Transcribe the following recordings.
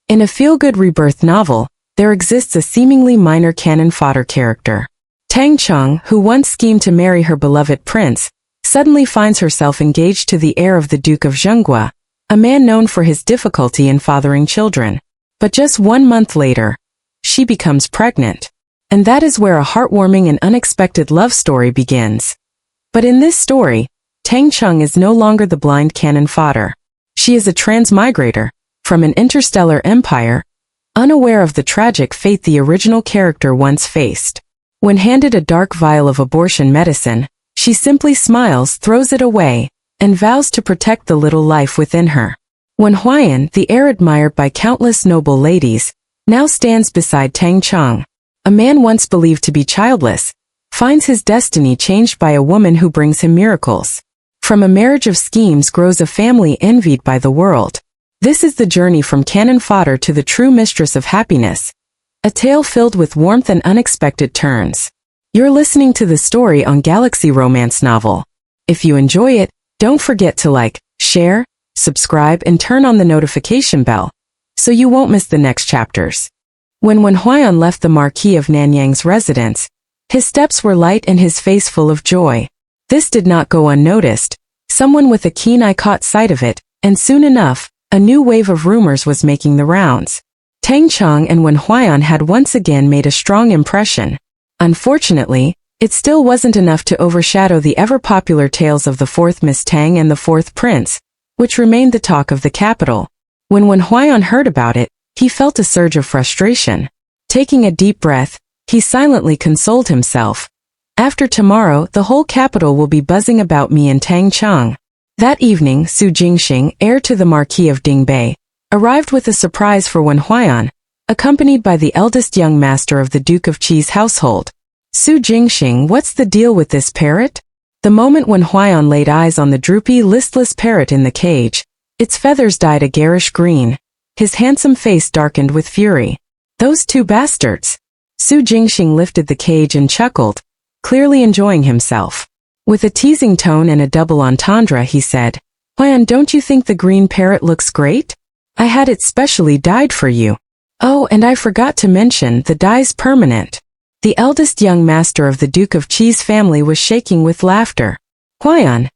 In a feel-good rebirth novel, there exists a seemingly minor canon fodder character. Tang Cheng, who once schemed to marry her beloved prince, suddenly finds herself engaged to the heir of the Duke of Zhenguo, a man known for his difficulty in fathering children. But just 1 month later, she becomes pregnant. And that is where a heartwarming and unexpected love story begins. But in this story, Tang Cheng is no longer the blind canon fodder. She is a transmigrator, from an interstellar empire, unaware of the tragic fate the original character once faced. When handed a dark vial of abortion medicine, she simply smiles, throws it away, and vows to protect the little life within her. When Huayan, the heir admired by countless noble ladies, now stands beside Tang Cheng, a man once believed to be childless, finds his destiny changed by a woman who brings him miracles. From a marriage of schemes grows a family envied by the world. This is the journey from canon fodder to the true mistress of happiness, a tale filled with warmth and unexpected turns. You're listening to the story on Galaxxy romance novel. If you enjoy it, don't forget to like, share, subscribe and turn on the notification bell, so you won't miss the next chapters. When Huayan left the Marquis of Nanyang's residence, his steps were light and his face full of joy. This did not go unnoticed. Someone with a keen eye caught sight of it, and soon enough, a new wave of rumors was making the rounds. Tang Cheng and Wen Huayan had once again made a strong impression. Unfortunately, it still wasn't enough to overshadow the ever-popular tales of the fourth Miss Tang and the fourth prince, which remained the talk of the capital. When Wen Huayan heard about it, he felt a surge of frustration. Taking a deep breath, he silently consoled himself. After tomorrow, the whole capital will be buzzing about me and Tang Cheng. That evening, Su Jingxing, heir to the Marquis of Dingbei, arrived with a surprise for Wen Huayan, accompanied by the eldest young master of the Duke of Qi's household. Su Jingxing, what's the deal with this parrot? The moment Wen Huayan laid eyes on the droopy, listless parrot in the cage, its feathers dyed a garish green. His handsome face darkened with fury. Those two bastards! Su Jingxing lifted the cage and chuckled, clearly enjoying himself. With a teasing tone and a double entendre he said, Huayan, don't you think the green parrot looks great? I had it specially dyed for you. Oh, and I forgot to mention, the dye's permanent. The eldest young master of the Duke of Qi's family was shaking with laughter. Huayan,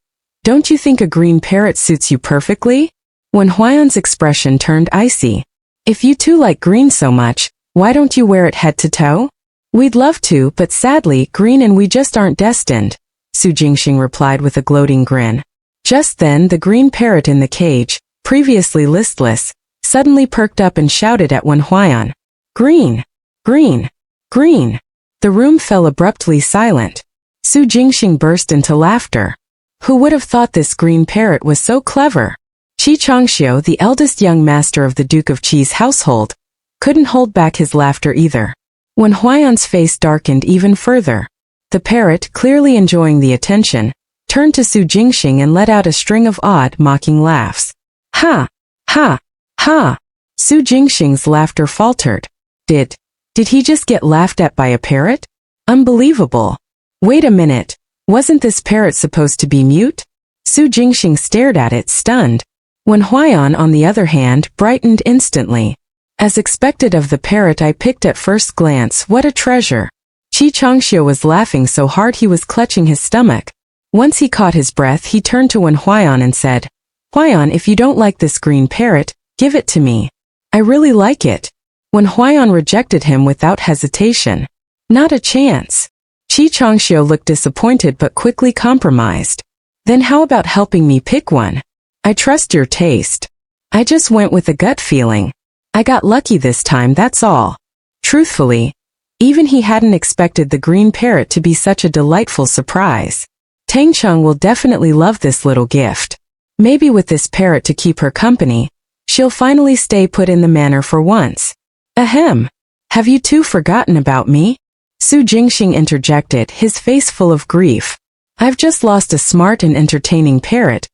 don't you think a green parrot suits you perfectly? When Huayan's expression turned icy. If you two like green so much, why don't you wear it head to toe? We'd love to, but sadly, green and we just aren't destined, Su Jingxing replied with a gloating grin. Just then the green parrot in the cage, previously listless, suddenly perked up and shouted at Wen Huayan. Green! Green! Green! The room fell abruptly silent. Su Jingxing burst into laughter. Who would have thought this green parrot was so clever? Qi Changxiu, the eldest young master of the Duke of Qi's household, couldn't hold back his laughter either. When Huayan's face darkened even further, the parrot, clearly enjoying the attention, turned to Su Jingxing and let out a string of odd, mocking laughs. Ha! Ha! Ha! Su Jingxing's laughter faltered. Did he just get laughed at by a parrot? Unbelievable. Wait a minute, wasn't this parrot supposed to be mute? Su Jingxing stared at it, stunned. Wen Huayan, on the other hand, brightened instantly. As expected of the parrot I picked at first glance, what a treasure. Qi Changxiu was laughing so hard he was clutching his stomach. Once he caught his breath, he turned to Wen Huayan and said, Huayan, if you don't like this green parrot, give it to me. I really like it. Wen Huayan rejected him without hesitation. Not a chance. Qi Changxiu looked disappointed but quickly compromised. Then how about helping me pick one? I trust your taste. I just went with a gut feeling. I got lucky this time, that's all. Truthfully, even he hadn't expected the green parrot to be such a delightful surprise. Tang Cheng will definitely love this little gift. Maybe with this parrot to keep her company, she'll finally stay put in the manor for once. Ahem. Have you two forgotten about me? Su Jingxing interjected, his face full of grief. I've just lost a smart and entertaining parrot.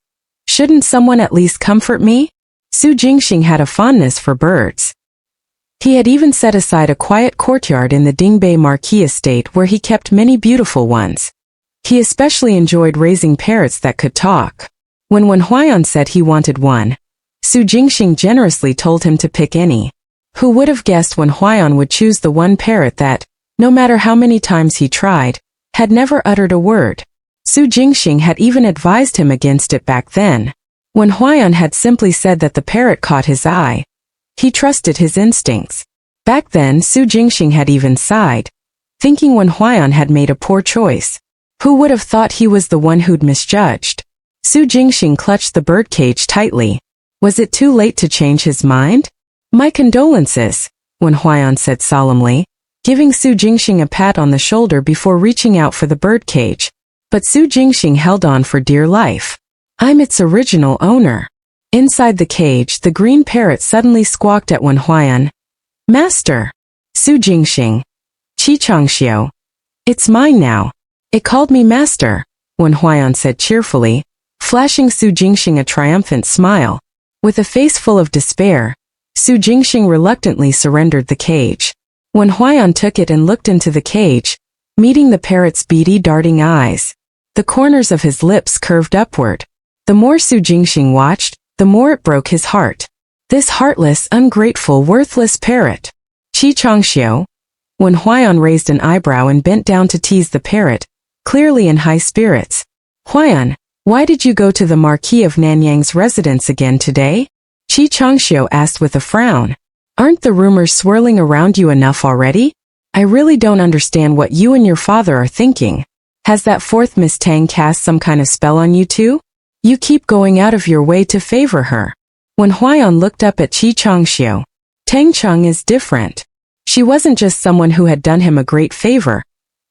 Shouldn't someone at least comfort me? Su Jingxing had a fondness for birds. He had even set aside a quiet courtyard in the Dingbei Marquis estate where he kept many beautiful ones. He especially enjoyed raising parrots that could talk. When Wen Huayan said he wanted one, Su Jingxing generously told him to pick any. Who would have guessed Wen Huaiyan would choose the one parrot that, no matter how many times he tried, had never uttered a word. Su Jingxing had even advised him against it back then. Wen Huaiyan had simply said that the parrot caught his eye. He trusted his instincts. Back then Su Jingxing had even sighed, thinking Wen Huaiyan had made a poor choice. Who would have thought he was the one who'd misjudged? Su Jingxing clutched the birdcage tightly. Was it too late to change his mind? My condolences, Wen Huaiyan said solemnly, giving Su Jingxing a pat on the shoulder before reaching out for the birdcage. But Su Jingxing held on for dear life. I'm its original owner. Inside the cage, the green parrot suddenly squawked at Wen Huaiyan. Master! Su Jingxing. Qi Changxiu. It's mine now. It called me master, Wen Huaiyan said cheerfully, flashing Su Jingxing a triumphant smile. With a face full of despair, Su Jingxing reluctantly surrendered the cage. Wen Huaiyan took it and looked into the cage, meeting the parrot's beady, darting eyes. The corners of his lips curved upward. The more Su Jingxing watched, the more it broke his heart. This heartless, ungrateful, worthless parrot. Qi Changxiu. Wen Huaiyan raised an eyebrow and bent down to tease the parrot, clearly in high spirits. Huaiyan, why did you go to the Marquis of Nanyang's residence again today? Qi Changxiu asked with a frown. Aren't the rumors swirling around you enough already? I really don't understand what you and your father are thinking. Has that fourth Miss Tang cast some kind of spell on you too? You keep going out of your way to favor her. Wen Huaiyan looked up at Qi Changxiu. Tang Cheng is different. She wasn't just someone who had done him a great favor.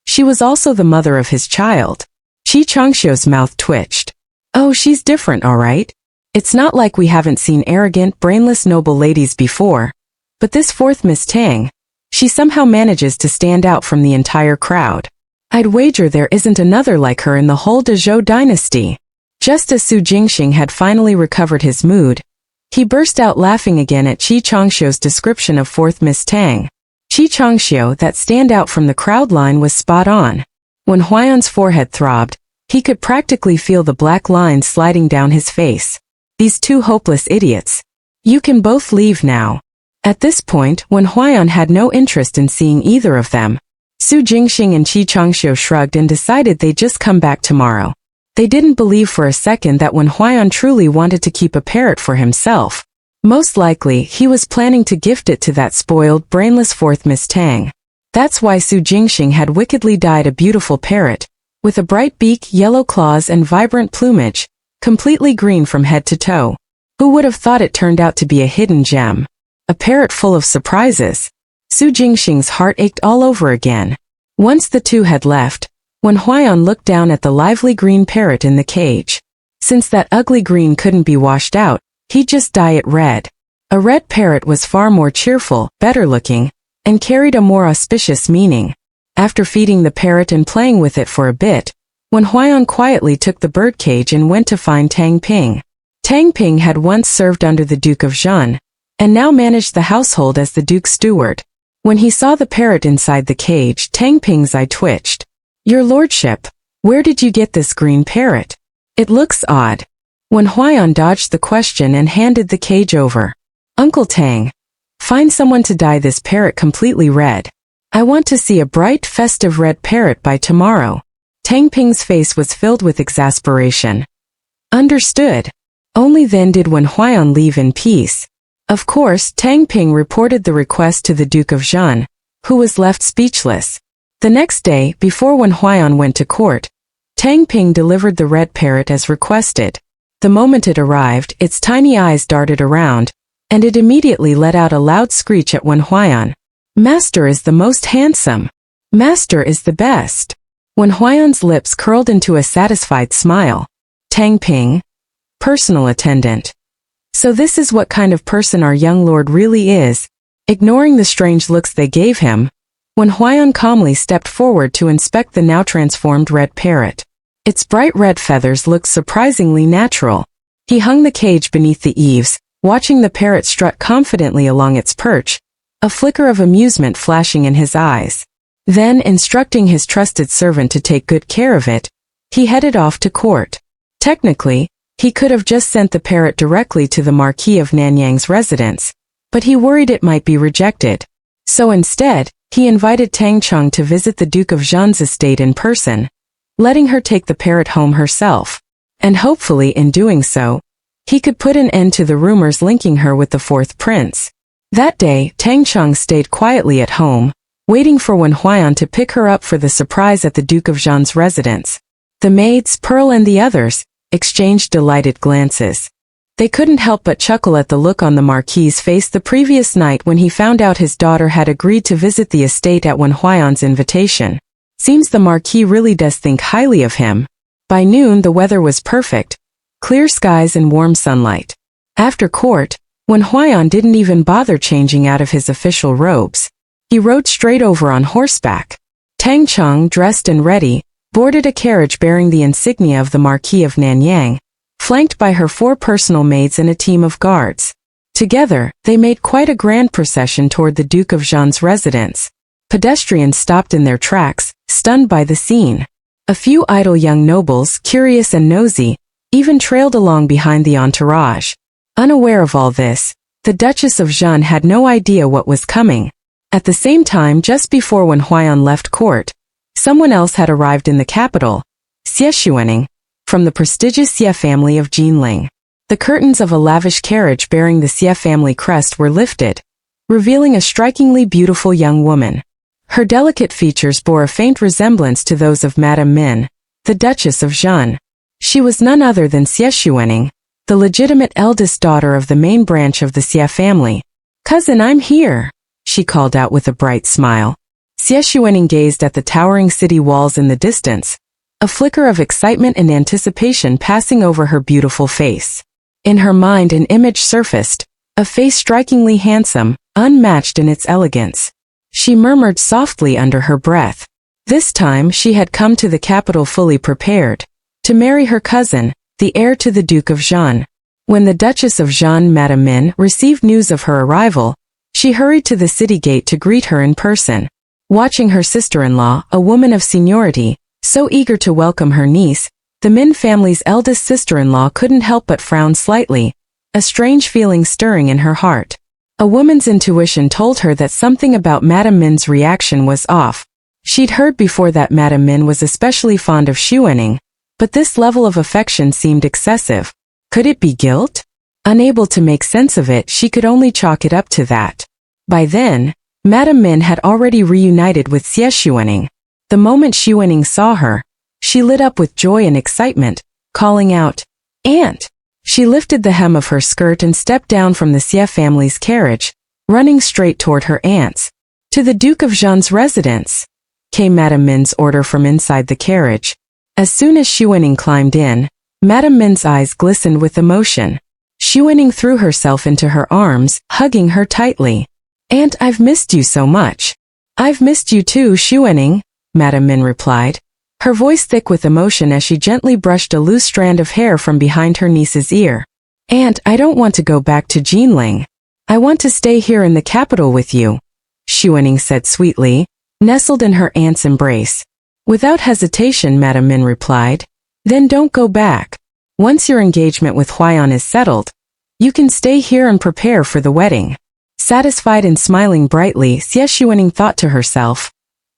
She was also the mother of his child. Qi Changxiu's mouth twitched. Oh, she's different, all right. It's not like we haven't seen arrogant, brainless noble ladies before. But this fourth Miss Tang, she somehow manages to stand out from the entire crowd. I'd wager there isn't another like her in the whole Dezhou dynasty. Just as Su Jingxing had finally recovered his mood, he burst out laughing again at Qi Changxiu's description of fourth Miss Tang. Qi Changxiu, that standout from the crowd line, was spot on. When Huaiyan's forehead throbbed, he could practically feel the black lines sliding down his face. These two hopeless idiots. You can both leave now. At this point, Wen Huaiyan had no interest in seeing either of them. Su Jingxing and Qi Changxiu shrugged and decided they'd just come back tomorrow. They didn't believe for a second that Wen Huaiyan truly wanted to keep a parrot for himself. Most likely, he was planning to gift it to that spoiled, brainless fourth Miss Tang. That's why Su Jingxing had wickedly dyed a beautiful parrot, with a bright beak, yellow claws and vibrant plumage, completely green from head to toe. Who would have thought it turned out to be a hidden gem? A parrot full of surprises. Su Jingxing's heart ached all over again. Once the two had left, Wen Huaiyan looked down at the lively green parrot in the cage. Since that ugly green couldn't be washed out, he'd just dye it red. A red parrot was far more cheerful, better looking, and carried a more auspicious meaning. After feeding the parrot and playing with it for a bit, Wen Huaiyan quietly took the birdcage and went to find Tang Ping. Tang Ping had once served under the Duke of Zhenguo, and now managed the household as the Duke's steward. When he saw the parrot inside the cage, Tang Ping's eye twitched. Your lordship, where did you get this green parrot? It looks odd. Wen Huaiyan dodged the question and handed the cage over. Uncle Tang, find someone to dye this parrot completely red. I want to see a bright, festive red parrot by tomorrow. Tang Ping's face was filled with exasperation. Understood. Only then did Wen Huaiyan leave in peace. Of course, Tang Ping reported the request to the Duke of Zhenguo, who was left speechless. The next day, before Wen Huaiyan went to court, Tang Ping delivered the red parrot as requested. The moment it arrived, its tiny eyes darted around, and it immediately let out a loud screech at Wen Huaiyan. Master is the most handsome. Master is the best. Wen Huaiyan's lips curled into a satisfied smile. Tang Ping, personal attendant. So this is what kind of person our young lord really is. Ignoring the strange looks they gave him, Wen Huaiyan calmly stepped forward to inspect the now transformed red parrot. Its bright red feathers looked surprisingly natural. He hung the cage beneath the eaves, watching the parrot strut confidently along its perch, a flicker of amusement flashing in his eyes. Then, instructing his trusted servant to take good care of it, he headed off to court. Technically, he could have just sent the parrot directly to the Marquis of Nanyang's residence, but he worried it might be rejected. So instead, he invited Tang Cheng to visit the Duke of Zhenguo's estate in person, letting her take the parrot home herself. And hopefully in doing so, he could put an end to the rumors linking her with the fourth prince. That day, Tang Cheng stayed quietly at home, waiting for Wen Huaiyan to pick her up for the surprise at the Duke of Zhenguo's residence. The maids, Pearl and the others, exchanged delighted glances. They couldn't help but chuckle at the look on the Marquis's face the previous night when he found out his daughter had agreed to visit the estate at Wen Huaiyan's invitation. Seems the Marquis really does think highly of him. By noon the weather was perfect, clear skies and warm sunlight. After court, Wen Huaiyan didn't even bother changing out of his official robes. He rode straight over on horseback. Tang Cheng, dressed and ready, boarded a carriage bearing the insignia of the Marquis of Nanyang, flanked by her 4 personal maids and a team of guards. Together, they made quite a grand procession toward the Duke of Zhenguo's residence. Pedestrians stopped in their tracks, stunned by the scene. A few idle young nobles, curious and nosy, even trailed along behind the entourage. Unaware of all this, the Duchess of Zhenguo had no idea what was coming. At the same time, just before Wen Huaiyan left court, someone else had arrived in the capital, Xie Xuening, from the prestigious Xie family of Jinling. The curtains of a lavish carriage bearing the Xie family crest were lifted, revealing a strikingly beautiful young woman. Her delicate features bore a faint resemblance to those of Madame Min, the Duchess of Zhenguo. She was none other than Xie Xuening, the legitimate eldest daughter of the main branch of the Xie family. "Cousin, I'm here," she called out with a bright smile. Xie Xuening gazed at the towering city walls in the distance, a flicker of excitement and anticipation passing over her beautiful face. In her mind an image surfaced, a face strikingly handsome, unmatched in its elegance. She murmured softly under her breath. This time she had come to the capital fully prepared to marry her cousin, the heir to the Duke of Zhenguo. When the Duchess of Zhenguo, Madame Min, received news of her arrival, she hurried to the city gate to greet her in person. Watching her sister-in-law, a woman of seniority, so eager to welcome her niece, the Min family's eldest sister-in-law couldn't help but frown slightly, a strange feeling stirring in her heart. A woman's intuition told her that something about Madame Min's reaction was off. She'd heard before that Madame Min was especially fond of Xuening, but this level of affection seemed excessive. Could it be guilt? Unable to make sense of it, she could only chalk it up to that. By then, Madame Min had already reunited with Xie Xuening. The moment Xuening saw her, she lit up with joy and excitement, calling out, "Aunt!" She lifted the hem of her skirt and stepped down from the Xie family's carriage, running straight toward her aunt's. "To the Duke of Zhenguo's residence," came Madame Min's order from inside the carriage. As soon as Xuening climbed in, Madame Min's eyes glistened with emotion. Xuening threw herself into her arms, hugging her tightly. "Aunt, I've missed you so much." "I've missed you too, Xuening," Madame Min replied, her voice thick with emotion as she gently brushed a loose strand of hair from behind her niece's ear. "Aunt, I don't want to go back to Jinling. I want to stay here in the capital with you," Xuening said sweetly, nestled in her aunt's embrace. Without hesitation, Madame Min replied, "Then don't go back. Once your engagement with Huaiyan is settled, you can stay here and prepare for the wedding." Satisfied and smiling brightly, Xie Xuening thought to herself,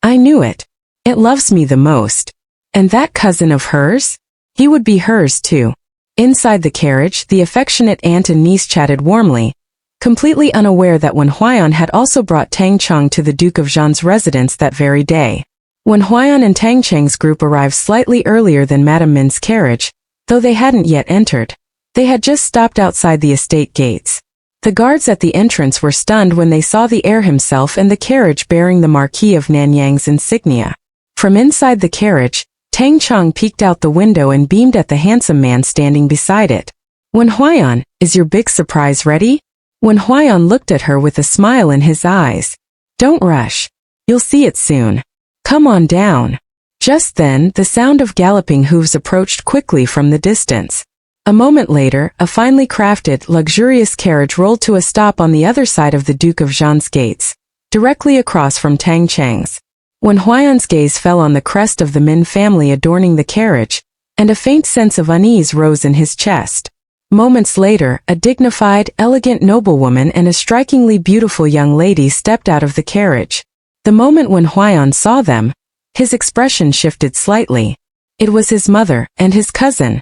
"I knew it. It loves me the most. And that cousin of hers? He would be hers too." Inside the carriage, the affectionate aunt and niece chatted warmly, completely unaware that Wen Huaiyan had also brought Tang Cheng to the Duke of Zhenguo's residence that very day. Wen Huaiyan and Tang Cheng's group arrived slightly earlier than Madame Min's carriage, though they hadn't yet entered. They had just stopped outside the estate gates. The guards at the entrance were stunned when they saw the heir himself and the carriage bearing the Marquis of Nanyang's insignia. From inside the carriage, Tang Cheng peeked out the window and beamed at the handsome man standing beside it. "Wen Huaiyan, is your big surprise ready?" Wen Huaiyan looked at her with a smile in his eyes. "Don't rush. You'll see it soon. Come on down." Just then, the sound of galloping hooves approached quickly from the distance. A moment later, a finely crafted, luxurious carriage rolled to a stop on the other side of the Duke of Zhenguo's gates, directly across from Tang Cheng's. When Huaiyan's gaze fell on the crest of the Min family adorning the carriage, and a faint sense of unease rose in his chest. Moments later, a dignified, elegant noblewoman and a strikingly beautiful young lady stepped out of the carriage. The moment Wen Huaiyan saw them, his expression shifted slightly. It was his mother and his cousin.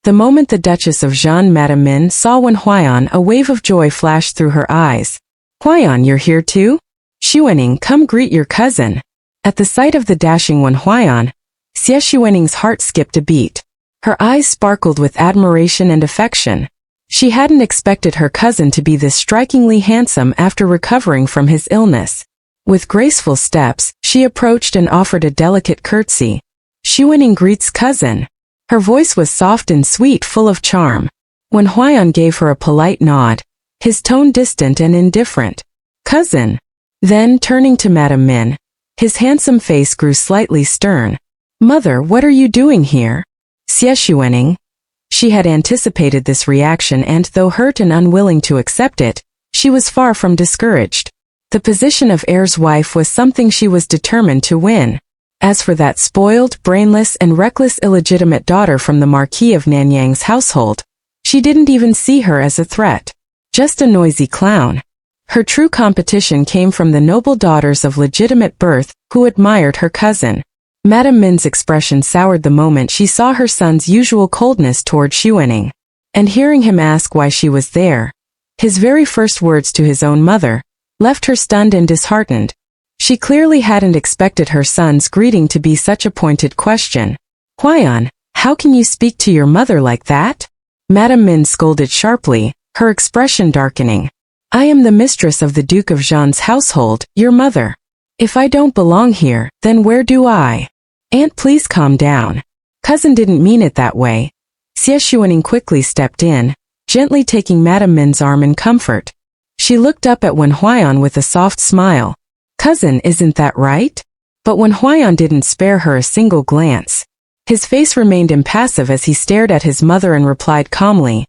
The moment the Duchess of Zhen Madame Min saw Wen Huaiyan, a wave of joy flashed through her eyes. "Huaiyan, you're here too? Xuening, come greet your cousin." At the sight of the dashing Wen Huaiyan, Xie Xuening's heart skipped a beat. Her eyes sparkled with admiration and affection. She hadn't expected her cousin to be this strikingly handsome after recovering from his illness. With graceful steps, she approached and offered a delicate curtsy. "Xuening greets cousin." Her voice was soft and sweet, full of charm. Wen Huaiyan gave her a polite nod, his tone distant and indifferent. "Cousin." Then, turning to Madame Min, his handsome face grew slightly stern. "Mother, what are you doing here?" Xie Xuening. She had anticipated this reaction and, though hurt and unwilling to accept it, she was far from discouraged. The position of heir's wife was something she was determined to win. As for that spoiled, brainless, and reckless illegitimate daughter from the Marquis of Nanyang's household, she didn't even see her as a threat. Just a noisy clown. Her true competition came from the noble daughters of legitimate birth who admired her cousin. Madame Min's expression soured the moment she saw her son's usual coldness toward Xuening. And hearing him ask why she was there, his very first words to his own mother, left her stunned and disheartened. She clearly hadn't expected her son's greeting to be such a pointed question. "Huaiyan, how can you speak to your mother like that?" Madame Min scolded sharply, her expression darkening. "I am the mistress of the Duke of Zhen's household, your mother. If I don't belong here, then where do I?" "Aunt, please calm down. Cousin didn't mean it that way." Xie Xuening quickly stepped in, gently taking Madame Min's arm in comfort. She looked up at Wen Huaiyan with a soft smile. "Cousin, isn't that right?" But Wen Huaiyan didn't spare her a single glance. His face remained impassive as he stared at his mother and replied calmly,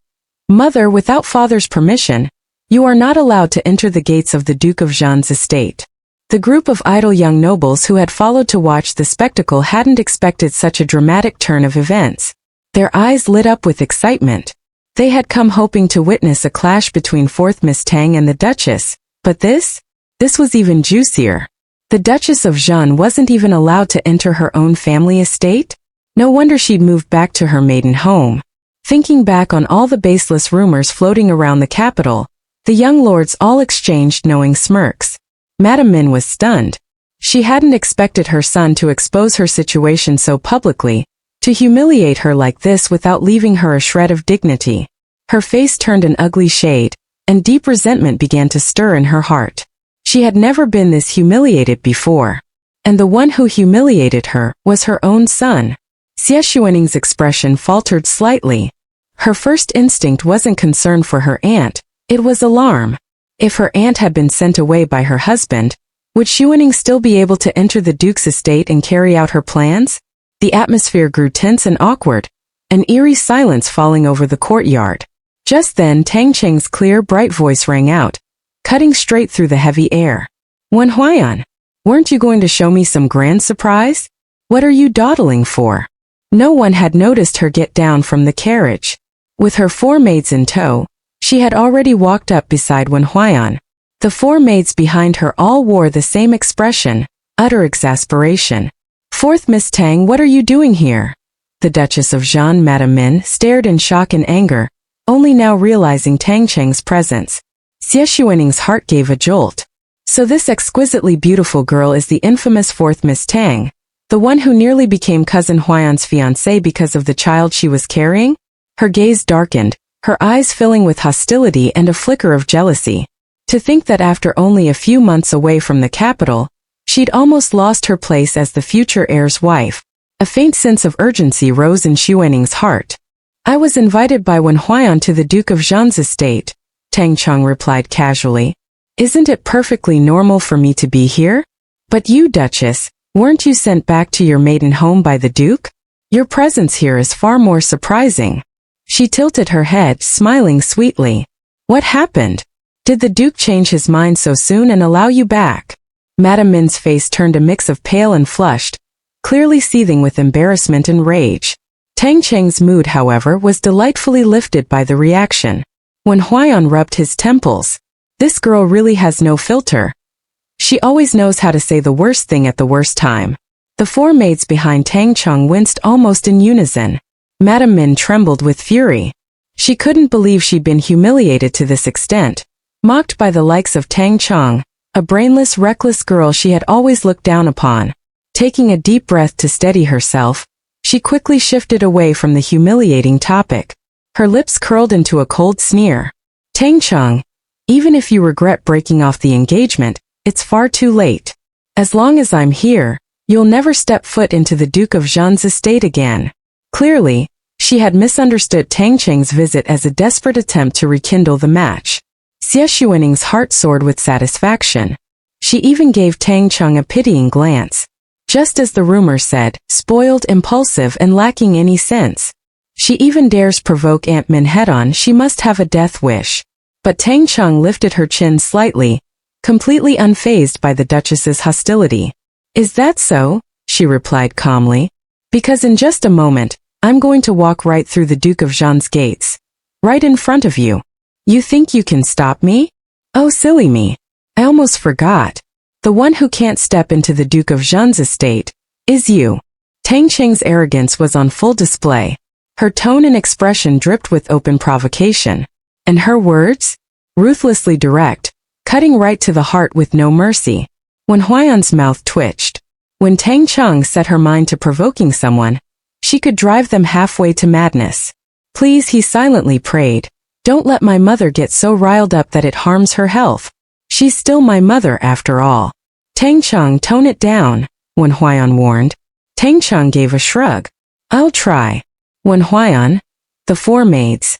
"Mother, without father's permission, you are not allowed to enter the gates of the Duke of Zhen's estate." The group of idle young nobles who had followed to watch the spectacle hadn't expected such a dramatic turn of events. Their eyes lit up with excitement. They had come hoping to witness a clash between 4th Miss Tang and the Duchess, but this was even juicier. The Duchess of Zhen wasn't even allowed to enter her own family estate? No wonder she'd moved back to her maiden home. Thinking back on all the baseless rumors floating around the capital, the young lords all exchanged knowing smirks. Madame Min was stunned. She hadn't expected her son to expose her situation so publicly, to humiliate her like this without leaving her a shred of dignity. Her face turned an ugly shade, and deep resentment began to stir in her heart. She had never been this humiliated before. And the one who humiliated her was her own son. Xie Xuening's expression faltered slightly. Her first instinct wasn't concern for her aunt, it was alarm. If her aunt had been sent away by her husband, would Xuening still be able to enter the Duke's estate and carry out her plans? The atmosphere grew tense and awkward, an eerie silence falling over the courtyard. Just then Tang Cheng's clear, bright voice rang out, cutting straight through the heavy air. "Wen Huaiyan, weren't you going to show me some grand surprise? What are you dawdling for?" No one had noticed her get down from the carriage. With her 4 maids in tow, she had already walked up beside Wen Huaiyan. The 4 maids behind her all wore the same expression, utter exasperation. "4th Miss Tang, what are you doing here?" The Duchess of Zhen Madame Min stared in shock and anger, only now realizing Tang Cheng's presence. Xie Xuening's heart gave a jolt. So this exquisitely beautiful girl is the infamous 4th Miss Tang, the one who nearly became Cousin Huaiyan's fiancée because of the child she was carrying? Her gaze darkened, her eyes filling with hostility and a flicker of jealousy. To think that after only a few months away from the capital, she'd almost lost her place as the future heir's wife. A faint sense of urgency rose in Xuening's heart. "I was invited by Wen Huaiyan to the Duke of Zhen's estate," Tang Cheng replied casually. "Isn't it perfectly normal for me to be here? But you, Duchess, weren't you sent back to your maiden home by the Duke? Your presence here is far more surprising." She tilted her head, smiling sweetly. "What happened? Did the Duke change his mind so soon and allow you back?" Madame Min's face turned a mix of pale and flushed, clearly seething with embarrassment and rage. Tang Cheng's mood, however, was delightfully lifted by the reaction. When Huaiyan rubbed his temples, "This girl really has no filter. She always knows how to say the worst thing at the worst time." The four maids behind Tang Cheng winced almost in unison. Madame Min trembled with fury. She couldn't believe she'd been humiliated to this extent, mocked by the likes of Tang Cheng, a brainless, reckless girl she had always looked down upon. Taking a deep breath to steady herself, she quickly shifted away from the humiliating topic. Her lips curled into a cold sneer. "Tang Cheng, even if you regret breaking off the engagement, it's far too late. As long as I'm here, you'll never step foot into the Duke of Zhenguo's estate again." Clearly, she had misunderstood Tang Cheng's visit as a desperate attempt to rekindle the match. Xie Xuaning's heart soared with satisfaction. She even gave Tang Cheng a pitying glance. Just as the rumor said, spoiled, impulsive, and lacking any sense. She even dares provoke Aunt Min head-on. She must have a death wish. But Tang Cheng lifted her chin slightly, completely unfazed by the Duchess's hostility. "Is that so?" she replied calmly. "Because in just a moment, I'm going to walk right through the Duke of Zhenguo's gates. Right in front of you. You think you can stop me? Oh, silly me. I almost forgot. The one who can't step into the Duke of Zhenguo's estate is you." Tang Cheng's arrogance was on full display. Her tone and expression dripped with open provocation. And her words? Ruthlessly direct, cutting right to the heart with no mercy. When Huaiyan's mouth twitched. When Tang Cheng set her mind to provoking someone, she could drive them halfway to madness. "Please," he silently prayed, "don't let my mother get so riled up that it harms her health. She's still my mother after all." "Tang Cheng, tone it down," when Huaiyan warned. Tang Cheng gave a shrug. "I'll try." When Huaiyan, the four maids,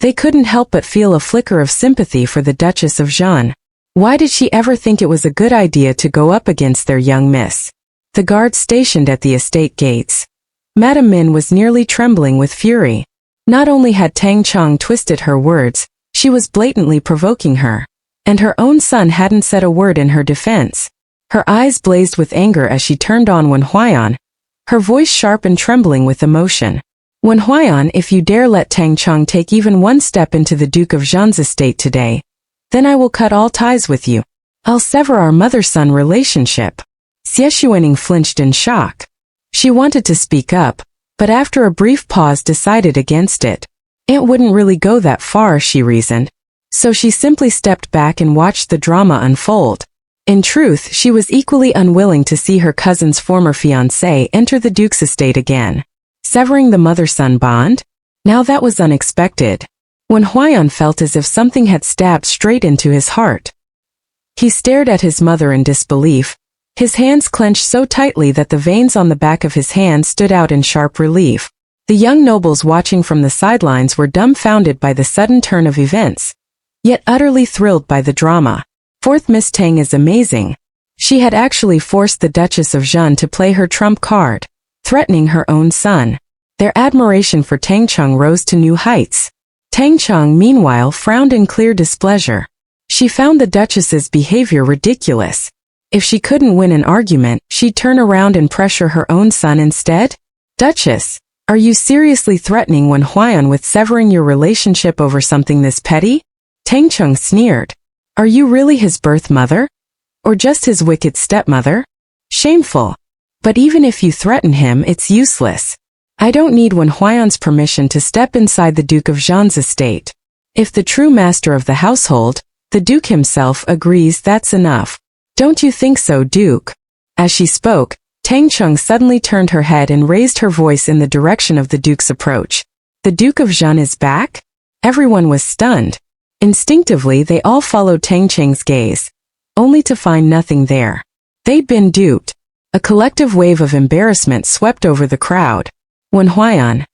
they couldn't help but feel a flicker of sympathy for the Duchess of Zhenguo. Why did she ever think it was a good idea to go up against their young miss? The guards stationed at the estate gates. Madame Min was nearly trembling with fury. Not only had Tang Cheng twisted her words, she was blatantly provoking her. And her own son hadn't said a word in her defense. Her eyes blazed with anger as she turned on when Huaiyan, her voice sharp and trembling with emotion. "When Huaiyan, if you dare let Tang Cheng take even one step into the Duke of Zhenguo's estate today, then I will cut all ties with you. I'll sever our mother-son relationship." Xie Xuaning flinched in shock. She wanted to speak up, but after a brief pause decided against it. It wouldn't really go that far, she reasoned. So she simply stepped back and watched the drama unfold. In truth, she was equally unwilling to see her cousin's former fiancé enter the Duke's estate again. Severing the mother-son bond? Now that was unexpected. When Huaiyan felt as if something had stabbed straight into his heart. He stared at his mother in disbelief, his hands clenched so tightly that the veins on the back of his hand stood out in sharp relief. The young nobles watching from the sidelines were dumbfounded by the sudden turn of events, yet utterly thrilled by the drama. Fourth Miss Tang is amazing. She had actually forced the Duchess of Zhenguo to play her trump card, threatening her own son. Their admiration for Tang Cheng rose to new heights. Tang Cheng, meanwhile, frowned in clear displeasure. She found the Duchess's behavior ridiculous. If she couldn't win an argument, she'd turn around and pressure her own son instead? "Duchess, are you seriously threatening Wen Huaiyan with severing your relationship over something this petty?" Tang Cheng sneered. "Are you really his birth mother? Or just his wicked stepmother? Shameful. But even if you threaten him, it's useless. I don't need Wen Huaiyan's permission to step inside the Duke of Zhenguo's estate. If the true master of the household, the Duke himself, agrees, that's enough. Don't you think so, Duke?" As she spoke, Tang Cheng suddenly turned her head and raised her voice in the direction of the Duke's approach. "The Duke of Zhenguo is back?" Everyone was stunned. Instinctively, they all followed Tang Cheng's gaze, only to find nothing there. They'd been duped. A collective wave of embarrassment swept over the crowd. Wen Huaiyan,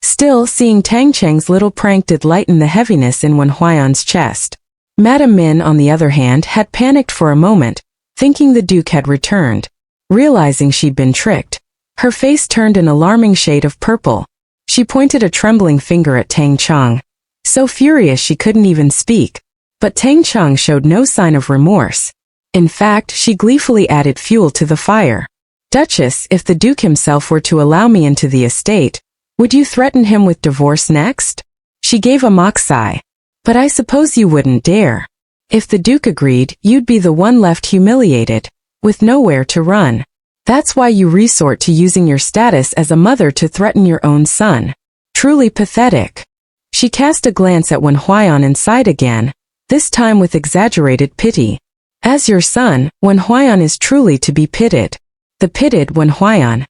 still seeing Tang Cheng's little prank, did lighten the heaviness in Wen Huaiyan's chest. Madame Min, on the other hand, had panicked for a moment, thinking the Duke had returned. Realizing she'd been tricked, her face turned an alarming shade of purple. She pointed a trembling finger at Tang Cheng, so furious she couldn't even speak. But Tang Cheng showed no sign of remorse. In fact, she gleefully added fuel to the fire. "Duchess, if the Duke himself were to allow me into the estate, Would you threaten him with divorce next? She gave a mock sigh. But I suppose you wouldn't dare. If the Duke agreed, you'd be the one left humiliated, with nowhere to run. That's why you resort to using your status as a mother to threaten your own son. Truly pathetic. She cast a glance at Wen Huaiyan and sighed again, this time with exaggerated pity. As your son, Wen Huaiyan is truly to be pitied. The pitied Wen Huaiyan.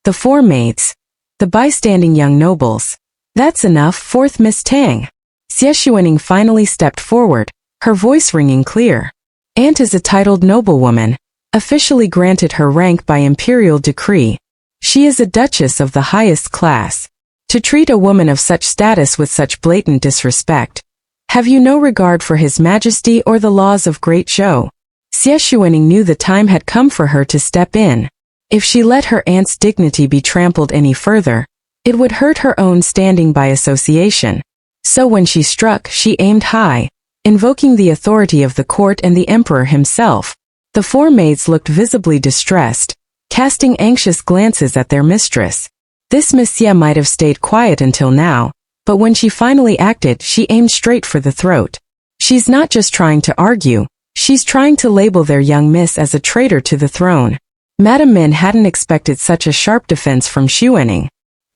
The four maids. The bystanding young nobles. That's enough, fourth Miss Tang. Xie Xuening finally stepped forward, her voice ringing clear. Aunt is a titled noblewoman, officially granted her rank by imperial decree. She is a duchess of the highest class. To treat a woman of such status with such blatant disrespect. Have you no regard for His Majesty or the laws of Great Zhou? Xie Xuening knew the time had come for her to step in. If she let her aunt's dignity be trampled any further, it would hurt her own standing by association. So when she struck, she aimed high, invoking the authority of the court and the emperor himself. The four maids looked visibly distressed, casting anxious glances at their mistress. This Miss Xie might have stayed quiet until now, but when she finally acted, she aimed straight for the throat. She's not just trying to argue, she's trying to label their young miss as a traitor to the throne. Madame Min hadn't expected such a sharp defense from Xuening.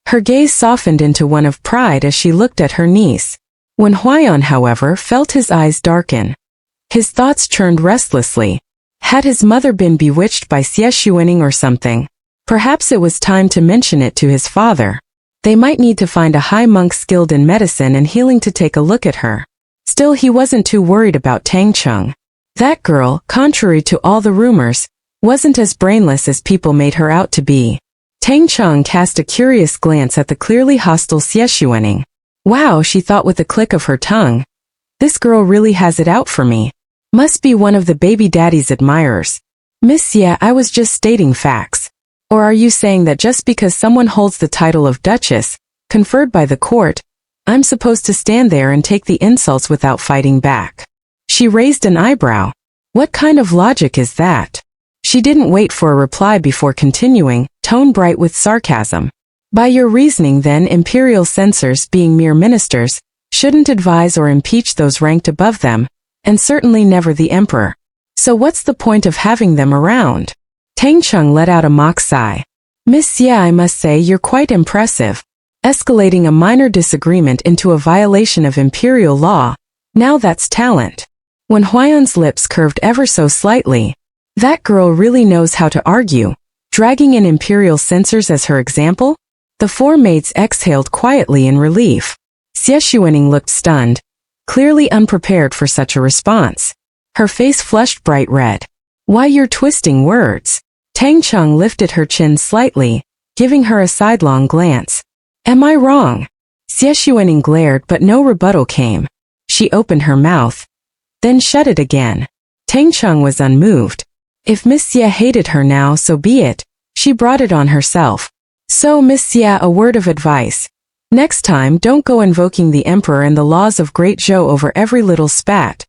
Her gaze softened into one of pride as she looked at her niece. Wen Huaiyan, however, felt his eyes darken. His thoughts churned restlessly. Had his mother been bewitched by Xie Xuening or something? Perhaps it was time to mention it to his father. They might need to find a high monk skilled in medicine and healing to take a look at her. Still, he wasn't too worried about Tang Cheng. That girl, contrary to all the rumors, wasn't as brainless as people made her out to be. Tang Cheng cast a curious glance at the clearly hostile Xie Xuening. Wow, she thought with a click of her tongue. This girl really has it out for me. Must be one of the baby daddy's admirers. Miss Xie, I was just stating facts. Or are you saying that just because someone holds the title of Duchess, conferred by the court, I'm supposed to stand there and take the insults without fighting back? She raised an eyebrow. What kind of logic is that? She didn't wait for a reply before continuing, tone bright with sarcasm. By your reasoning then, imperial censors, being mere ministers, shouldn't advise or impeach those ranked above them, and certainly never the emperor. So what's the point of having them around? Tang Cheng let out a mock sigh. Miss Xie, I must say you're quite impressive. Escalating a minor disagreement into a violation of imperial law. Now that's talent. Wen Huaiyan's lips curved ever so slightly. That girl really knows how to argue, dragging in imperial censors as her example? The four maids exhaled quietly in relief. Xie Xuening looked stunned, clearly unprepared for such a response. Her face flushed bright red. Why, you're twisting words. Tang Cheng lifted her chin slightly, giving her a sidelong glance. Am I wrong? Xie Xuening glared, but no rebuttal came. She opened her mouth, then shut it again. Tang Cheng was unmoved. If Miss Xie hated her now, so be it. She brought it on herself. So, Miss Xie, a word of advice. Next time, don't go invoking the emperor and the laws of Great Zhou over every little spat.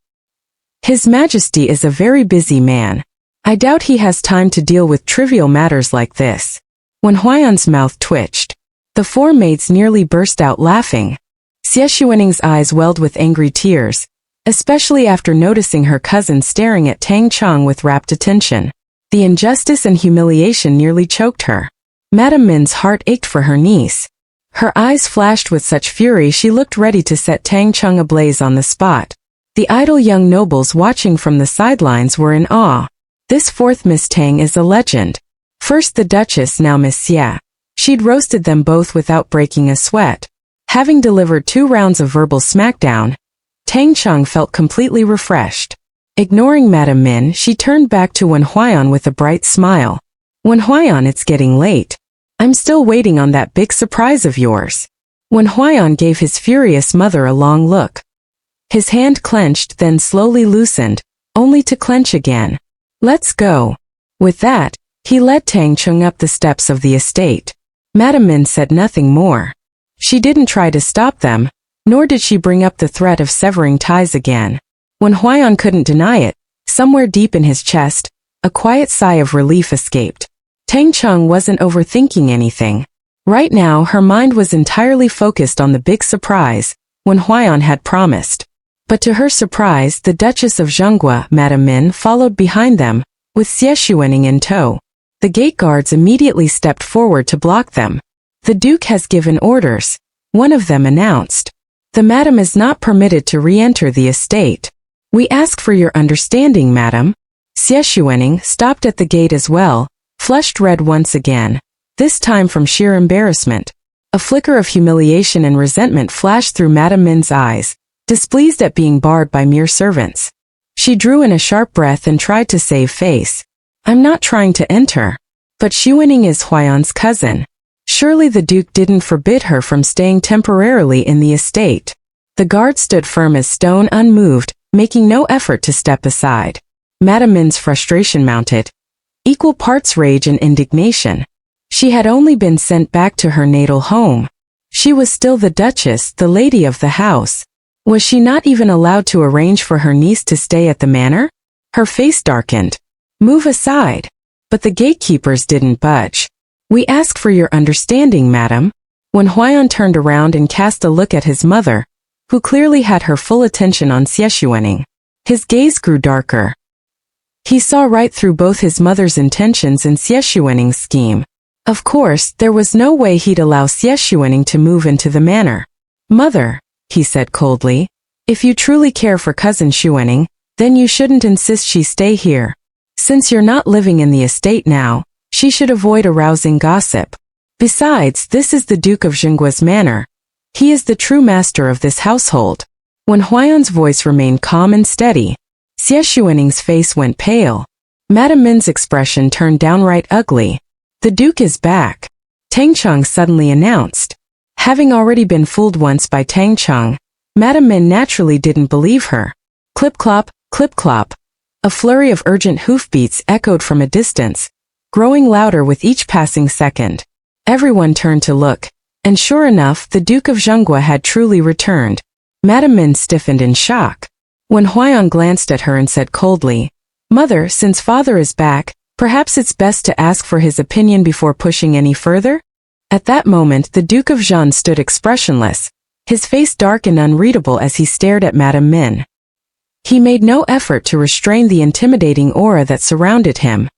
His Majesty is a very busy man. I doubt he has time to deal with trivial matters like this. Wen Huaiyan's mouth twitched. The four maids nearly burst out laughing. Xie Xuening's eyes welled with angry tears, especially after noticing her cousin staring at Tang Cheng with rapt attention. The injustice and humiliation nearly choked her. Madame Min's heart ached for her niece. Her eyes flashed with such fury she looked ready to set Tang Cheng ablaze on the spot. The idle young nobles watching from the sidelines were in awe. This fourth Miss Tang is a legend. First the Duchess, now Miss Xie. She'd roasted them both without breaking a sweat. Having delivered 2 rounds of verbal smackdown, Tang Cheng felt completely refreshed. Ignoring Madame Min, she turned back to Wen Huaiyan with a bright smile. Wen Huaiyan, it's getting late. I'm still waiting on that big surprise of yours. Wen Huaiyan gave his furious mother a long look. His hand clenched, then slowly loosened, only to clench again. Let's go. With that, he led Tang Cheng up the steps of the estate. Madame Min said nothing more. She didn't try to stop them, nor did she bring up the threat of severing ties again. Wen Huaiyan couldn't deny it. Somewhere deep in his chest, a quiet sigh of relief escaped. Tang Cheng wasn't overthinking anything. Right now her mind was entirely focused on the big surprise, when Huaiyan had promised. But to her surprise, the Duchess of Zhenguo, Madame Min, followed behind them, with Xie Xuening in tow. The gate guards immediately stepped forward to block them. The Duke has given orders, one of them announced. The Madam is not permitted to re-enter the estate. We ask for your understanding, Madam. Xie Xuening stopped at the gate as well, flushed red once again, this time from sheer embarrassment. A flicker of humiliation and resentment flashed through Madame Min's eyes, displeased at being barred by mere servants. She drew in a sharp breath and tried to save face. I'm not trying to enter. But Xuening is Huaiyan's cousin. Surely the Duke didn't forbid her from staying temporarily in the estate. The guard stood firm as stone, unmoved, making no effort to step aside. Madame Min's frustration mounted. Equal parts rage and indignation. She had only been sent back to her natal home. She was still the Duchess, the lady of the house. Was she not even allowed to arrange for her niece to stay at the manor? Her face darkened. Move aside. But the gatekeepers didn't budge. We ask for your understanding, Madam. When Huaiyan turned around and cast a look at his mother, who clearly had her full attention on Xie Xuening, his gaze grew darker. He saw right through both his mother's intentions and Xie Xuening's scheme. Of course, there was no way he'd allow Xie Xuening to move into the manor. Mother, he said coldly, if you truly care for cousin Xuening, then you shouldn't insist she stay here. Since you're not living in the estate now, she should avoid arousing gossip. Besides, this is the Duke of Zhenguo's manor. He is the true master of this household. When Huaiyan's voice remained calm and steady, Xie Xuening's face went pale. Madame Min's expression turned downright ugly. The Duke is back, Tang Cheng suddenly announced. Having already been fooled once by Tang Cheng, Madame Min naturally didn't believe her. Clip-clop, clip-clop. A flurry of urgent hoofbeats echoed from a distance, growing louder with each passing second. Everyone turned to look, and sure enough, the Duke of Zhenguo had truly returned. Madame Min stiffened in shock. When Huaiyan glanced at her and said coldly, Mother, since father is back, perhaps it's best to ask for his opinion before pushing any further? At that moment, the Duke of Zhen stood expressionless, his face dark and unreadable as he stared at Madame Min. He made no effort to restrain the intimidating aura that surrounded him.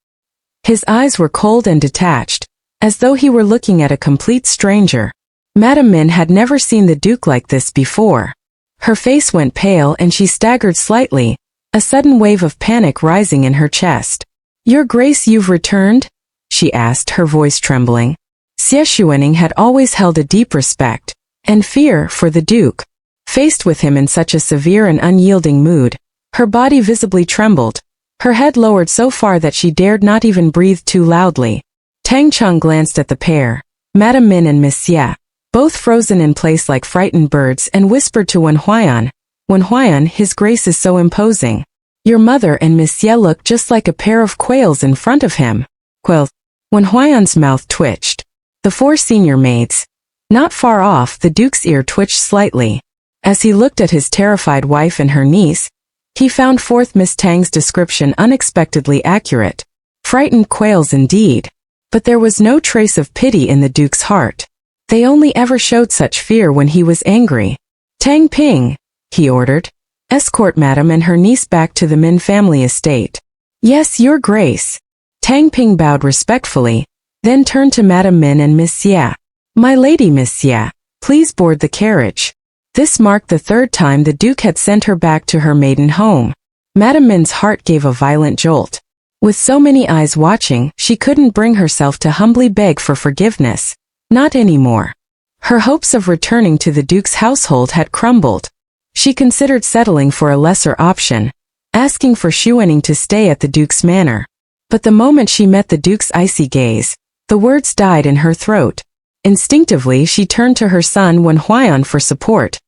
His eyes were cold and detached, as though he were looking at a complete stranger. Madame Min had never seen the Duke like this before. Her face went pale and she staggered slightly, a sudden wave of panic rising in her chest. Your Grace, you've returned? She asked, her voice trembling. Xie Xuening had always held a deep respect and fear for the Duke. Faced with him in such a severe and unyielding mood, her body visibly trembled, her head lowered so far that she dared not even breathe too loudly. Tang Cheng glanced at the pair, Madame Min and Miss Xie, both frozen in place like frightened birds, and whispered to Wen Huaiyan, His Grace is so imposing. Your mother and Miss Xie look just like a pair of quails in front of him. Quails. Wen Huaiyan's mouth twitched. The four senior maids. Not far off, the Duke's ear twitched slightly. As he looked at his terrified wife and her niece, he found forth Miss Tang's description unexpectedly accurate. Frightened quails indeed. But there was no trace of pity in the Duke's heart. They only ever showed such fear when he was angry. Tang Ping, he ordered. Escort Madame and her niece back to the Min family estate. Yes, Your Grace. Tang Ping bowed respectfully, then turned to Madame Min and Miss Xie. My lady Miss Xie, please board the carriage. This marked the third time the Duke had sent her back to her maiden home. Madame Min's heart gave a violent jolt. With so many eyes watching, she couldn't bring herself to humbly beg for forgiveness. Not anymore. Her hopes of returning to the Duke's household had crumbled. She considered settling for a lesser option, asking for Xuening to stay at the Duke's manor. But the moment she met the Duke's icy gaze, the words died in her throat. Instinctively, she turned to her son Wen Huaiyan for support,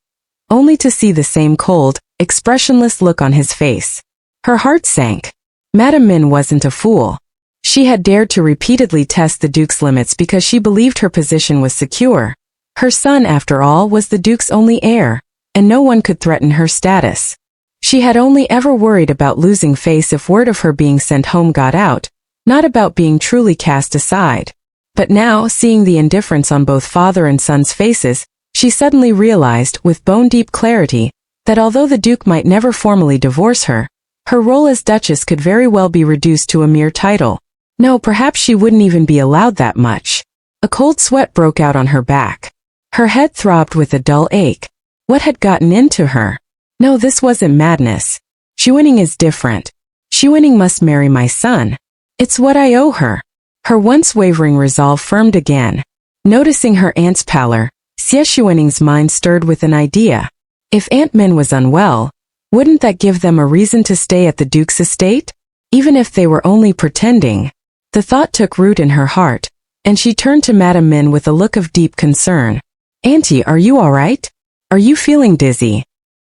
only to see the same cold, expressionless look on his face. Her heart sank. Madame Min wasn't a fool. She had dared to repeatedly test the Duke's limits because she believed her position was secure. Her son, after all, was the Duke's only heir, and no one could threaten her status. She had only ever worried about losing face if word of her being sent home got out, not about being truly cast aside. But now, seeing the indifference on both father and son's faces, she suddenly realized, with bone-deep clarity, that although the Duke might never formally divorce her, her role as Duchess could very well be reduced to a mere title. No, perhaps she wouldn't even be allowed that much. A cold sweat broke out on her back. Her head throbbed with a dull ache. What had gotten into her? No, this wasn't madness. Xuening is different. Xuening must marry my son. It's what I owe her. Her once wavering resolve firmed again. Noticing her aunt's pallor, Xie Xuening's mind stirred with an idea. If Aunt Min was unwell, wouldn't that give them a reason to stay at the Duke's estate? Even if they were only pretending. The thought took root in her heart, and she turned to Madame Min with a look of deep concern. Auntie, are you all right? Are you feeling dizzy?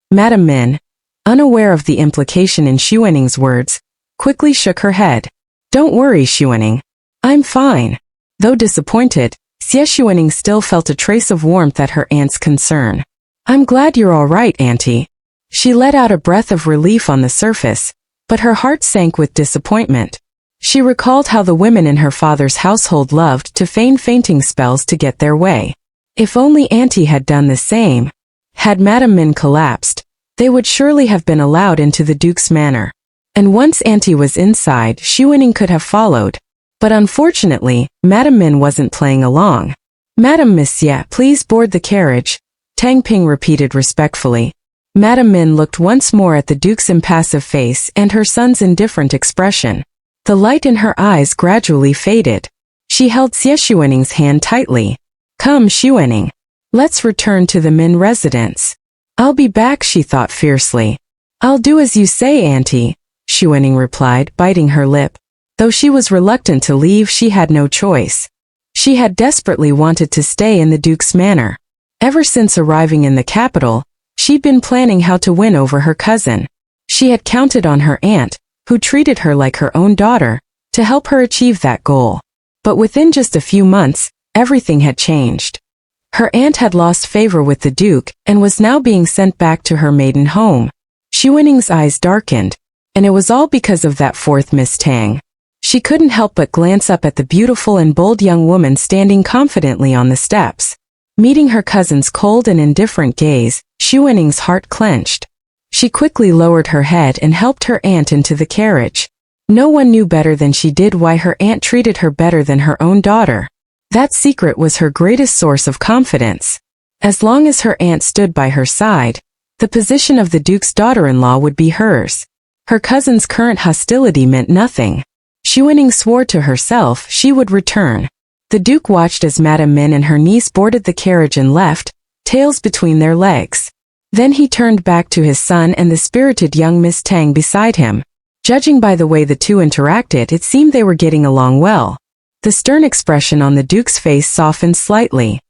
Madame Min, unaware of the implication in Xuening's words, quickly shook her head. Don't worry, Xuening. I'm fine. Though disappointed, Xie Xuening still felt a trace of warmth at her aunt's concern. I'm glad you're all right, Auntie. She let out a breath of relief on the surface, but her heart sank with disappointment. She recalled how the women in her father's household loved to feign fainting spells to get their way. If only Auntie had done the same. Had Madame Min collapsed, they would surely have been allowed into the Duke's manor. And once Auntie was inside, Xuening could have followed. But unfortunately, Madame Min wasn't playing along. Madame Monsieur, please board the carriage, Tang Ping repeated respectfully. Madame Min looked once more at the Duke's impassive face and her son's indifferent expression. The light in her eyes gradually faded. She held Xie Xuening's hand tightly. Come, Xuening. Let's return to the Min residence. I'll be back, she thought fiercely. I'll do as you say, Auntie, Xuening replied, biting her lip. Though she was reluctant to leave, she had no choice. She had desperately wanted to stay in the Duke's manor. Ever since arriving in the capital, she'd been planning how to win over her cousin. She had counted on her aunt, who treated her like her own daughter, to help her achieve that goal. But within just a few months, everything had changed. Her aunt had lost favor with the Duke and was now being sent back to her maiden home. Xuening's eyes darkened, and it was all because of that fourth Miss Tang. She couldn't help but glance up at the beautiful and bold young woman standing confidently on the steps. Meeting her cousin's cold and indifferent gaze, Xuening's heart clenched. She quickly lowered her head and helped her aunt into the carriage. No one knew better than she did why her aunt treated her better than her own daughter. That secret was her greatest source of confidence. As long as her aunt stood by her side, the position of the Duke's daughter-in-law would be hers. Her cousin's current hostility meant nothing. Xuening swore to herself she would return. The Duke watched as Madame Min and her niece boarded the carriage and left, tails between their legs. Then he turned back to his son and the spirited young Miss Tang beside him. Judging by the way the two interacted, it seemed they were getting along well. The stern expression on the Duke's face softened slightly.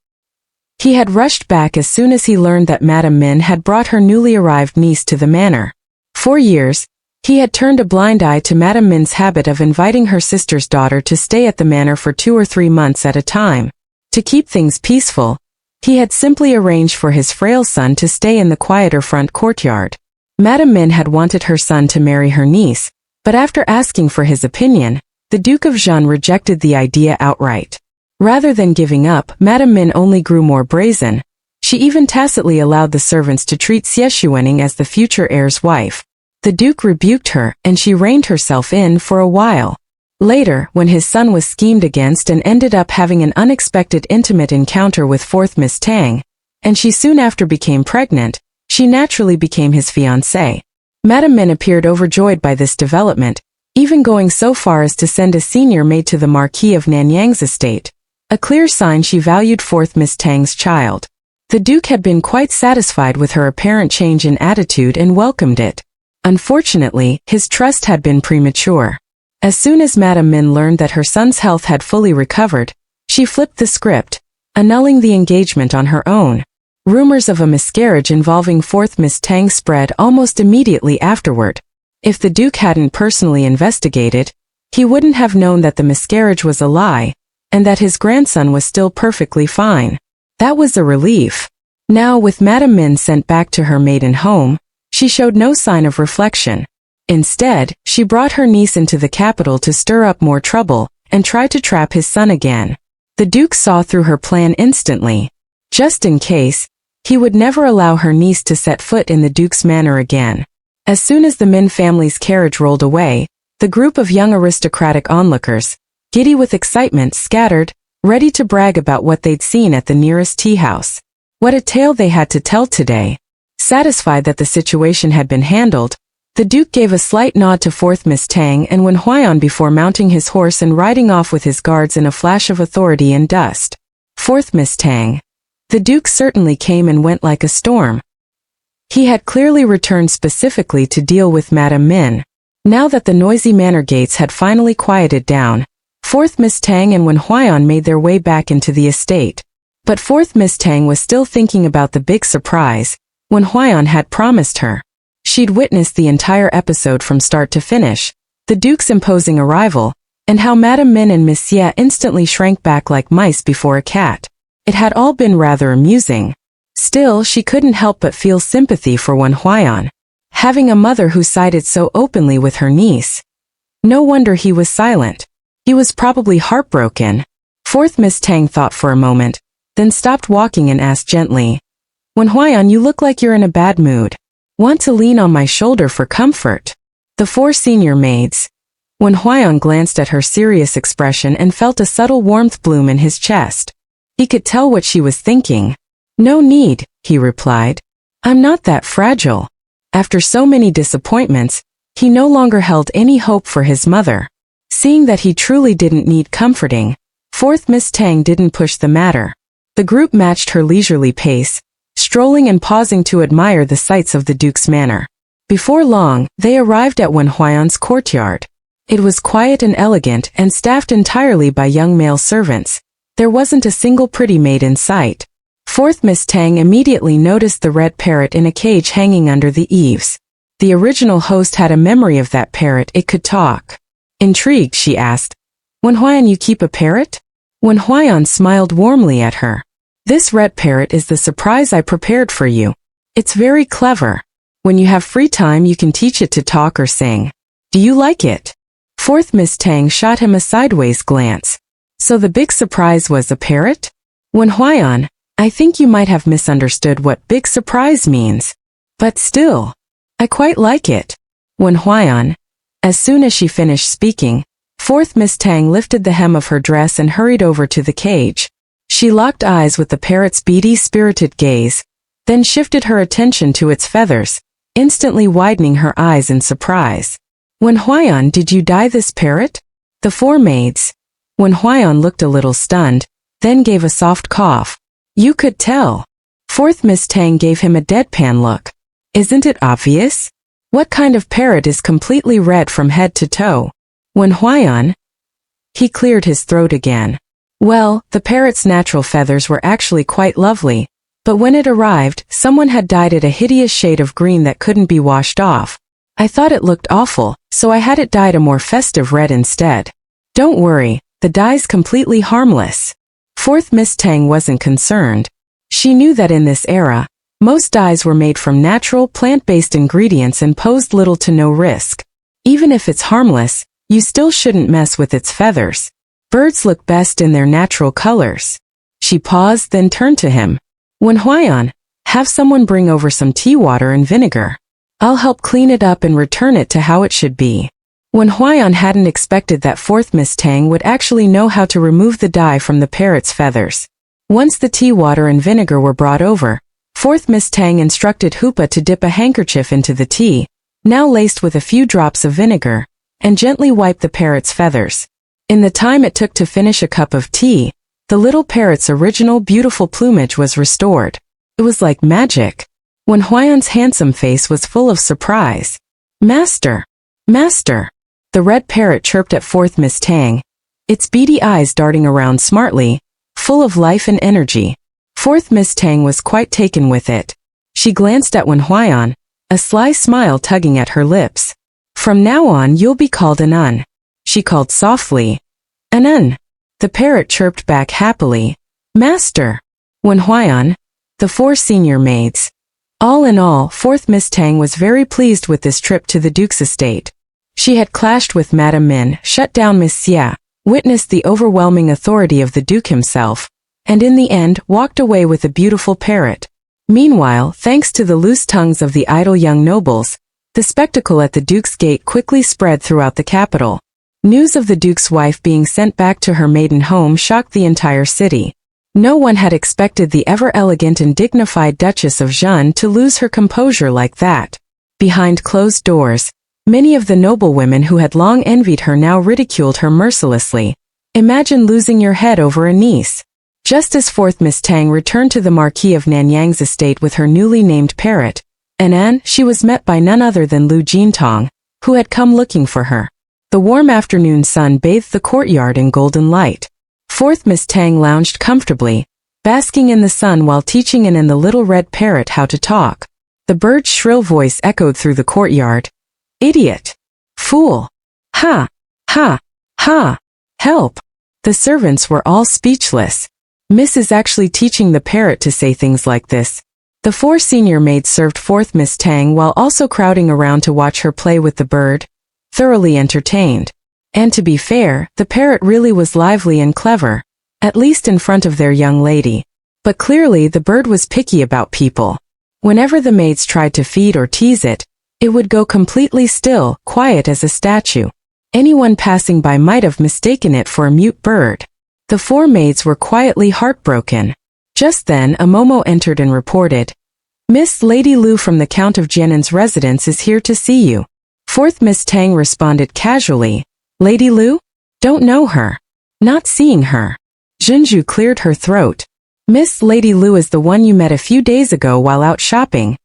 He had rushed back as soon as he learned that Madame Min had brought her newly arrived niece to the manor. For years, he had turned a blind eye to Madame Min's habit of inviting her sister's daughter to stay at the manor for 2 or 3 months at a time. To keep things peaceful, he had simply arranged for his frail son to stay in the quieter front courtyard. Madame Min had wanted her son to marry her niece, but after asking for his opinion, the Duke of Zhenguo rejected the idea outright. Rather than giving up, Madame Min only grew more brazen. She even tacitly allowed the servants to treat Xie Xuening as the future heir's wife. The Duke rebuked her, and she reined herself in for a while. Later, when his son was schemed against and ended up having an unexpected intimate encounter with fourth Miss Tang, and she soon after became pregnant, she naturally became his fiancée. Madame Min appeared overjoyed by this development, even going so far as to send a senior maid to the Marquis of Nanyang's estate, a clear sign she valued fourth Miss Tang's child. The Duke had been quite satisfied with her apparent change in attitude and welcomed it. Unfortunately, his trust had been premature. As soon as Madame Min learned that her son's health had fully recovered, she flipped the script, annulling the engagement on her own. Rumors of a miscarriage involving fourth Miss Tang spread almost immediately afterward. If the Duke hadn't personally investigated, he wouldn't have known that the miscarriage was a lie, and that his grandson was still perfectly fine. That was a relief. Now, with Madame Min sent back to her maiden home, she showed no sign of reflection. Instead, she brought her niece into the capital to stir up more trouble and try to trap his son again. The Duke saw through her plan instantly. Just in case, he would never allow her niece to set foot in the Duke's manor again. As soon as the Min family's carriage rolled away, the group of young aristocratic onlookers, giddy with excitement, scattered, ready to brag about what they'd seen at the nearest tea house. What a tale they had to tell today. Satisfied that the situation had been handled, the Duke gave a slight nod to fourth Miss Tang and Wen Huaiyan before mounting his horse and riding off with his guards in a flash of authority and dust. Fourth Miss Tang. The Duke certainly came and went like a storm. He had clearly returned specifically to deal with Madame Min. Now that the noisy manor gates had finally quieted down, fourth Miss Tang and Wen Huaiyan made their way back into the estate. But fourth Miss Tang was still thinking about the big surprise Wen Huaiyan had promised her. She'd witnessed the entire episode from start to finish, the Duke's imposing arrival, and how Madame Min and Miss Ye instantly shrank back like mice before a cat. It had all been rather amusing. Still, she couldn't help but feel sympathy for Wen Huaiyan. Having a mother who sided so openly with her niece. No wonder he was silent. He was probably heartbroken. Fourth Miss Tang thought for a moment, then stopped walking and asked gently, "Wen Huaiyan, you look like you're in a bad mood. Want to lean on my shoulder for comfort?" The four senior maids. Wen Huaiyan glanced at her serious expression and felt a subtle warmth bloom in his chest. He could tell what she was thinking. "No need," he replied. "I'm not that fragile." After so many disappointments, he no longer held any hope for his mother. Seeing that he truly didn't need comforting, fourth Miss Tang didn't push the matter. The group matched her leisurely pace, strolling and pausing to admire the sights of the Duke's manor. Before long, they arrived at Wen Huaiyan's courtyard. It was quiet and elegant and staffed entirely by young male servants. There wasn't a single pretty maid in sight. Fourth Miss Tang immediately noticed the red parrot in a cage hanging under the eaves. The original host had a memory of that parrot. It could talk. Intrigued, she asked, "Wen Huaiyan, you keep a parrot?" Wen Huaiyan smiled warmly at her. "This red parrot is the surprise I prepared for you. It's very clever. When you have free time you can teach it to talk or sing. Do you like it?" Fourth Miss Tang shot him a sideways glance. So the big surprise was a parrot? Wen Huaiyan, I think you might have misunderstood what big surprise means. But still, I quite like it. Wen Huaiyan. As soon as she finished speaking, fourth Miss Tang lifted the hem of her dress and hurried over to the cage. She locked eyes with the parrot's beady, spirited gaze, then shifted her attention to its feathers, instantly widening her eyes in surprise. "Wen Huaiyan, did you dye this parrot?" The four maids. Wen Huaiyan looked a little stunned, then gave a soft cough. "You could tell." Fourth Miss Tang gave him a deadpan look. "Isn't it obvious? What kind of parrot is completely red from head to toe?" Wen Huaiyan. He cleared his throat again. Well, the parrot's natural feathers were actually quite lovely, but when it arrived, someone had dyed it a hideous shade of green that couldn't be washed off. I thought it looked awful, so I had it dyed a more festive red instead. Don't worry, the dye's completely harmless. Fourth Miss Tang wasn't concerned. She knew that in this era, most dyes were made from natural plant-based ingredients and posed little to no risk. Even if it's harmless, you still shouldn't mess with its feathers. Birds look best in their natural colors. She paused, then turned to him. "Wen Huaiyan, have someone bring over some tea water and vinegar. I'll help clean it up and return it to how it should be." Wen Huaiyan hadn't expected that fourth Miss Tang would actually know how to remove the dye from the parrot's feathers. Once the tea water and vinegar were brought over, fourth Miss Tang instructed Hoopa to dip a handkerchief into the tea, now laced with a few drops of vinegar, and gently wipe the parrot's feathers. In the time it took to finish a cup of tea, the little parrot's original beautiful plumage was restored. It was like magic. Wen Huaiyan's handsome face was full of surprise. "Master! Master!" The red parrot chirped at fourth Miss Tang, its beady eyes darting around smartly, full of life and energy. Fourth Miss Tang was quite taken with it. She glanced at Wen Huaiyan, a sly smile tugging at her lips. "From now on you'll be called Anan," she called softly. "Anan." The parrot chirped back happily. "Master." Wen Huaiyan. The four senior maids. All in all, fourth Miss Tang was very pleased with this trip to the Duke's estate. She had clashed with Madame Min, shut down Miss Xia, witnessed the overwhelming authority of the Duke himself, and in the end walked away with a beautiful parrot. Meanwhile, thanks to the loose tongues of the idle young nobles, the spectacle at the Duke's gate quickly spread throughout the capital. News of the Duke's wife being sent back to her maiden home shocked the entire city. No one had expected the ever-elegant and dignified Duchess of Zhen to lose her composure like that. Behind closed doors, many of the noblewomen who had long envied her now ridiculed her mercilessly. Imagine losing your head over a niece. Just as 4th Miss Tang returned to the Marquis of Nanyang's estate with her newly named parrot, she was met by none other than Lu Jintong, who had come looking for her. The warm afternoon sun bathed the courtyard in golden light. 4th Miss Tang lounged comfortably, basking in the sun while teaching the little red parrot how to talk. The bird's shrill voice echoed through the courtyard. Idiot! Fool! Ha! Ha! Ha! Help! The servants were all speechless. Miss is actually teaching the parrot to say things like this. The 4 senior maids served 4th Miss Tang while also crowding around to watch her play with the bird, thoroughly entertained. And to be fair, the parrot really was lively and clever, at least in front of their young lady. But clearly the bird was picky about people. Whenever the maids tried to feed or tease it, it would go completely still, quiet as a statue. Anyone passing by might have mistaken it for a mute bird. The 4 maids were quietly heartbroken. Just then a Momo entered and reported, "Miss Lady Lu from the Count of Jiannen's residence is here to see you." 4th Miss Tang responded casually, "Lady Lu? Don't know her. Not seeing her." Zhenju cleared her throat. "Miss Lady Lu is the one you met a few days ago while out shopping.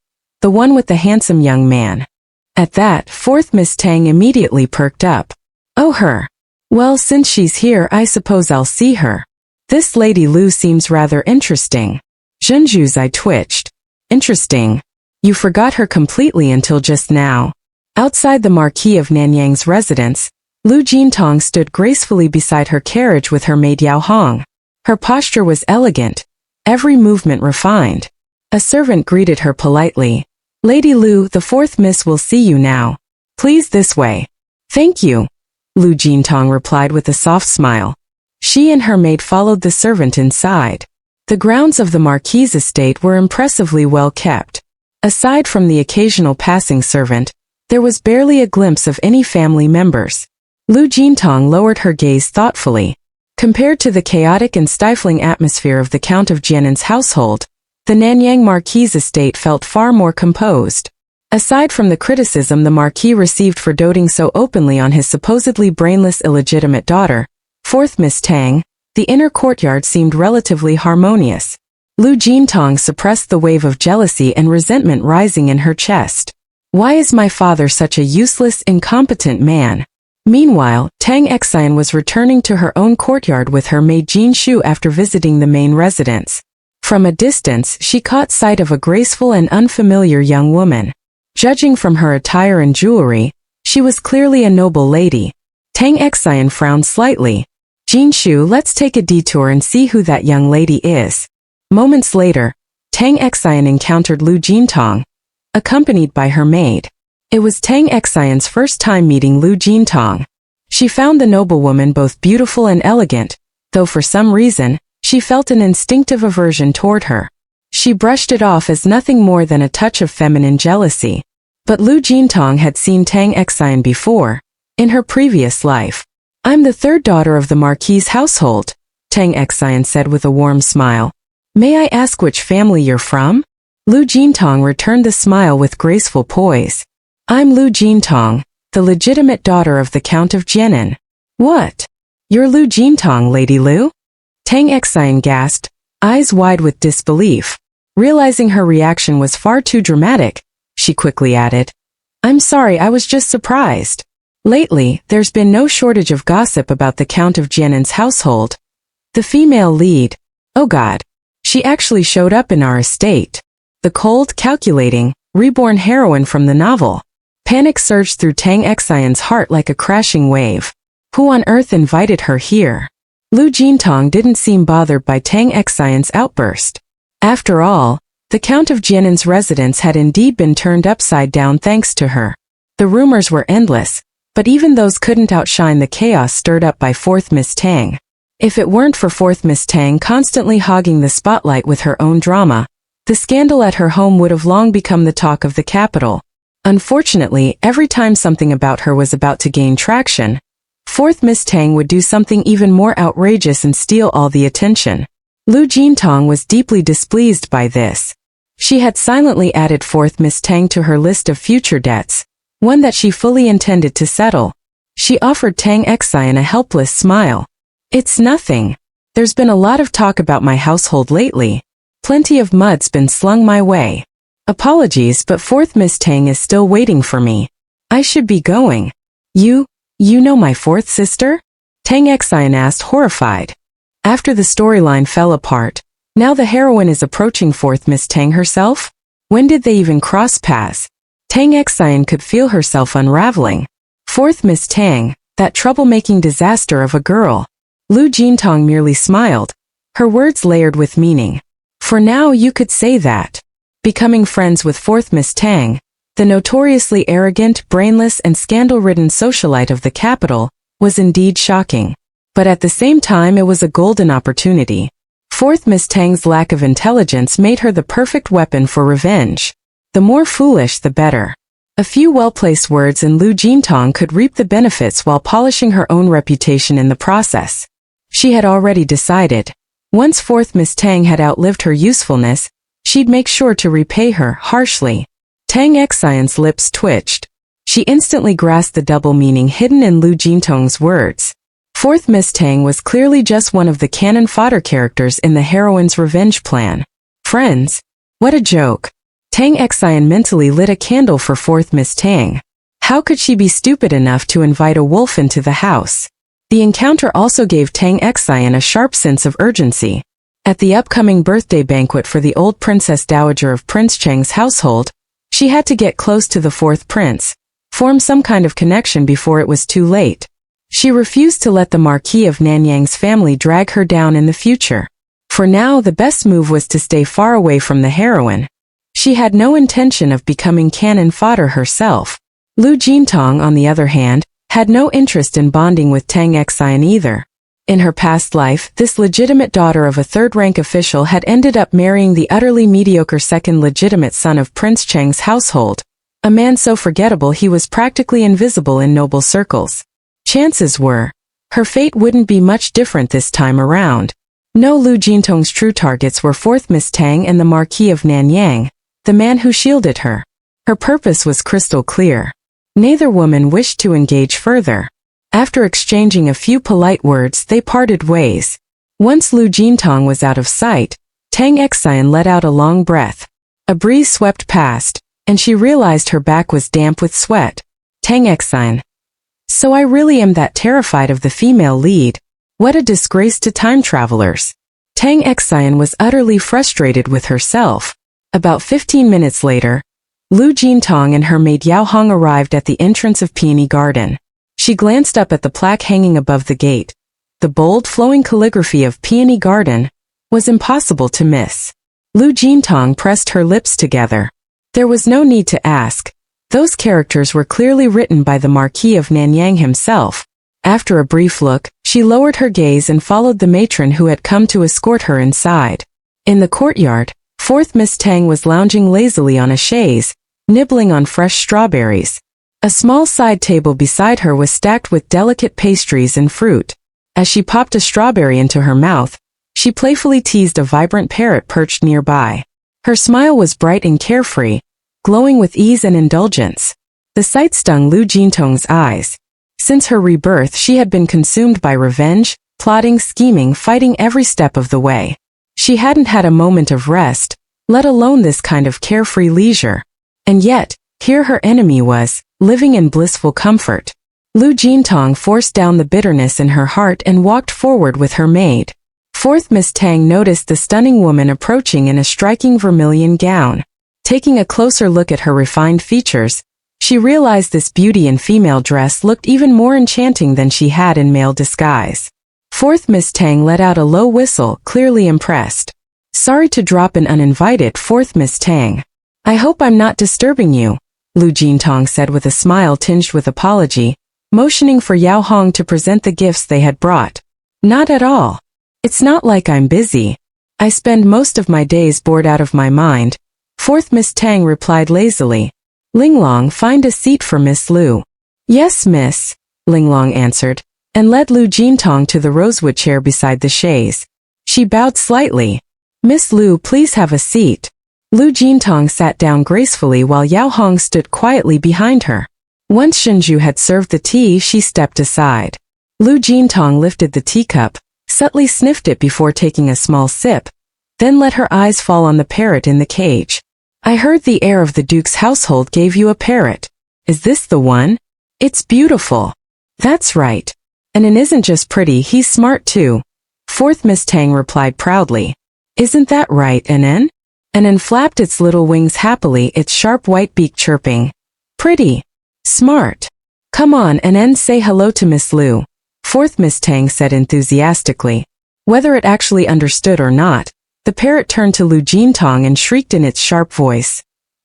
The one with the handsome young man." At that, 4th Miss Tang immediately perked up. "Oh, her. Well, since she's here, I suppose I'll see her. This Lady Lu seems rather interesting." Zhenju's eye twitched. "Interesting? You forgot her completely until just now." Outside the Marquis of Nanyang's residence, Lu Jintong stood gracefully beside her carriage with her maid Yao Hong. Her posture was elegant, every movement refined. A servant greeted her politely. "Lady Lu, the 4th Miss will see you now. Please this way." "Thank you," Lu Jintong replied with a soft smile. She and her maid followed the servant inside. The grounds of the Marquis's estate were impressively well kept. Aside from the occasional passing servant, there was barely a glimpse of any family members. Lu Jintong lowered her gaze thoughtfully. Compared to the chaotic and stifling atmosphere of the Count of Jiannen's household, the Nanyang Marquis's estate felt far more composed. Aside from the criticism the Marquis received for doting so openly on his supposedly brainless illegitimate daughter, 4th Miss Tang, the inner courtyard seemed relatively harmonious. Lu Jintong suppressed the wave of jealousy and resentment rising in her chest. Why is my father such a useless, incompetent man? Meanwhile, Tang Cheng was returning to her own courtyard with her maid Jin Shu after visiting the main residence. From a distance, she caught sight of a graceful and unfamiliar young woman. Judging from her attire and jewelry, she was clearly a noble lady. Tang Cheng frowned slightly. "Jin Shu, let's take a detour and see who that young lady is." Moments later, Tang Cheng encountered Lu Jintong, accompanied by her maid. It was Tang Cheng's first time meeting Lu Jintong. She found the noblewoman both beautiful and elegant, though for some reason, she felt an instinctive aversion toward her. She brushed it off as nothing more than a touch of feminine jealousy. But Lu Jintong had seen Tang Cheng before, in her previous life. "I'm the 3rd daughter of the Marquis's household," Tang Cheng said with a warm smile. "May I ask which family you're from?" Lu Jintong returned the smile with graceful poise. "I'm Lu Jintong, the legitimate daughter of the Count of Jiannen." "What? You're Lu Jintong, Lady Lu?" Tang Cheng gasped, eyes wide with disbelief. Realizing her reaction was far too dramatic, she quickly added, "I'm sorry, I was just surprised. Lately, there's been no shortage of gossip about the Count of Jiannen's household. The female lead. Oh God. She actually showed up in our estate. The cold, calculating, reborn heroine from the novel." Panic surged through Tang Cheng's heart like a crashing wave. Who on earth invited her here? Lu Jintong didn't seem bothered by Tang Cheng's outburst. After all, the Count of Jiannen's residence had indeed been turned upside down thanks to her. The rumors were endless, but even those couldn't outshine the chaos stirred up by fourth Miss Tang. If it weren't for fourth Miss Tang constantly hogging the spotlight with her own drama, the scandal at her home would have long become the talk of the capital. Unfortunately, every time something about her was about to gain traction, fourth Miss Tang would do something even more outrageous and steal all the attention. Lu Jintong was deeply displeased by this. She had silently added fourth Miss Tang to her list of future debts, one that she fully intended to settle. She offered Tang Cheng a helpless smile. "It's nothing. There's been a lot of talk about my household lately. Plenty of mud's been slung my way. Apologies, but fourth Miss Tang is still waiting for me. I should be going." You know my fourth sister?" Tang Cheng asked, horrified. After the storyline fell apart, now the heroine is approaching fourth Miss Tang herself? When did they even cross paths? Tang Cheng could feel herself unraveling. Fourth Miss Tang, that troublemaking disaster of a girl. Lu Jintong merely smiled, her words layered with meaning. For now you could say that. Becoming friends with fourth Miss Tang, the notoriously arrogant, brainless and scandal-ridden socialite of the capital, was indeed shocking. But at the same time it was a golden opportunity. Fourth Miss Tang's lack of intelligence made her the perfect weapon for revenge. The more foolish the better. A few well-placed words and Lu Jintong could reap the benefits while polishing her own reputation in the process. She had already decided. Once fourth Miss Tang had outlived her usefulness, she'd make sure to repay her harshly. Tang Cheng's lips twitched. She instantly grasped the double meaning hidden in Lu Jintong's words. Fourth Miss Tang was clearly just one of the canon fodder characters in the heroine's revenge plan. Friends? What a joke. Tang Cheng mentally lit a candle for fourth Miss Tang. How could she be stupid enough to invite a wolf into the house? The encounter also gave Tang Cheng a sharp sense of urgency. At the upcoming birthday banquet for the old Princess Dowager of Prince Cheng's household, she had to get close to the fourth prince, form some kind of connection before it was too late. She refused to let the Marquis of Nanyang's family drag her down in the future. For now, the best move was to stay far away from the heroine. She had no intention of becoming canon fodder herself. Lu Jintong, on the other hand, had no interest in bonding with Tang Cheng either. In her past life, this legitimate daughter of a third-rank official had ended up marrying the utterly mediocre second legitimate son of Prince Cheng's household, a man so forgettable he was practically invisible in noble circles. Chances were, her fate wouldn't be much different this time around. No, Lu Jintong's true targets were fourth Miss Tang and the Marquis of Nanyang, the man who shielded her. Her purpose was crystal clear. Neither woman wished to engage further. After exchanging a few polite words, they parted ways. Once Lu Jintong was out of sight, Tang Cheng let out a long breath. A breeze swept past, and she realized her back was damp with sweat. Tang Cheng. So I really am that terrified of the female lead. What a disgrace to time travelers. Tang Cheng was utterly frustrated with herself. About 15 minutes later, Lu Jintong and her maid Yao Hong arrived at the entrance of Peony Garden. She glanced up at the plaque hanging above the gate. The bold, flowing calligraphy of Peony Garden was impossible to miss. Lu Jintong pressed her lips together. There was no need to ask. Those characters were clearly written by the Marquis of Nanyang himself. After a brief look, she lowered her gaze and followed the matron who had come to escort her inside. In the courtyard, fourth Miss Tang was lounging lazily on a chaise, nibbling on fresh strawberries. A small side table beside her was stacked with delicate pastries and fruit. As she popped a strawberry into her mouth, she playfully teased a vibrant parrot perched nearby. Her smile was bright and carefree, glowing with ease and indulgence. The sight stung Lu Jintong's eyes. Since her rebirth, she had been consumed by revenge, plotting, scheming, fighting every step of the way. She hadn't had a moment of rest, let alone this kind of carefree leisure. And yet, here her enemy was, living in blissful comfort. Lu Jintong forced down the bitterness in her heart and walked forward with her maid. Fourth Miss Tang noticed the stunning woman approaching in a striking vermilion gown. Taking a closer look at her refined features, she realized this beauty in female dress looked even more enchanting than she had in male disguise. Fourth Miss Tang let out a low whistle, clearly impressed. Sorry to drop in uninvited, fourth Miss Tang. I hope I'm not disturbing you, Lu Jintong said with a smile tinged with apology, motioning for Yao Hong to present the gifts they had brought. Not at all. It's not like I'm busy. I spend most of my days bored out of my mind. Fourth Miss Tang replied lazily. Linglong, find a seat for Miss Lu. Yes, miss, Linglong answered, and led Lu Jintong to the rosewood chair beside the chaise. She bowed slightly. Miss Lu, please have a seat. Lu Jintong sat down gracefully while Yao Hong stood quietly behind her. Once Shenju had served the tea, she stepped aside. Lu Jintong lifted the teacup, subtly sniffed it before taking a small sip, then let her eyes fall on the parrot in the cage. I heard the heir of the Duke's household gave you a parrot. Is this the one? It's beautiful. That's right. And it isn't just pretty, he's smart too. Fourth Miss Tang replied proudly. Isn't that right, Nen? Nen flapped its little wings happily, its sharp white beak chirping. Pretty. Smart. Come on, Nen, say hello to Miss Lu. Fourth Miss Tang said enthusiastically. Whether it actually understood or not, the parrot turned to Lu Jintong and shrieked in its sharp voice.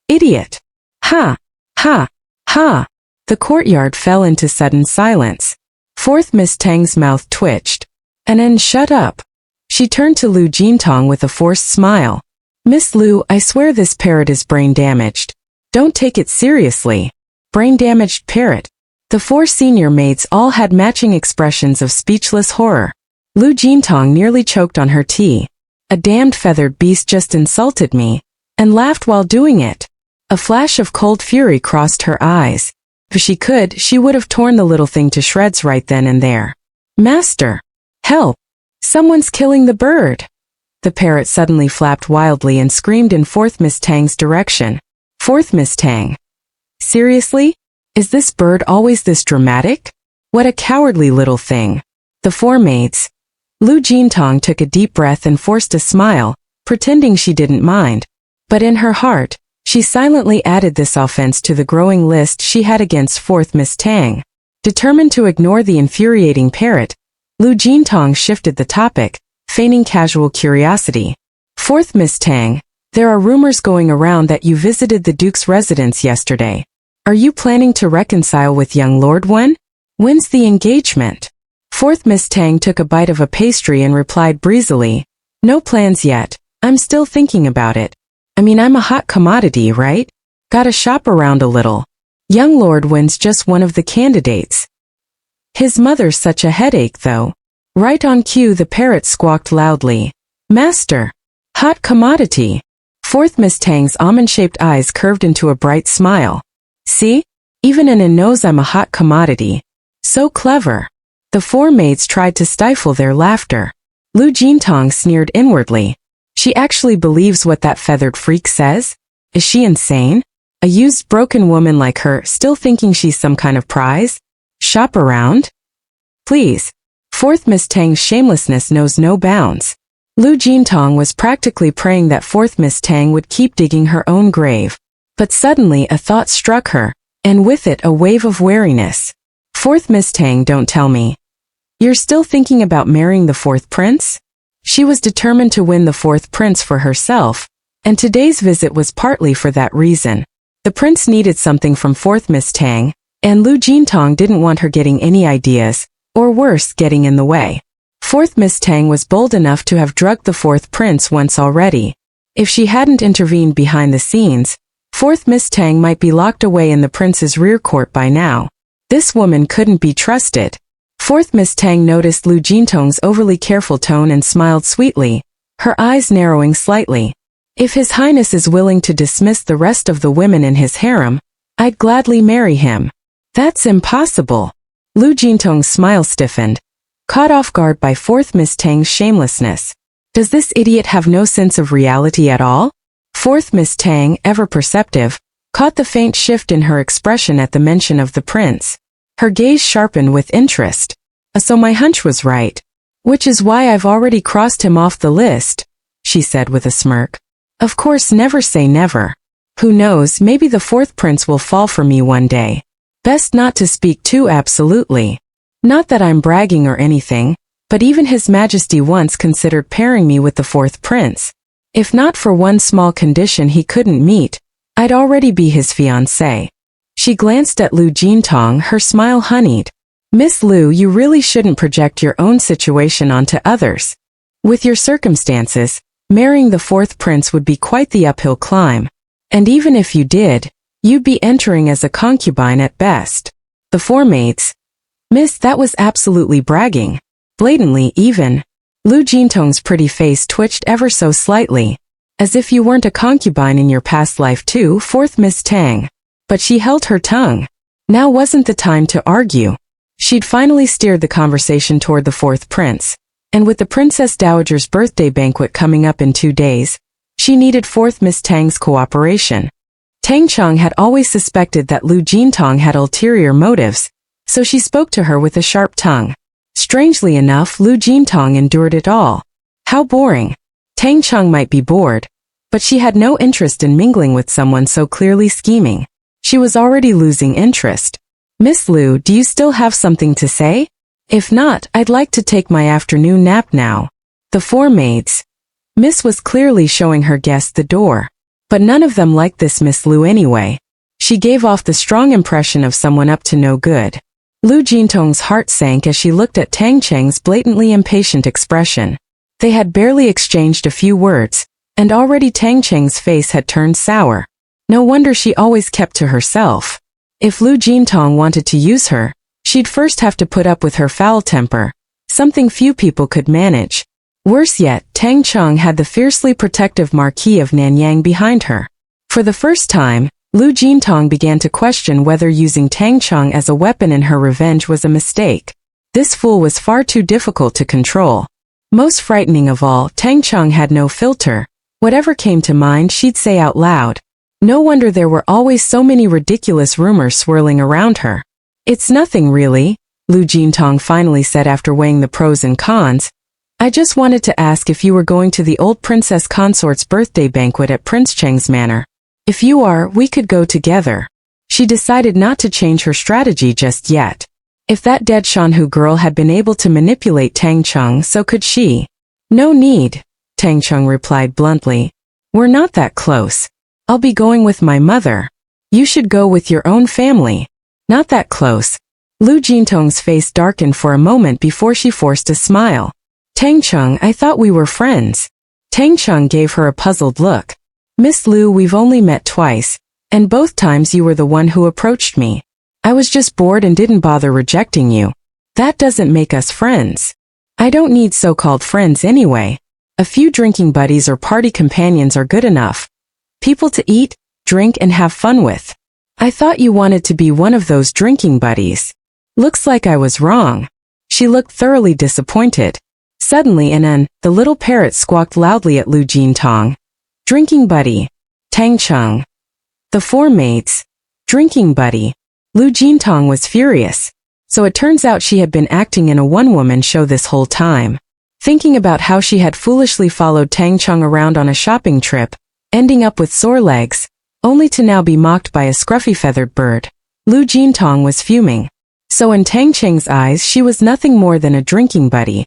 Idiot! Ha! Ha! Ha! The courtyard fell into sudden silence. Fourth Miss Tang's mouth twitched. Nen, shut up. She turned to Lu Jintong with a forced smile. Miss Lu, I swear this parrot is brain damaged. Don't take it seriously. Brain damaged parrot. The four senior maids all had matching expressions of speechless horror. Lu Jintong nearly choked on her tea. A damned feathered beast just insulted me, and laughed while doing it. A flash of cold fury crossed her eyes. If she could, she would have torn the little thing to shreds right then and there. Master! Help! Someone's killing the bird! The parrot suddenly flapped wildly and screamed in Fourth Miss Tang's direction. Fourth Miss Tang. Seriously? Is this bird always this dramatic? What a cowardly little thing. The four maids. Lu Jintong took a deep breath and forced a smile, pretending she didn't mind. But in her heart, she silently added this offense to the growing list she had against Fourth Miss Tang. Determined to ignore the infuriating parrot, Lu Jintong shifted the topic, feigning casual curiosity. Fourth Miss Tang, there are rumors going around that you visited the Duke's residence yesterday. Are you planning to reconcile with young Lord Wen? When's the engagement? Fourth Miss Tang took a bite of a pastry and replied breezily. No plans yet, I'm still thinking about it. I mean, I'm a hot commodity, right? Gotta shop around a little. Young Lord Wen's just one of the candidates. His mother's such a headache though. Right on cue the parrot squawked loudly. Master! Hot commodity! Fourth Miss Tang's almond-shaped eyes curved into a bright smile. See? Even Nen knows I'm a hot commodity. So clever. The four maids tried to stifle their laughter. Lu Jintong sneered inwardly. She actually believes what that feathered freak says? Is she insane? A used broken woman like her still thinking she's some kind of prize? Shop around? Please. Fourth Miss Tang's shamelessness knows no bounds. Lu Jintong was practically praying that Fourth Miss Tang would keep digging her own grave. But suddenly a thought struck her, and with it a wave of wariness. Fourth Miss Tang, don't tell me. You're still thinking about marrying the fourth prince? She was determined to win the fourth prince for herself, and today's visit was partly for that reason. The prince needed something from Fourth Miss Tang, and Lu Jintong didn't want her getting any ideas, or worse, getting in the way. Fourth Miss Tang was bold enough to have drugged the fourth prince once already. If she hadn't intervened behind the scenes, Fourth Miss Tang might be locked away in the prince's rear court by now. This woman couldn't be trusted. Fourth Miss Tang noticed Lu Jintong's overly careful tone and smiled sweetly, her eyes narrowing slightly. If His Highness is willing to dismiss the rest of the women in his harem, I'd gladly marry him. That's impossible. Lu Jintong's smile stiffened, caught off guard by Fourth Miss Tang's shamelessness. Does this idiot have no sense of reality at all? Fourth Miss Tang, ever perceptive, caught the faint shift in her expression at the mention of the prince. Her gaze sharpened with interest. So my hunch was right. Which is why I've already crossed him off the list, she said with a smirk. Of course, never say never. Who knows, maybe the fourth prince will fall for me one day. Best not to speak too absolutely. Not that I'm bragging or anything, but even His Majesty once considered pairing me with the fourth prince. If not for one small condition he couldn't meet, I'd already be his fiancée. She glanced at Lu Jintong, her smile honeyed. Miss Lu, you really shouldn't project your own situation onto others. With your circumstances, marrying the fourth prince would be quite the uphill climb. And even if you did, you'd be entering as a concubine at best. The four maids. Miss, that was absolutely bragging. Blatantly even. Lu Jintong's pretty face twitched ever so slightly. As if you weren't a concubine in your past life too, fourth Miss Tang. But she held her tongue. Now wasn't the time to argue. She'd finally steered the conversation toward the fourth prince. And with the Princess Dowager's birthday banquet coming up in 2 days, she needed fourth Miss Tang's cooperation. Tang Cheng had always suspected that Lu Jintong had ulterior motives, so she spoke to her with a sharp tongue. Strangely enough, Lu Jintong endured it all. How boring. Tang Cheng might be bored, but she had no interest in mingling with someone so clearly scheming. She was already losing interest. Miss Lu, do you still have something to say? If not, I'd like to take my afternoon nap now. The four maids. Miss was clearly showing her guests the door. But none of them liked this Miss Lu anyway. She gave off the strong impression of someone up to no good. Lu Jintong's heart sank as she looked at Tang Cheng's blatantly impatient expression. They had barely exchanged a few words, and already Tang Cheng's face had turned sour. No wonder she always kept to herself. If Lu Jintong wanted to use her, she'd first have to put up with her foul temper, something few people could manage. Worse yet, Tang Cheng had the fiercely protective Marquis of Nanyang behind her. For the first time, Lu Jintong began to question whether using Tang Cheng as a weapon in her revenge was a mistake. This fool was far too difficult to control. Most frightening of all, Tang Cheng had no filter. Whatever came to mind she'd say out loud. No wonder there were always so many ridiculous rumors swirling around her. It's nothing really, Lu Jintong finally said after weighing the pros and cons. I just wanted to ask if you were going to the old princess consort's birthday banquet at Prince Cheng's manor. If you are, we could go together. She decided not to change her strategy just yet. If that dead Shanhu girl had been able to manipulate Tang Cheng, so could she. No need, Tang Cheng replied bluntly. We're not that close. I'll be going with my mother. You should go with your own family. Not that close. Lu Jintong's face darkened for a moment before she forced a smile. Tang Cheng, I thought we were friends. Tang Cheng gave her a puzzled look. Miss Lu, we've only met twice, and both times you were the one who approached me. I was just bored and didn't bother rejecting you. That doesn't make us friends. I don't need so-called friends anyway. A few drinking buddies or party companions are good enough. People to eat, drink, and have fun with. I thought you wanted to be one of those drinking buddies. Looks like I was wrong. She looked thoroughly disappointed. Suddenly the little parrot squawked loudly at Lu Jintong. Drinking buddy. Tang Cheng. The four maids. Drinking buddy. Lu Jintong was furious. So it turns out she had been acting in a one-woman show this whole time. Thinking about how she had foolishly followed Tang Cheng around on a shopping trip, ending up with sore legs, only to now be mocked by a scruffy feathered bird. Lu Jintong was fuming. So in Tang Cheng's eyes she was nothing more than a drinking buddy.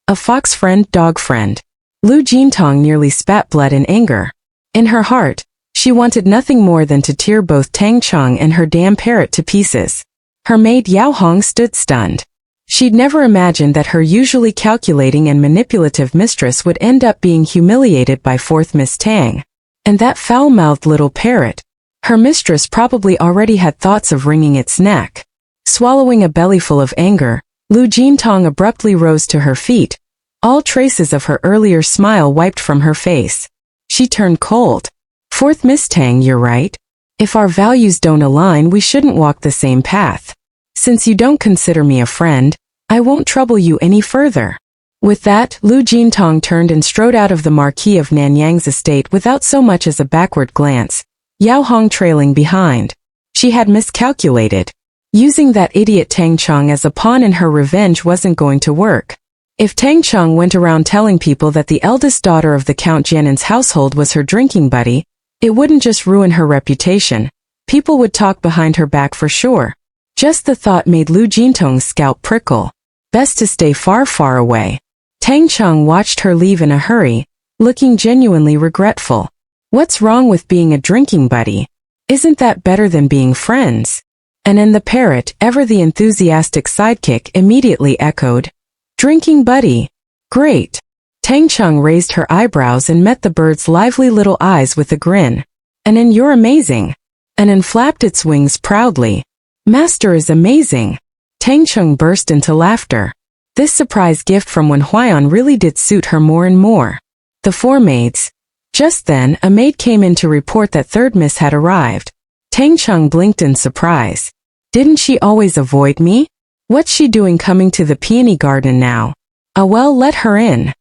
A fox friend, dog friend. Lu Jintong nearly spat blood in anger. In her heart, she wanted nothing more than to tear both Tang Cheng and her damn parrot to pieces. Her maid Yao Hong stood stunned. She'd never imagined that her usually calculating and manipulative mistress would end up being humiliated by fourth Miss Tang. And that foul-mouthed little parrot. Her mistress probably already had thoughts of wringing its neck. Swallowing a bellyful of anger, Lu Jintong abruptly rose to her feet. All traces of her earlier smile wiped from her face. She turned cold. Fourth Miss Tang, you're right. If our values don't align, we shouldn't walk the same path. Since you don't consider me a friend, I won't trouble you any further. With that, Lu Jintong turned and strode out of the Marquis of Nanyang's estate without so much as a backward glance, Yao Hong trailing behind. She had miscalculated. Using that idiot Tang Cheng as a pawn in her revenge wasn't going to work. If Tang Cheng went around telling people that the eldest daughter of the Count Jianin's household was her drinking buddy, it wouldn't just ruin her reputation. People would talk behind her back for sure. Just the thought made Lu Jintong's scalp prickle. Best to stay far, far away. Tang Cheng watched her leave in a hurry, looking genuinely regretful. What's wrong with being a drinking buddy? Isn't that better than being friends? And in the parrot, ever the enthusiastic sidekick, immediately echoed, "Drinking buddy. Great." Tang Cheng raised her eyebrows and met the bird's lively little eyes with a grin. "And then you're amazing." And then flapped its wings proudly. "Master is amazing." Tang Cheng burst into laughter. This surprise gift from Wen Huaiyan really did suit her more and more. The four maids. Just then, a maid came in to report that third miss had arrived. Tang Cheng blinked in surprise. Didn't she always avoid me? What's she doing coming to the peony garden now? Well, let her in.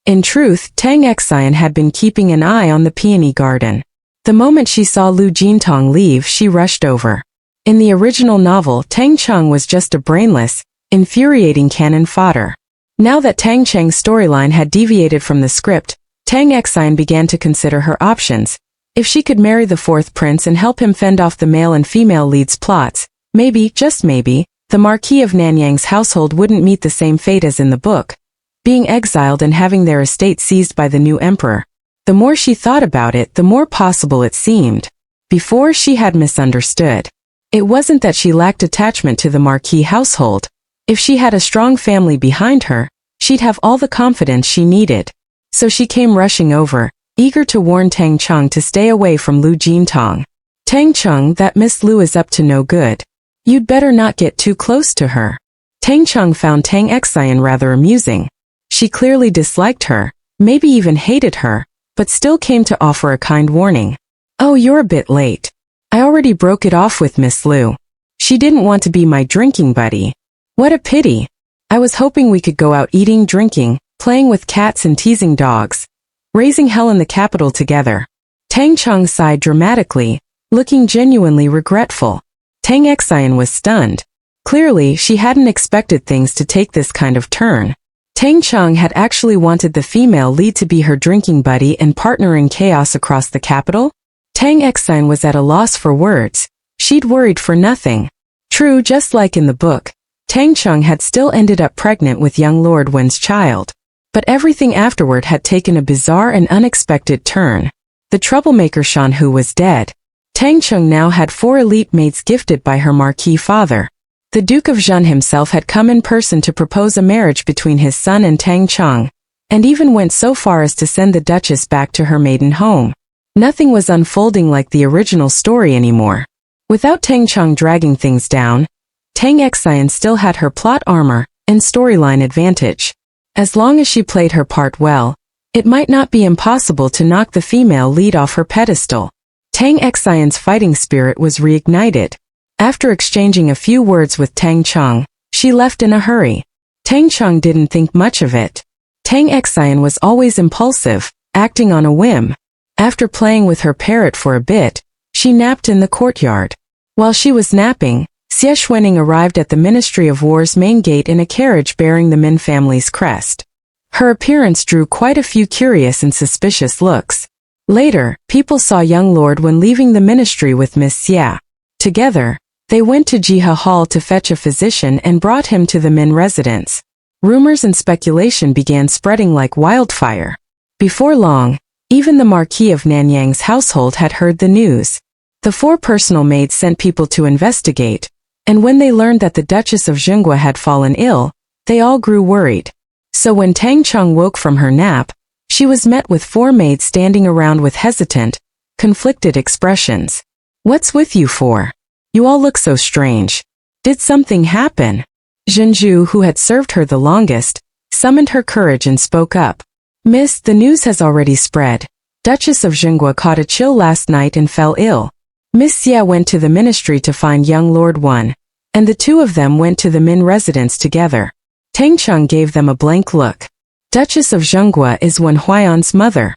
In truth, Tang Cheng had been keeping an eye on the peony garden. The moment she saw Lu Jintong leave, she rushed over. In the original novel, Tang Cheng was just a brainless, infuriating cannon fodder. Now that Tang Cheng's storyline had deviated from the script, Tang Cheng began to consider her options. If she could marry the fourth prince and help him fend off the male and female leads' plots, maybe, just maybe, the Marquis of Nanyang's household wouldn't meet the same fate as in the book, being exiled and having their estate seized by the new emperor. The more she thought about it, the more possible it seemed. Before, she had misunderstood. It wasn't that she lacked attachment to the Marquis household. If she had a strong family behind her, she'd have all the confidence she needed. So she came rushing over, eager to warn Tang Cheng to stay away from Lu Jintong. "Tang Cheng, that Miss Lu is up to no good. You'd better not get too close to her." Tang Cheng found Tang Cheng rather amusing. She clearly disliked her, maybe even hated her, but still came to offer a kind warning. "Oh, you're a bit late. I already broke it off with Miss Lu. She didn't want to be my drinking buddy. What a pity. I was hoping we could go out eating, drinking, playing with cats and teasing dogs, raising hell in the capital together." Tang Cheng sighed dramatically, looking genuinely regretful. Tang Cheng was stunned. Clearly, she hadn't expected things to take this kind of turn. Tang Cheng had actually wanted the female lead to be her drinking buddy and partner in chaos across the capital? Tang Cheng was at a loss for words. She'd worried for nothing. True, just like in the book, Tang Cheng had still ended up pregnant with young Lord Wen's child. But everything afterward had taken a bizarre and unexpected turn. The troublemaker Shan Hu was dead. Tang Cheng now had 4 elite maids gifted by her Marquis father. The Duke of Zhenguo himself had come in person to propose a marriage between his son and Tang Cheng, and even went so far as to send the Duchess back to her maiden home. Nothing was unfolding like the original story anymore. Without Tang Cheng dragging things down, Tang Cheng still had her plot armor and storyline advantage. As long as she played her part well, it might not be impossible to knock the female lead off her pedestal. Tang Cheng's fighting spirit was reignited. After exchanging a few words with Tang Cheng, she left in a hurry. Tang Cheng didn't think much of it. Tang Cheng was always impulsive, acting on a whim. After playing with her parrot for a bit, she napped in the courtyard. While she was napping, Xie Xuanning arrived at the Ministry of War's main gate in a carriage bearing the Min family's crest. Her appearance drew quite a few curious and suspicious looks. Later, people saw young Lord Wen leaving the ministry with Miss Xia. Together, they went to Jihe Hall to fetch a physician and brought him to the Min residence. Rumors and speculation began spreading like wildfire. Before long, even the Marquis of Nanyang's household had heard the news. The 4 personal maids sent people to investigate, and when they learned that the Duchess of Zhenguo had fallen ill, they all grew worried. So when Tang Cheng woke from her nap, she was met with 4 maids standing around with hesitant, conflicted expressions. "What's with you 4? You all look so strange. Did something happen?" Zhenju, who had served her the longest, summoned her courage and spoke up. "Miss, the news has already spread. Duchess of Zhenguo caught a chill last night and fell ill. Miss Xia went to the ministry to find young Lord Wen, and the 2 of them went to the Min residence together." Tang Cheng gave them a blank look. Duchess of Zhenguo is Wen Huaiyan's mother.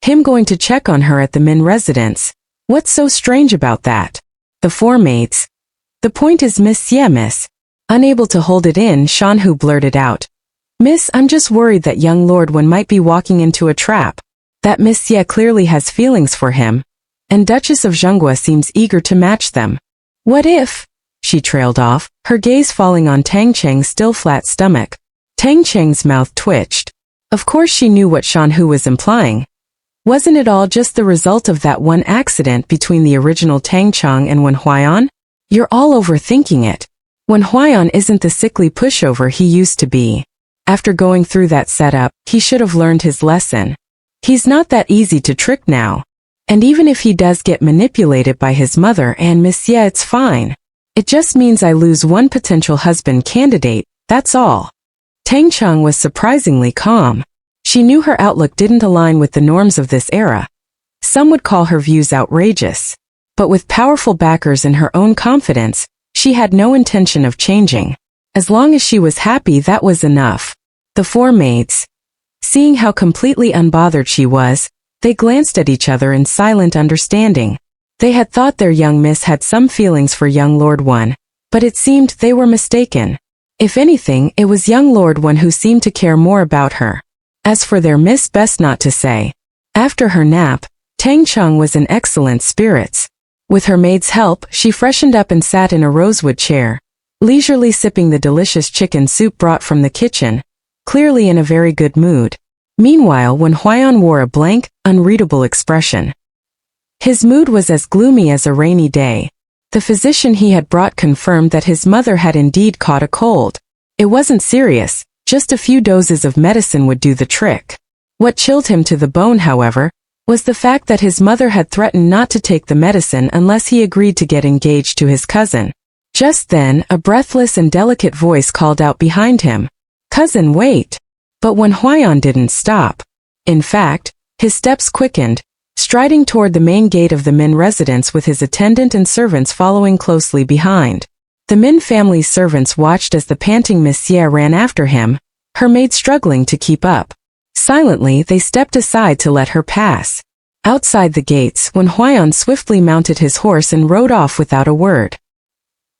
Him going to check on her at the Min residence. What's so strange about that? The 4 maids. "The point is Miss Xia, miss." Unable to hold it in, Shan Hu blurted out. "Miss, I'm just worried that young Lord Wen might be walking into a trap. That Miss Xia clearly has feelings for him, and Duchess of Zhenguo seems eager to match them. What if?" She trailed off, her gaze falling on Tang Cheng's still flat stomach. Tang Cheng's mouth twitched. Of course she knew what Shan Hu was implying. Wasn't it all just the result of that one accident between the original Tang Cheng and Wen Huaiyan? You're all overthinking it. Wen Huaiyan isn't the sickly pushover he used to be. After going through that setup, he should have learned his lesson. He's not that easy to trick now. And even if he does get manipulated by his mother and Miss Ye, it's fine. It just means I lose one potential husband candidate, that's all. Tang Cheng was surprisingly calm. She knew her outlook didn't align with the norms of this era. Some would call her views outrageous. But with powerful backers and her own confidence, she had no intention of changing. As long as she was happy, that was enough. The four maids, seeing how completely unbothered she was, they glanced at each other in silent understanding. They had thought their young miss had some feelings for young Lord One, but it seemed they were mistaken. If anything, it was young Lord One who seemed to care more about her. As for their miss, best not to say. After her nap, Tang Cheng was in excellent spirits. With her maid's help, she freshened up and sat in a rosewood chair, leisurely sipping the delicious chicken soup brought from the kitchen, clearly in a very good mood. Meanwhile, Wen Huaiyan wore a blank, unreadable expression. His mood was as gloomy as a rainy day. The physician he had brought confirmed that his mother had indeed caught a cold. It wasn't serious, just a few doses of medicine would do the trick. What chilled him to the bone, however, was the fact that his mother had threatened not to take the medicine unless he agreed to get engaged to his cousin. Just then, a breathless and delicate voice called out behind him, "Cousin, wait!" But Wen Huaiyan didn't stop. In fact, his steps quickened, striding toward the main gate of the Min residence with his attendant and servants following closely behind. The Min family's servants watched as the panting Miss Ye ran after him, her maid struggling to keep up. Silently, they stepped aside to let her pass. Outside the gates, Wen Huaiyan swiftly mounted his horse and rode off without a word.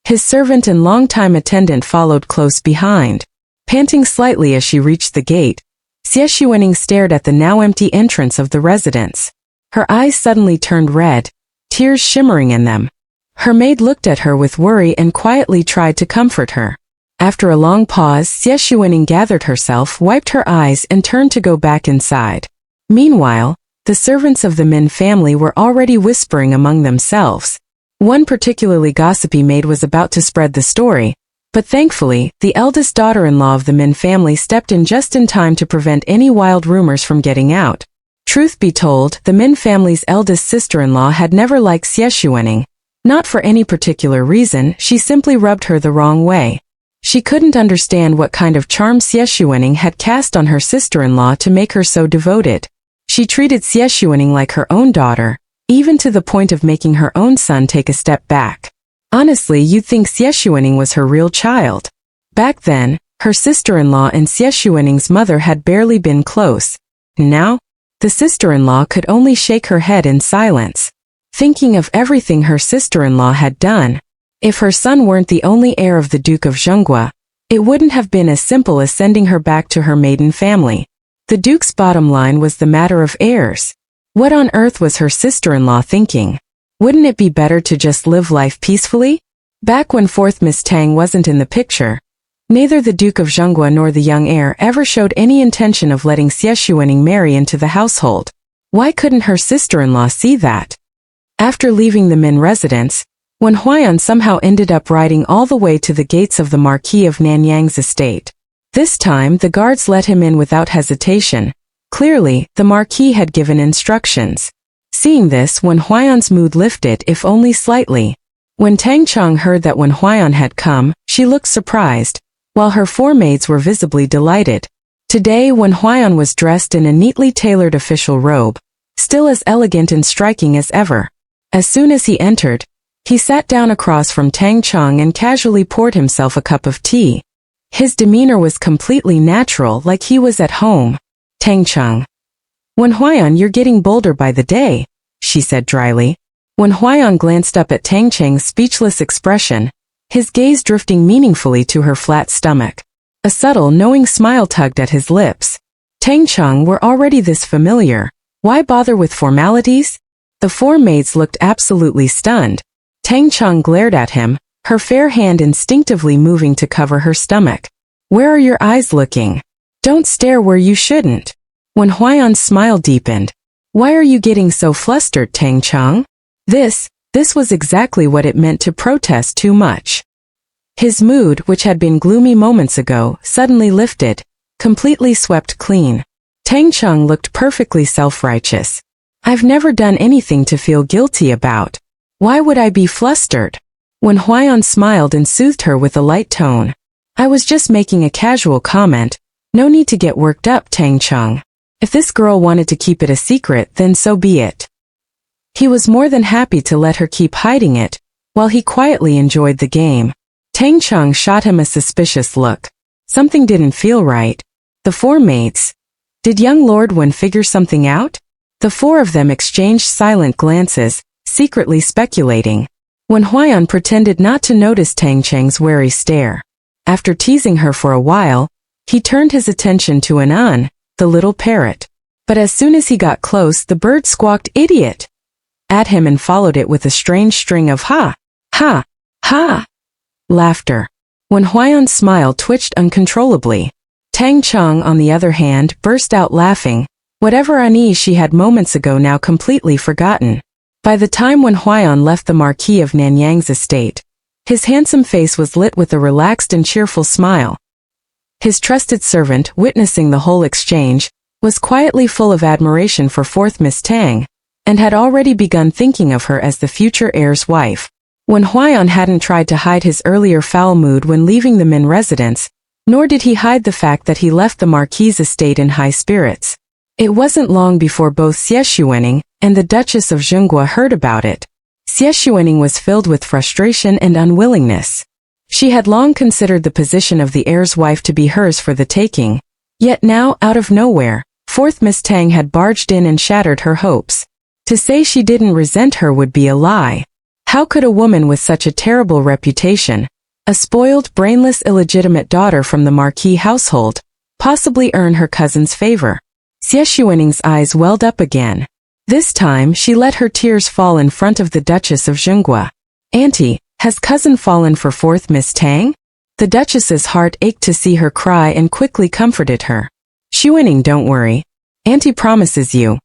His servant and longtime attendant followed close behind. Panting slightly as she reached the gate, Xie Xuening stared at the now empty entrance of the residence. Her eyes suddenly turned red, tears shimmering in them. Her maid looked at her with worry and quietly tried to comfort her. After a long pause, Xie Xuening gathered herself, wiped her eyes and turned to go back inside. Meanwhile, the servants of the Min family were already whispering among themselves. One particularly gossipy maid was about to spread the story, but thankfully, the eldest daughter-in-law of the Min family stepped in just in time to prevent any wild rumors from getting out. Truth be told, the Min family's eldest sister-in-law had never liked Xie Xuening. Not for any particular reason, she simply rubbed her the wrong way. She couldn't understand what kind of charm Xie Xuening had cast on her sister-in-law to make her so devoted. She treated Xie Xuening like her own daughter, even to the point of making her own son take a step back. Honestly, you'd think Xie Xuening was her real child. Back then, her sister-in-law and Xie Xuening's mother had barely been close. Now, the sister-in-law could only shake her head in silence, thinking of everything her sister-in-law had done. If her son weren't the only heir of the Duke of Zhenguo, it wouldn't have been as simple as sending her back to her maiden family. The Duke's bottom line was the matter of heirs. What on earth was her sister-in-law thinking? Wouldn't it be better to just live life peacefully? Back when fourth Miss Tang wasn't in the picture, neither the Duke of Zhenguo nor the young heir ever showed any intention of letting Xie Xuening marry into the household. Why couldn't her sister-in-law see that? After leaving the Min residence, Wen Huaiyan somehow ended up riding all the way to the gates of the Marquis of Nanyang's estate. This time, the guards let him in without hesitation. Clearly, the Marquis had given instructions. Seeing this, Wen Huaiyan's mood lifted, if only slightly. When Tang Cheng heard that Wen Huaiyan had come, she looked surprised, while her four maids were visibly delighted. Today, Wen Huaiyan was dressed in a neatly tailored official robe, still as elegant and striking as ever. As soon as he entered, he sat down across from Tang Cheng and casually poured himself a cup of tea. His demeanor was completely natural, like he was at home. Tang Cheng. Wen Huaiyan, you're getting bolder by the day, she said dryly. Wen Huaiyan glanced up at Tang Cheng's speechless expression, his gaze drifting meaningfully to her flat stomach. A subtle, knowing smile tugged at his lips. Tang Cheng, were already this familiar. Why bother with formalities? The four maids looked absolutely stunned. Tang Cheng glared at him, her fair hand instinctively moving to cover her stomach. Where are your eyes looking? Don't stare where you shouldn't. Wen Huaiyan's smile deepened. Why are you getting so flustered, Tang Cheng? This, This was exactly what it meant to protest too much. His mood, which had been gloomy moments ago, suddenly lifted, completely swept clean. Tang Cheng looked perfectly self-righteous. I've never done anything to feel guilty about. Why would I be flustered? When Huaiyan smiled and soothed her with a light tone. I was just making a casual comment. No need to get worked up, Tang Cheng. If this girl wanted to keep it a secret, then so be it. He was more than happy to let her keep hiding it, while he quietly enjoyed the game. Tang Cheng shot him a suspicious look. Something didn't feel right. The four mates. Did young Lord Wen figure something out? The four of them exchanged silent glances, secretly speculating. When Huaiyan pretended not to notice Tang Cheng's wary stare. After teasing her for a while, he turned his attention to An, the little parrot. But as soon as he got close, the bird squawked "idiot" at him and followed it with a strange string of ha, ha, ha laughter. When Huaiyan's smile twitched uncontrollably, Tang Cheng, on the other hand, burst out laughing, whatever unease she had moments ago now completely forgotten. By the time when Huaiyan left the Marquis of Nanyang's estate, his handsome face was lit with a relaxed and cheerful smile. His trusted servant, witnessing the whole exchange, was quietly full of admiration for fourth Miss Tang, and had already begun thinking of her as the future heir's wife. When Huaiyan hadn't tried to hide his earlier foul mood when leaving the Min residence, nor did he hide the fact that he left the Marquis's estate in high spirits. It wasn't long before both Xie Xuening and the Duchess of Zhenguo heard about it. Xie Xuening was filled with frustration and unwillingness. She had long considered the position of the heir's wife to be hers for the taking, yet now, out of nowhere, fourth Miss Tang had barged in and shattered her hopes. To say she didn't resent her would be a lie. How could a woman with such a terrible reputation, a spoiled, brainless, illegitimate daughter from the Marquis household, possibly earn her cousin's favor? Xie Xuening's eyes welled up again. This time she let her tears fall in front of the Duchess of Zhenguo. Auntie, has cousin fallen for fourth Miss Tang? The Duchess's heart ached to see her cry and quickly comforted her. Xuening, don't worry. Auntie promises you.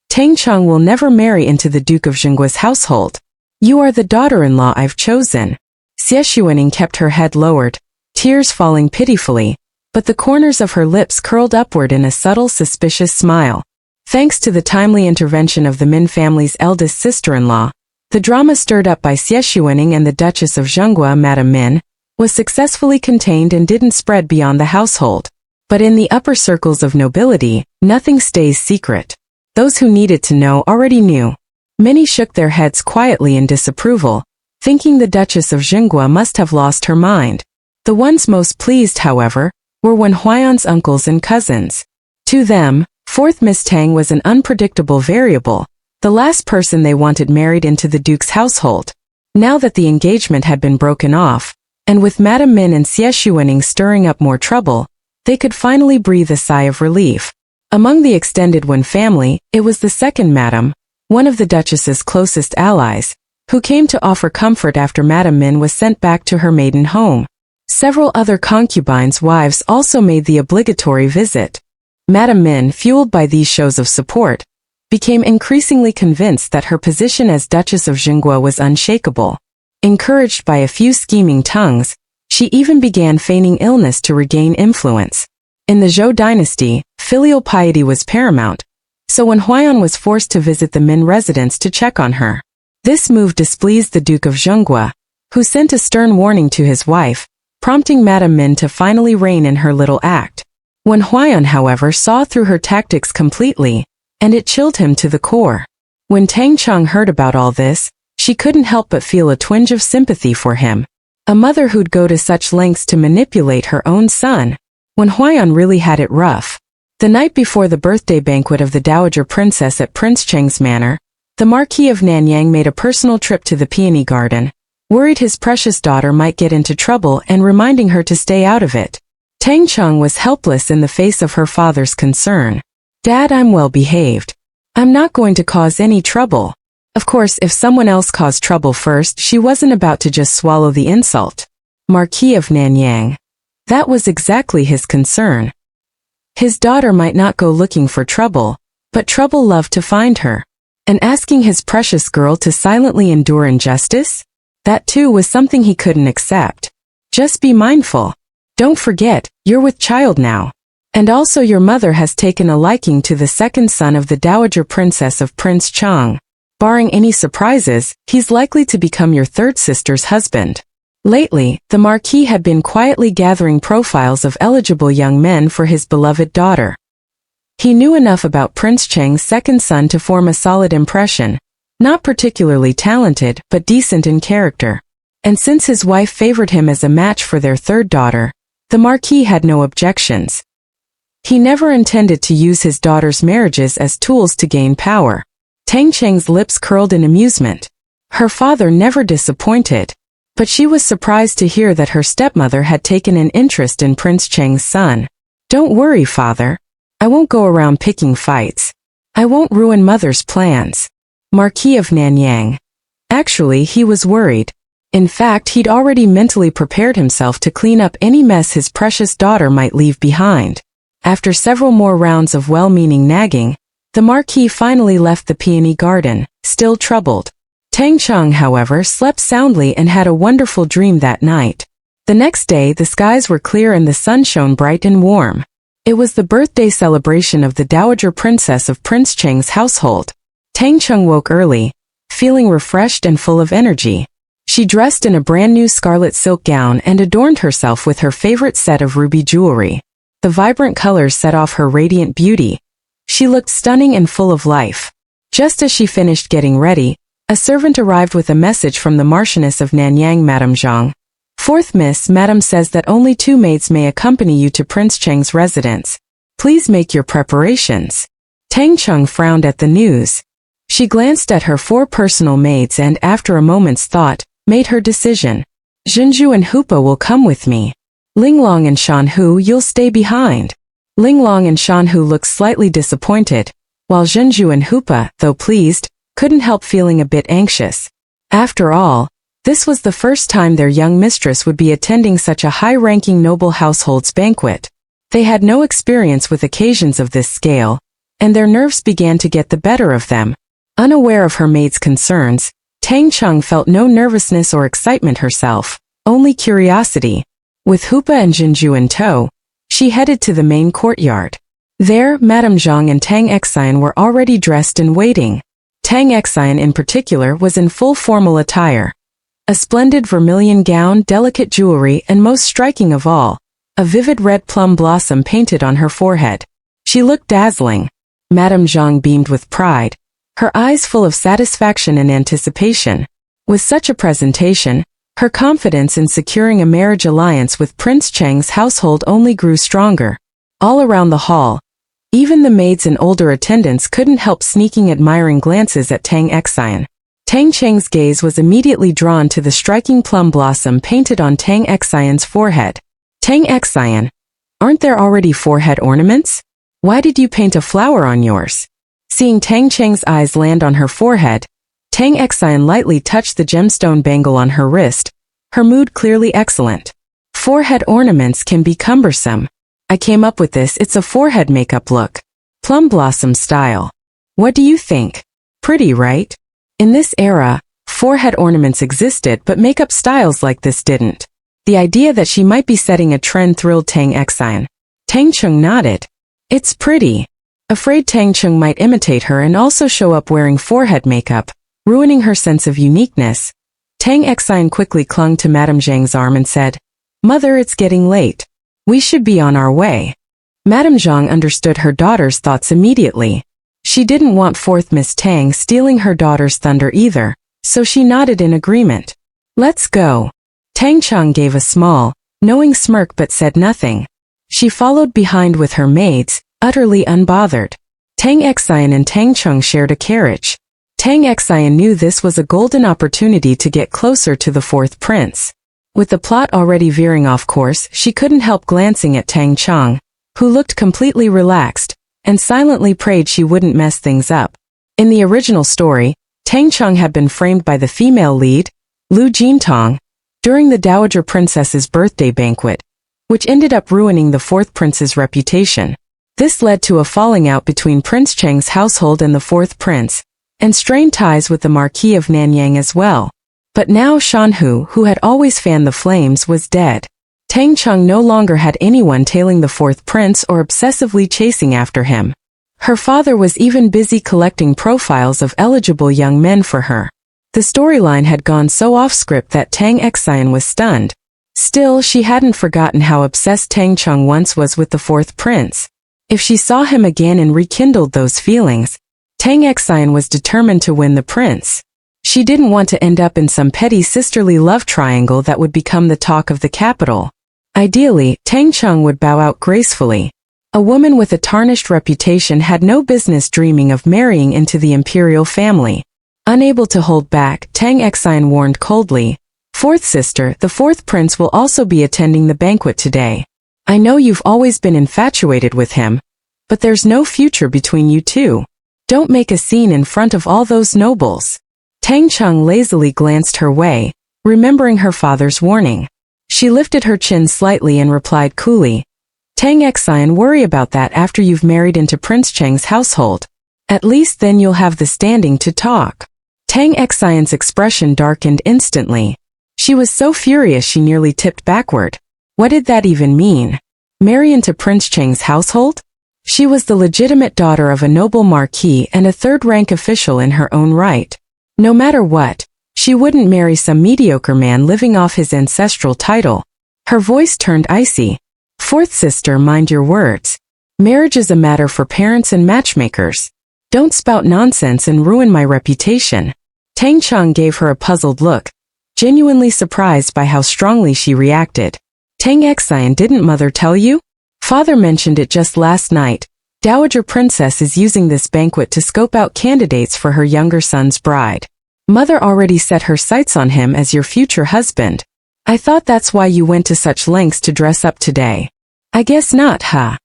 Tang Cheng will never marry into the Duke of Zhenguo's household. You are the daughter-in-law I've chosen. Xie Xuening kept her head lowered, tears falling pitifully, but the corners of her lips curled upward in a subtle, suspicious smile. Thanks to the timely intervention of the Min family's eldest sister-in-law, the drama stirred up by Xie Xuening and the Duchess of Zhenguo, Madame Min, was successfully contained and didn't spread beyond the household. But in the upper circles of nobility, nothing stays secret. Those who needed to know already knew. Many shook their heads quietly in disapproval, thinking the Duchess of Zhenguo must have lost her mind. The ones most pleased, however, were Wen Huaiyan's uncles and cousins. To them, fourth Miss Tang was an unpredictable variable, the last person they wanted married into the Duke's household. Now that the engagement had been broken off, and with Madame Min and Xie Xuening stirring up more trouble, they could finally breathe a sigh of relief. Among the extended Wen family, it was the second Madame, one of the Duchess's closest allies, who came to offer comfort after Madame Min was sent back to her maiden home. Several other concubines' wives also made the obligatory visit. Madame Min, fueled by these shows of support, became increasingly convinced that her position as Duchess of Zhenguo was unshakable. Encouraged by a few scheming tongues, she even began feigning illness to regain influence. In the Zhou dynasty, filial piety was paramount, so when Huaiyan was forced to visit the Min residence to check on her, this move displeased the Duke of Zhenguo, who sent a stern warning to his wife, prompting Madame Min to finally rein in her little act. When Huaiyan, however, saw through her tactics completely, and it chilled him to the core. When Tang Cheng heard about all this, she couldn't help but feel a twinge of sympathy for him. A mother who'd go to such lengths to manipulate her own son. When Huaiyan really had it rough. The night before the birthday banquet of the Dowager Princess at Prince Cheng's manor, the Marquis of Nanyang made a personal trip to the peony garden, worried his precious daughter might get into trouble and reminding her to stay out of it. Tang Cheng was helpless in the face of her father's concern. Dad, I'm well behaved. I'm not going to cause any trouble. Of course, if someone else caused trouble first, she wasn't about to just swallow the insult. Marquis of Nanyang. That was exactly his concern. His daughter might not go looking for trouble, but trouble loved to find her. And asking his precious girl to silently endure injustice? That too was something he couldn't accept. Just be mindful. Don't forget, you're with child now. And also your mother has taken a liking to the second son of the Dowager Princess of Prince Cheng. Barring any surprises, he's likely to become your third sister's husband. Lately, the Marquis had been quietly gathering profiles of eligible young men for his beloved daughter. He knew enough about Prince Cheng's second son to form a solid impression. Not particularly talented, but decent in character. And since his wife favored him as a match for their third daughter, the Marquis had no objections. He never intended to use his daughter's marriages as tools to gain power. Tang Cheng's lips curled in amusement. Her father never disappointed. But she was surprised to hear that her stepmother had taken an interest in Prince Cheng's son. Don't worry, father. I won't go around picking fights. I won't ruin mother's plans. Marquis of Nanyang. Actually, he was worried. In fact, he'd already mentally prepared himself to clean up any mess his precious daughter might leave behind. After several more rounds of well-meaning nagging, the Marquis finally left the peony garden, still troubled. Tang Cheng, however, slept soundly and had a wonderful dream that night. The next day, the skies were clear and the sun shone bright and warm. It was the birthday celebration of the Dowager Princess of Prince Cheng's household. Tang Cheng woke early, feeling refreshed and full of energy. She dressed in a brand new scarlet silk gown and adorned herself with her favorite set of ruby jewelry. The vibrant colors set off her radiant beauty. She looked stunning and full of life. Just as she finished getting ready, a servant arrived with a message from the Marchioness of Nanyang, Madame Zhang. Fourth Miss, Madame says that only 2 maids may accompany you to Prince Cheng's residence. Please make your preparations. Tang Cheng frowned at the news. She glanced at her 4 personal maids and, after a moment's thought, made her decision. Zhenju and Hupa will come with me. Linglong and Shanhu, you'll stay behind. Linglong and Shanhu looked slightly disappointed, while Zhenju and Hupa, though pleased, couldn't help feeling a bit anxious. After all, this was the first time their young mistress would be attending such a high-ranking noble household's banquet. They had no experience with occasions of this scale, and their nerves began to get the better of them. Unaware of her maid's concerns, Tang Cheng felt no nervousness or excitement herself, only curiosity. With Hupa and Zhenju in tow, she headed to the main courtyard. There, Madame Zhang and Tang Cheng were already dressed and waiting. Tang Cheng in particular was in full formal attire. A splendid vermilion gown, delicate jewelry, and most striking of all, a vivid red plum blossom painted on her forehead. She looked dazzling. Madame Zhang beamed with pride, her eyes full of satisfaction and anticipation. With such a presentation, her confidence in securing a marriage alliance with Prince Cheng's household only grew stronger. All around the hall, even the maids and older attendants couldn't help sneaking admiring glances at Tang Cheng. Tang Cheng's gaze was immediately drawn to the striking plum blossom painted on Tang Cheng's forehead. Tang Cheng, aren't there already forehead ornaments? Why did you paint a flower on yours? Seeing Tang Cheng's eyes land on her forehead, Tang Cheng lightly touched the gemstone bangle on her wrist, her mood clearly excellent. Forehead ornaments can be cumbersome. I came up with this, it's a forehead makeup look. Plum blossom style. What do you think? Pretty, right? In this era, forehead ornaments existed but makeup styles like this didn't. The idea that she might be setting a trend thrilled Tang Cheng. Tang Cheng nodded. It's pretty. Afraid Tang Cheng might imitate her and also show up wearing forehead makeup, ruining her sense of uniqueness. Tang Cheng quickly clung to Madame Zhang's arm and said, Mother, it's getting late. We should be on our way. Madame Zhang understood her daughter's thoughts immediately. She didn't want 4th Miss Tang stealing her daughter's thunder either, so she nodded in agreement. Let's go. Tang Cheng gave a small, knowing smirk but said nothing. She followed behind with her maids, utterly unbothered. Tang Cheng and Tang Cheng shared a carriage. Tang Cheng knew this was a golden opportunity to get closer to the 4th prince. With the plot already veering off course, she couldn't help glancing at Tang Cheng, who looked completely relaxed, and silently prayed she wouldn't mess things up. In the original story, Tang Cheng had been framed by the female lead, Lu Jintong, during the Dowager Princess's birthday banquet, which ended up ruining the 4th prince's reputation. This led to a falling out between Prince Cheng's household and the 4th prince, and strained ties with the Marquis of Nanyang as well. But now Shanhu, who had always fanned the flames, was dead. Tang Cheng no longer had anyone tailing the fourth prince or obsessively chasing after him. Her father was even busy collecting profiles of eligible young men for her. The storyline had gone so off-script that Tang Cheng was stunned. Still, she hadn't forgotten how obsessed Tang Cheng once was with the fourth prince. If she saw him again and rekindled those feelings, Tang Cheng was determined to win the prince. She didn't want to end up in some petty sisterly love triangle that would become the talk of the capital. Ideally, Tang Cheng would bow out gracefully. A woman with a tarnished reputation had no business dreaming of marrying into the imperial family. Unable to hold back, Tang Cheng warned coldly, "Fourth sister, the fourth prince will also be attending the banquet today. I know you've always been infatuated with him, but there's no future between you two. Don't make a scene in front of all those nobles." Tang Cheng lazily glanced her way, remembering her father's warning. She lifted her chin slightly and replied coolly, "Tang Cheng, worry about that after you've married into Prince Cheng's household. At least then you'll have the standing to talk." Tang Cheng's expression darkened instantly. She was so furious she nearly tipped backward. What did that even mean? Marry into Prince Cheng's household? She was the legitimate daughter of a noble marquis and a third-rank official in her own right. No matter what, she wouldn't marry some mediocre man living off his ancestral title. Her voice turned icy. "Fourth sister, mind your words. Marriage is a matter for parents and matchmakers. Don't spout nonsense and ruin my reputation." Tang Cheng gave her a puzzled look, genuinely surprised by how strongly she reacted. "Tang Cheng, didn't mother tell you? Father mentioned it just last night. Dowager Princess is using this banquet to scope out candidates for her younger son's bride. Mother already set her sights on him as your future husband. I thought that's why you went to such lengths to dress up today. I guess not, huh?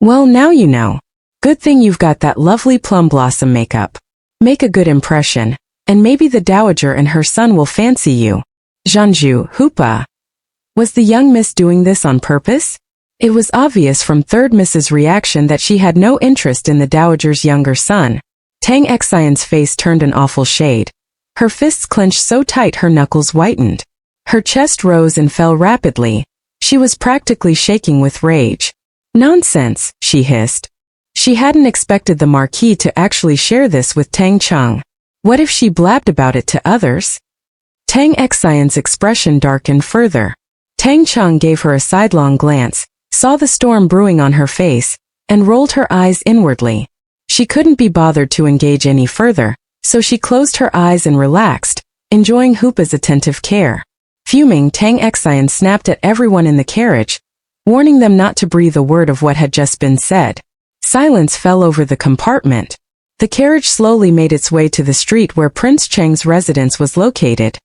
Well, now you know. Good thing you've got that lovely plum blossom makeup. Make a good impression, and maybe the dowager and her son will fancy you." Zhanju, Hoopa. Was the young miss doing this on purpose? It was obvious from third Miss's reaction that she had no interest in the dowager's younger son. Tang Cheng's face turned an awful shade. Her fists clenched so tight her knuckles whitened. Her chest rose and fell rapidly. She was practically shaking with rage. "Nonsense," she hissed. She hadn't expected the Marquis to actually share this with Tang Cheng. What if she blabbed about it to others? Tang Cheng's expression darkened further. Tang Cheng gave her a sidelong glance, saw the storm brewing on her face, and rolled her eyes inwardly. She couldn't be bothered to engage any further, so she closed her eyes and relaxed, enjoying Hoopa's attentive care. Fuming, Tang Cheng snapped at everyone in the carriage, warning them not to breathe a word of what had just been said. Silence fell over the compartment. The carriage slowly made its way to the street where Prince Cheng's residence was located,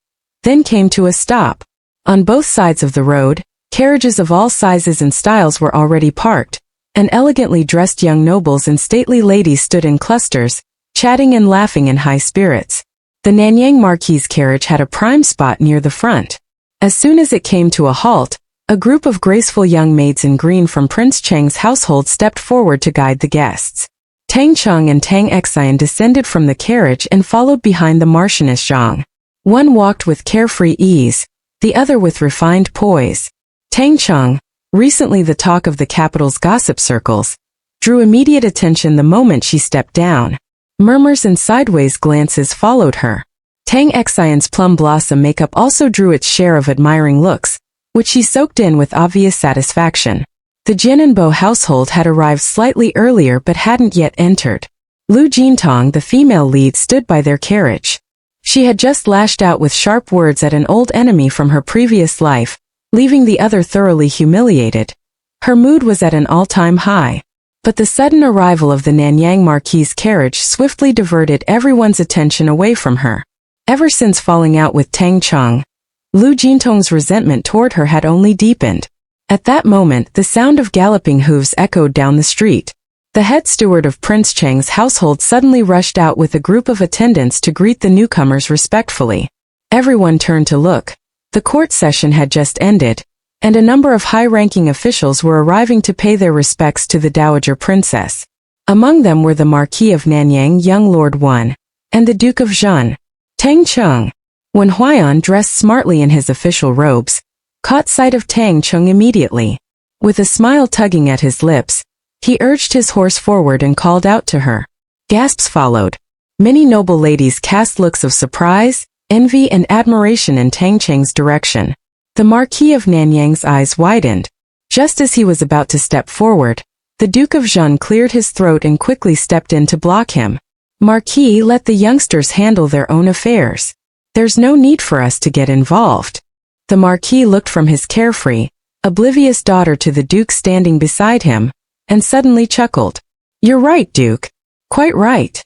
then came to a stop. On both sides of the road, carriages of all sizes and styles were already parked, and elegantly dressed young nobles and stately ladies stood in clusters, chatting and laughing in high spirits. The Nanyang Marquis' carriage had a prime spot near the front. As soon as it came to a halt, a group of graceful young maids in green from Prince Cheng's household stepped forward to guide the guests. Tang Cheng and Tang Cheng descended from the carriage and followed behind the Marchioness Zhang. One walked with carefree ease, the other with refined poise. Tang Cheng, recently the talk of the capital's gossip circles, drew immediate attention the moment she stepped down. Murmurs and sideways glances followed her. Tang Cheng's plum blossom makeup also drew its share of admiring looks, which she soaked in with obvious satisfaction. The Jiananbo household had arrived slightly earlier but hadn't yet entered. Lu Jintong, the female lead, stood by their carriage. She had just lashed out with sharp words at an old enemy from her previous life, leaving the other thoroughly humiliated. Her mood was at an all-time high. But the sudden arrival of the Nanyang Marquis' carriage swiftly diverted everyone's attention away from her. Ever since falling out with Tang Cheng, Lu Jintong's resentment toward her had only deepened. At that moment, the sound of galloping hooves echoed down the street. The head steward of Prince Cheng's household suddenly rushed out with a group of attendants to greet the newcomers respectfully. Everyone turned to look. The court session had just ended, and a number of high-ranking officials were arriving to pay their respects to the Dowager Princess. Among them were the Marquis of Nanyang, young Lord 1, and the Duke of Zhenguo, Tang Cheng. When Huaiyan, dressed smartly in his official robes, caught sight of Tang Cheng immediately. With a smile tugging at his lips, he urged his horse forward and called out to her. Gasps followed. Many noble ladies cast looks of surprise, envy and admiration in Tang Cheng's direction. The Marquis of Nanyang's eyes widened. Just as he was about to step forward, the Duke of Zhenguo cleared his throat and quickly stepped in to block him. Marquis, let the youngsters handle their own affairs. There's no need for us to get involved. The Marquis looked from his carefree, oblivious daughter to the Duke standing beside him, and suddenly chuckled. You're right, Duke. Quite right.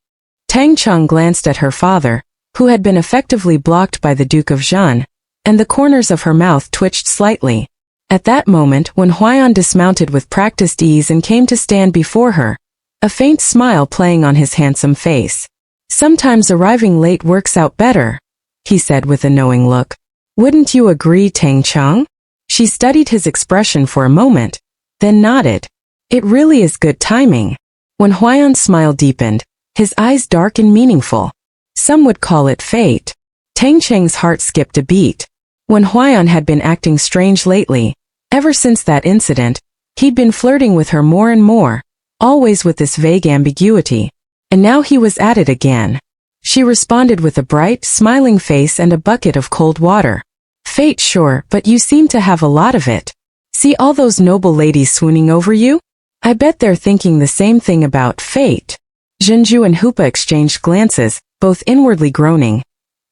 Tang Cheng glanced at her father, who had been effectively blocked by the Duke of Zhenguo, and the corners of her mouth twitched slightly. At that moment, when Huaiyan dismounted with practiced ease and came to stand before her, a faint smile playing on his handsome face. Sometimes arriving late works out better, he said with a knowing look. Wouldn't you agree, Tang Cheng? She studied his expression for a moment, then nodded. It really is good timing. When Huaiyan's smile deepened, his eyes dark and meaningful. Some would call it fate. Tang Cheng's heart skipped a beat. When Huaiyan had been acting strange lately, ever since that incident, he'd been flirting with her more and more, always with this vague ambiguity. And now he was at it again. She responded with a bright, smiling face and a bucket of cold water. Fate, sure, but you seem to have a lot of it. See all those noble ladies swooning over you? I bet they're thinking the same thing about fate. Zhenju and Hupa exchanged glances, both inwardly groaning.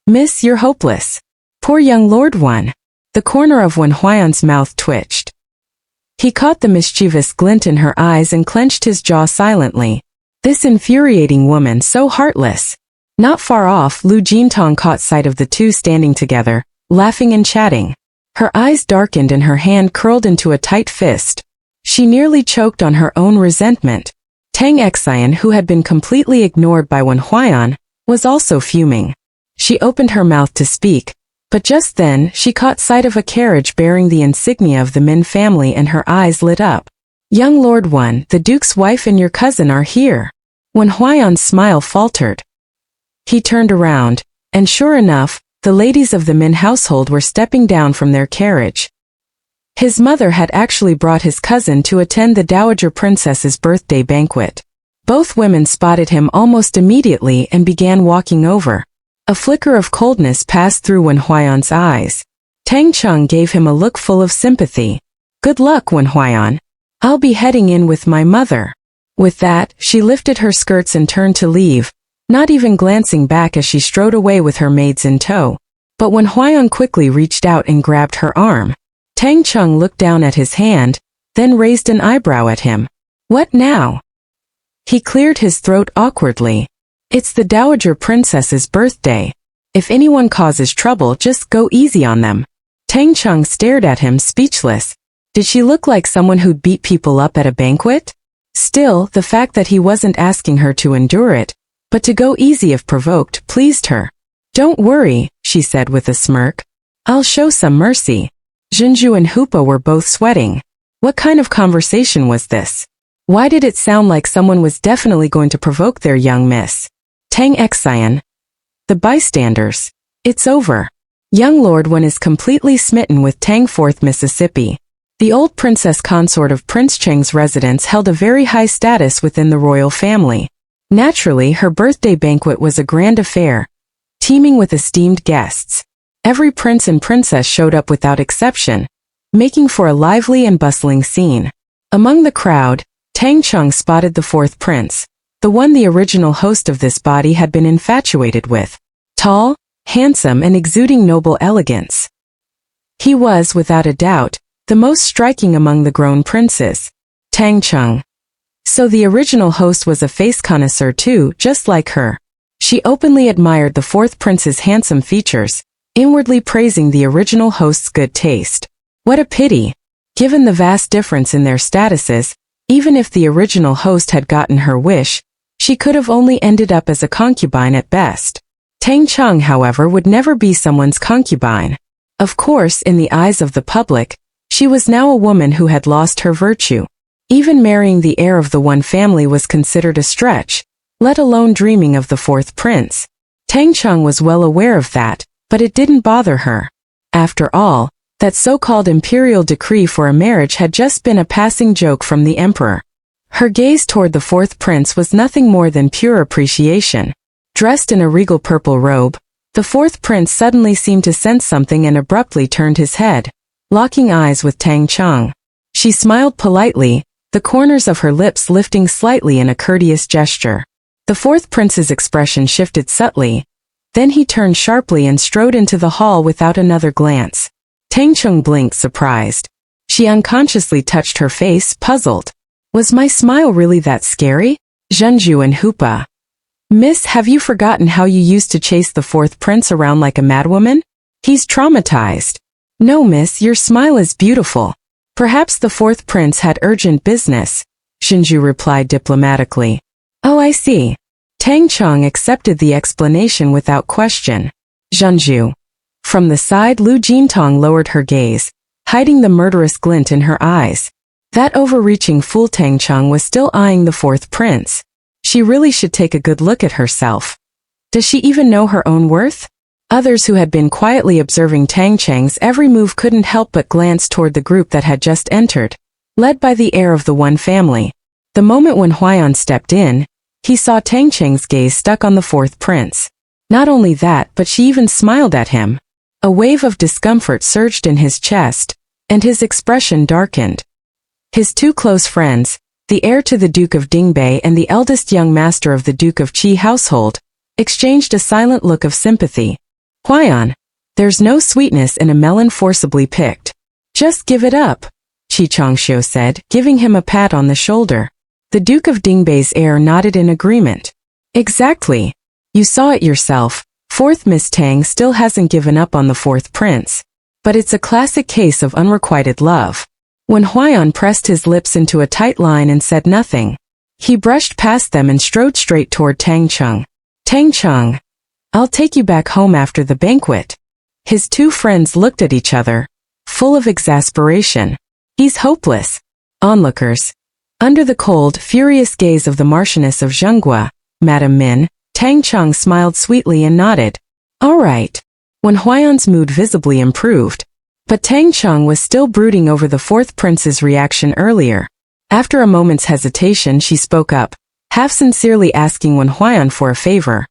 Miss, you're hopeless. Poor young Lord One. The corner of Wen Huaiyan's mouth twitched. He caught the mischievous glint in her eyes and clenched his jaw silently. This infuriating woman, so heartless. Not far off, Lu Jintong caught sight of the two standing together, laughing and chatting. Her eyes darkened and her hand curled into a tight fist. She nearly choked on her own resentment. Tang Cheng, who had been completely ignored by Wen Huaiyan, was also fuming. She opened her mouth to speak, but just then she caught sight of a carriage bearing the insignia of the Min family and her eyes lit up. Young Lord One, the Duke's wife and your cousin are here. Wen Huaiyan's smile faltered. He turned around, and sure enough, the ladies of the Min household were stepping down from their carriage. His mother had actually brought his cousin to attend the Dowager Princess's birthday banquet. Both women spotted him almost immediately and began walking over. A flicker of coldness passed through Wen Huaiyan's eyes. Tang Cheng gave him a look full of sympathy. Good luck, Wen Huaiyan. I'll be heading in with my mother. With that, she lifted her skirts and turned to leave, not even glancing back as she strode away with her maids in tow. But when Huaiyan quickly reached out and grabbed her arm, Tang Cheng looked down at his hand, then raised an eyebrow at him. What now? He cleared his throat awkwardly. It's the Dowager Princess's birthday. If anyone causes trouble, just go easy on them. Tang Cheng stared at him speechless. Did she look like someone who'd beat people up at a banquet? Still, the fact that he wasn't asking her to endure it, but to go easy if provoked, pleased her. Don't worry, she said with a smirk. I'll show some mercy. Zhenju and Hupa were both sweating. What kind of conversation was this? Why did it sound like someone was definitely going to provoke their young miss? Tang Cheng. The bystanders. It's over. Young Lord One is completely smitten with Tang 4th Mississippi. The old princess consort of Prince Cheng's residence held a very high status within the royal family. Naturally, her birthday banquet was a grand affair, teeming with esteemed guests. Every prince and princess showed up without exception, making for a lively and bustling scene. Among the crowd, Tang Cheng spotted the 4th prince, the one the original host of this body had been infatuated with. Tall, handsome and exuding noble elegance. He was, without a doubt, the most striking among the grown princes. Tang Cheng. So the original host was a face connoisseur too, just like her. She openly admired the 4th prince's handsome features, inwardly praising the original host's good taste. What a pity. Given the vast difference in their statuses, even if the original host had gotten her wish, she could have only ended up as a concubine at best. Tang Cheng, however, would never be someone's concubine. Of course, in the eyes of the public, she was now a woman who had lost her virtue. Even marrying the heir of the One family was considered a stretch, let alone dreaming of the 4th prince. Tang Cheng was well aware of that, but it didn't bother her. After all, that so-called imperial decree for a marriage had just been a passing joke from the emperor. Her gaze toward the fourth prince was nothing more than pure appreciation. Dressed in a regal purple robe, the fourth prince suddenly seemed to sense something and abruptly turned his head, locking eyes with Tang Cheng. She smiled politely, the corners of her lips lifting slightly in a courteous gesture. The fourth prince's expression shifted subtly, then he turned sharply and strode into the hall without another glance. Tang Cheng blinked, surprised. She unconsciously touched her face, puzzled. Was my smile really that scary? Zhenju and Hoopa. Miss, have you forgotten how you used to chase the fourth prince around like a madwoman? He's traumatized. No, miss, your smile is beautiful. Perhaps the fourth prince had urgent business, Zhenju replied diplomatically. Oh, I see. Tang Cheng accepted the explanation without question. Zhenju. From the side, Lu Jintong lowered her gaze, hiding the murderous glint in her eyes. That overreaching fool Tang Cheng was still eyeing the fourth prince. She really should take a good look at herself. Does she even know her own worth? Others who had been quietly observing Tang Cheng's every move couldn't help but glance toward the group that had just entered, led by the heir of the one family. The moment when Huaiyan stepped in, he saw Tang Cheng's gaze stuck on the fourth prince. Not only that, but she even smiled at him. A wave of discomfort surged in his chest, and his expression darkened. His two close friends, the heir to the Duke of Dingbei and the eldest young master of the Duke of Qi household, exchanged a silent look of sympathy. Huaiyan, there's no sweetness in a melon forcibly picked. Just give it up, Qi Changxiu said, giving him a pat on the shoulder. The Duke of Dingbei's heir nodded in agreement. Exactly. You saw it yourself. Fourth Miss Tang still hasn't given up on the fourth prince. But it's a classic case of unrequited love. When Huaiyan pressed his lips into a tight line and said nothing, he brushed past them and strode straight toward Tang Cheng. Tang Cheng, I'll take you back home after the banquet. His two friends looked at each other, full of exasperation. He's hopeless. Onlookers. Under the cold, furious gaze of the Marchioness of Zhenguo, Madame Min, Tang Cheng smiled sweetly and nodded. All right. When Huaiyan's mood visibly improved, but Tang Cheng was still brooding over the fourth prince's reaction earlier. After a moment's hesitation, she spoke up, half sincerely asking Wen Huaiyan for a favor.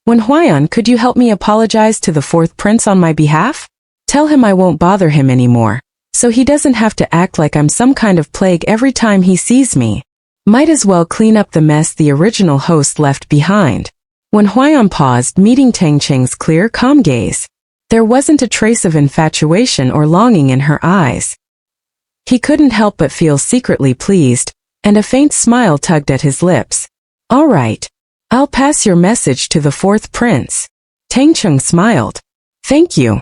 Wen Huaiyan, could you help me apologize to the fourth prince on my behalf? Tell him I won't bother him anymore, so he doesn't have to act like I'm some kind of plague every time he sees me. Might as well clean up the mess the original host left behind. Wen Huaiyan paused, meeting Tang Cheng's clear, calm gaze. There wasn't a trace of infatuation or longing in her eyes. He couldn't help but feel secretly pleased, and a faint smile tugged at his lips. All right. I'll pass your message to the fourth prince. Tang Cheng smiled. Thank you.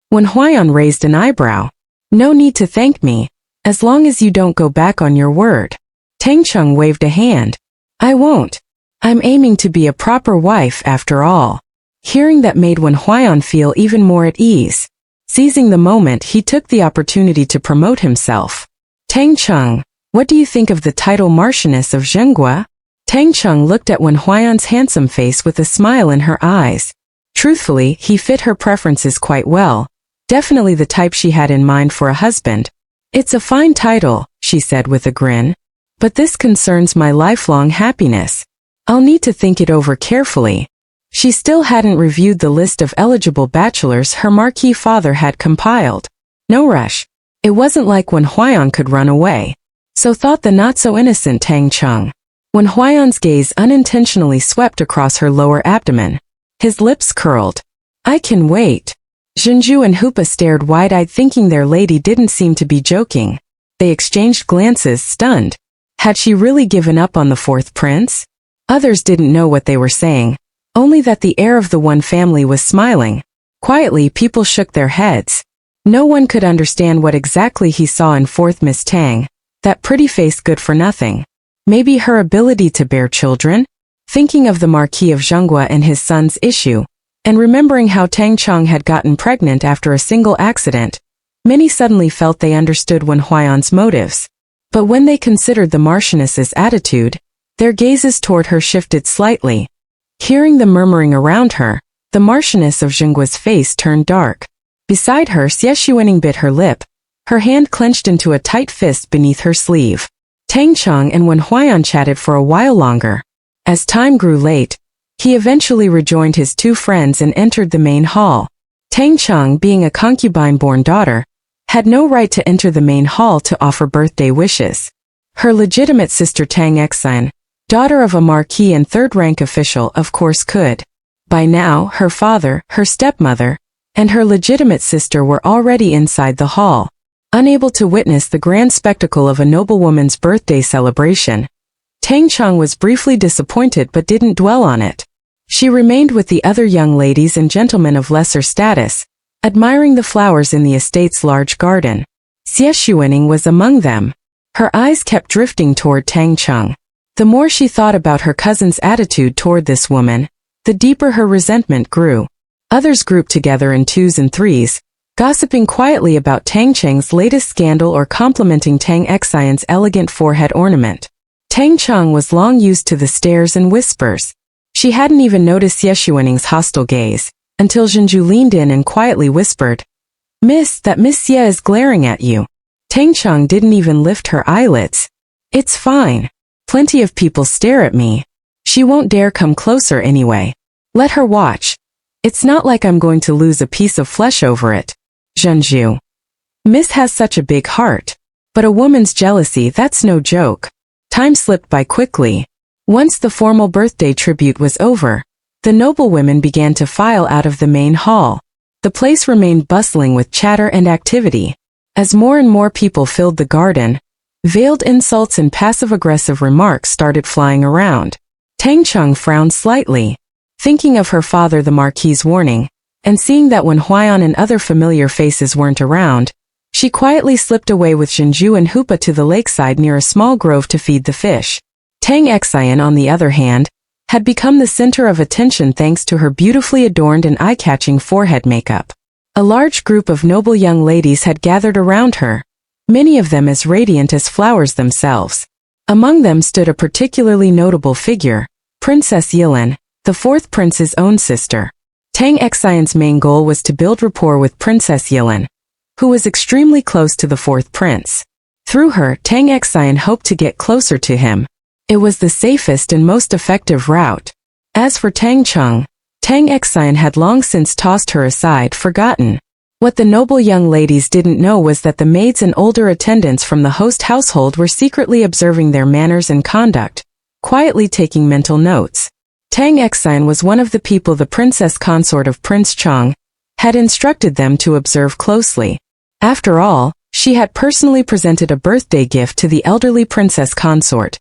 Wen Huaiyan raised an eyebrow. No need to thank me, as long as you don't go back on your word. Tang Cheng waved a hand. I won't. I'm aiming to be a proper wife after all. Hearing that made Wen Huaiyan feel even more at ease. Seizing the moment, he took the opportunity to promote himself. Tang Cheng, what do you think of the title Marchioness of Zhenguo? Tang Cheng looked at Wen Huaiyan's handsome face with a smile in her eyes. Truthfully, he fit her preferences quite well. Definitely the type she had in mind for a husband. It's a fine title, she said with a grin. But this concerns my lifelong happiness. I'll need to think it over carefully. She still hadn't reviewed the list of eligible bachelors her marquis father had compiled. No rush. It wasn't like Wen Huaiyan could run away. So thought the not-so-innocent Tang Cheng. Wen Huaiyan's gaze unintentionally swept across her lower abdomen. His lips curled. I can wait. Zhenju and Hoopa stared wide-eyed, thinking their lady didn't seem to be joking. They exchanged glances, stunned. Had she really given up on the fourth prince? Others didn't know what they were saying. Only that the heir of the one family was smiling. Quietly, people shook their heads. No one could understand what exactly he saw in fourth Miss Tang, that pretty face good for nothing. Maybe her ability to bear children? Thinking of the Marquis of Zhenguo and his son's issue, and remembering how Tang Cheng had gotten pregnant after a single accident, many suddenly felt they understood Wen Huaiyan's motives. But when they considered the Marchioness's attitude, their gazes toward her shifted slightly. Hearing the murmuring around her, The Marchioness of Zhenguo's face turned dark. Beside her, Xie Xuening bit her lip, her hand clenched into a tight fist beneath her sleeve. Tang Cheng and Wen Huaiyan chatted for a while longer. As time grew late, he eventually rejoined his two friends and entered the main hall. Tang Cheng, being a concubine-born daughter, had no right to enter the main hall to offer birthday wishes. Her legitimate sister Tang Cheng, daughter of a marquis and third-rank official, of course could. By now, her father, her stepmother, and her legitimate sister were already inside the hall. Unable to witness the grand spectacle of a noblewoman's birthday celebration, Tang Cheng was briefly disappointed but didn't dwell on it. She remained with the other young ladies and gentlemen of lesser status, admiring the flowers in the estate's large garden. Xie Xuening was among them. Her eyes kept drifting toward Tang Cheng. The more she thought about her cousin's attitude toward this woman, the deeper her resentment grew. Others grouped together in twos and threes, gossiping quietly about Tang Cheng's latest scandal or complimenting Tang Xian's elegant forehead ornament. Tang Cheng was long used to the stares and whispers. She hadn't even noticed Xie Xuening's hostile gaze, until Zhenju leaned in and quietly whispered, "Miss, that Miss Xie is glaring at you." Tang Cheng didn't even lift her eyelids. "It's fine. Plenty of people stare at me. She won't dare come closer anyway. Let her watch. It's not like I'm going to lose a piece of flesh over it." Zhenju. Miss has such a big heart. But a woman's jealousy, that's no joke. Time slipped by quickly. Once the formal birthday tribute was over, the noblewomen began to file out of the main hall. The place remained bustling with chatter and activity. As more and more people filled the garden, veiled insults and passive-aggressive remarks started flying around. Tang Cheng frowned slightly, thinking of her father the Marquis's warning, and seeing that when Huaiyan and other familiar faces weren't around, she quietly slipped away with Zhenju and Hupa to the lakeside near a small grove to feed the fish. Tang Xian, on the other hand, had become the center of attention thanks to her beautifully adorned and eye-catching forehead makeup. A large group of noble young ladies had gathered around her, many of them as radiant as flowers themselves. Among them stood a particularly notable figure, Princess Yilin, the fourth prince's own sister. Tang Xian's main goal was to build rapport with Princess Yilin, who was extremely close to the fourth prince. Through her, Tang Xian hoped to get closer to him. It was the safest and most effective route. As for Tang Cheng, Tang Xian had long since tossed her aside, forgotten. What the noble young ladies didn't know was that the maids and older attendants from the host household were secretly observing their manners and conduct, quietly taking mental notes. Tang Xian was one of the people the princess consort of Prince Cheng had instructed them to observe closely. After all, she had personally presented a birthday gift to the elderly princess consort,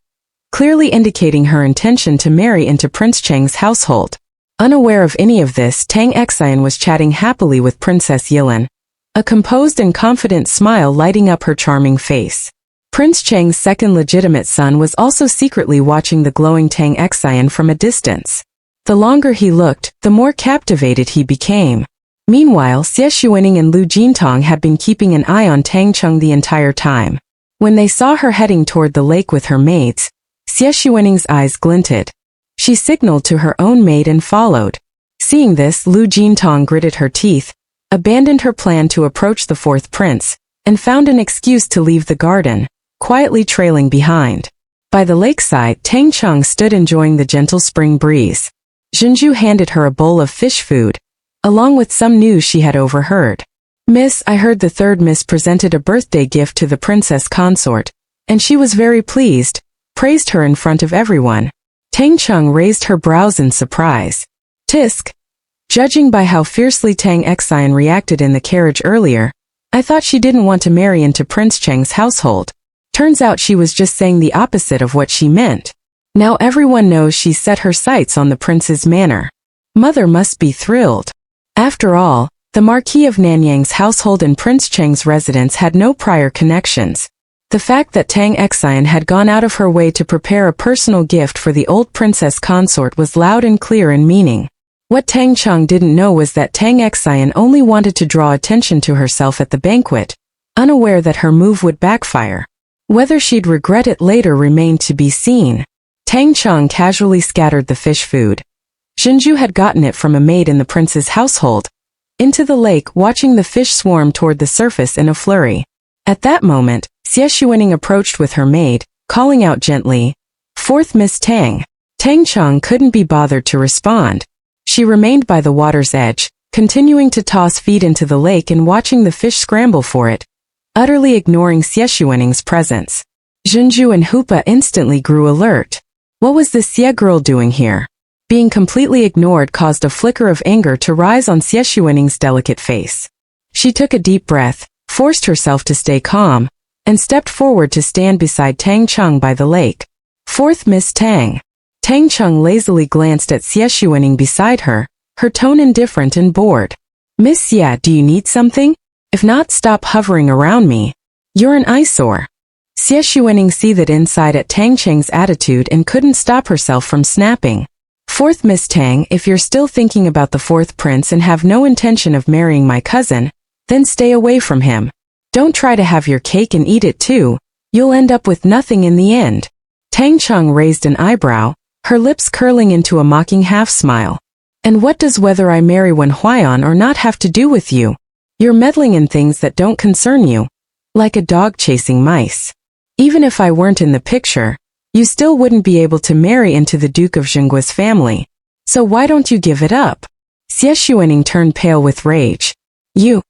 clearly indicating her intention to marry into Prince Cheng's household. Unaware of any of this, Tang Xian was chatting happily with Princess Yilin, a composed and confident smile lighting up her charming face. Prince Cheng's second legitimate son was also secretly watching the glowing Tang Xian from a distance. The longer he looked, the more captivated he became. Meanwhile, Xie Xuening and Lu Jintong had been keeping an eye on Tang Cheng the entire time. When they saw her heading toward the lake with her maids, Xie Xuening's eyes glinted. She signaled to her own maid and followed. Seeing this, Lu Jintong gritted her teeth, abandoned her plan to approach the fourth prince, and found an excuse to leave the garden, quietly trailing behind. By the lakeside, Tang Cheng stood enjoying the gentle spring breeze. Zhenju handed her a bowl of fish food, along with some news she had overheard. "Miss, I heard the third miss presented a birthday gift to the princess consort, and she was very pleased, praised her in front of everyone." Tang Cheng raised her brows in surprise. "Tisk. Judging by how fiercely Tang Xian reacted in the carriage earlier, I thought she didn't want to marry into Prince Cheng's household. Turns out she was just saying the opposite of what she meant. Now everyone knows she set her sights on the prince's manor. Mother must be thrilled." After all, the Marquis of Nanyang's household and Prince Cheng's residence had no prior connections. The fact that Tang Xian had gone out of her way to prepare a personal gift for the old princess consort was loud and clear in meaning. What Tang Cheng didn't know was that Tang Xian only wanted to draw attention to herself at the banquet, unaware that her move would backfire. Whether she'd regret it later remained to be seen. Tang Cheng casually scattered the fish food. Zhenguo had gotten it from a maid in the prince's household. Into the lake, watching the fish swarm toward the surface in a flurry. At that moment, Xie Xuening approached with her maid, calling out gently, "Fourth Miss Tang." Tang Cheng couldn't be bothered to respond. She remained by the water's edge, continuing to toss feed into the lake and watching the fish scramble for it, utterly ignoring Xie Xuening's presence. Zhenguo and Hupa instantly grew alert. What was this Xie girl doing here? Being completely ignored caused a flicker of anger to rise on Xie Xuening's delicate face. She took a deep breath, forced herself to stay calm, and stepped forward to stand beside Tang Cheng by the lake. "Fourth Miss Tang." Tang Cheng lazily glanced at Xie Xuening beside her, her tone indifferent and bored. "Miss Xie, do you need something? If not, stop hovering around me. You're an eyesore." Xie Xuening seethed inside at Tang Cheng's attitude and couldn't stop herself from snapping. "Fourth Miss Tang, if you're still thinking about the fourth prince and have no intention of marrying my cousin, then stay away from him. Don't try to have your cake and eat it too. You'll end up with nothing in the end." Tang Cheng raised an eyebrow, her lips curling into a mocking half-smile. "And what does whether I marry Wen Huaiyan or not have to do with you? You're meddling in things that don't concern you, like a dog chasing mice. Even if I weren't in the picture, you still wouldn't be able to marry into the Duke of Zhenguo's family. So why don't you give it up?" Xie Xuening turned pale with rage. You,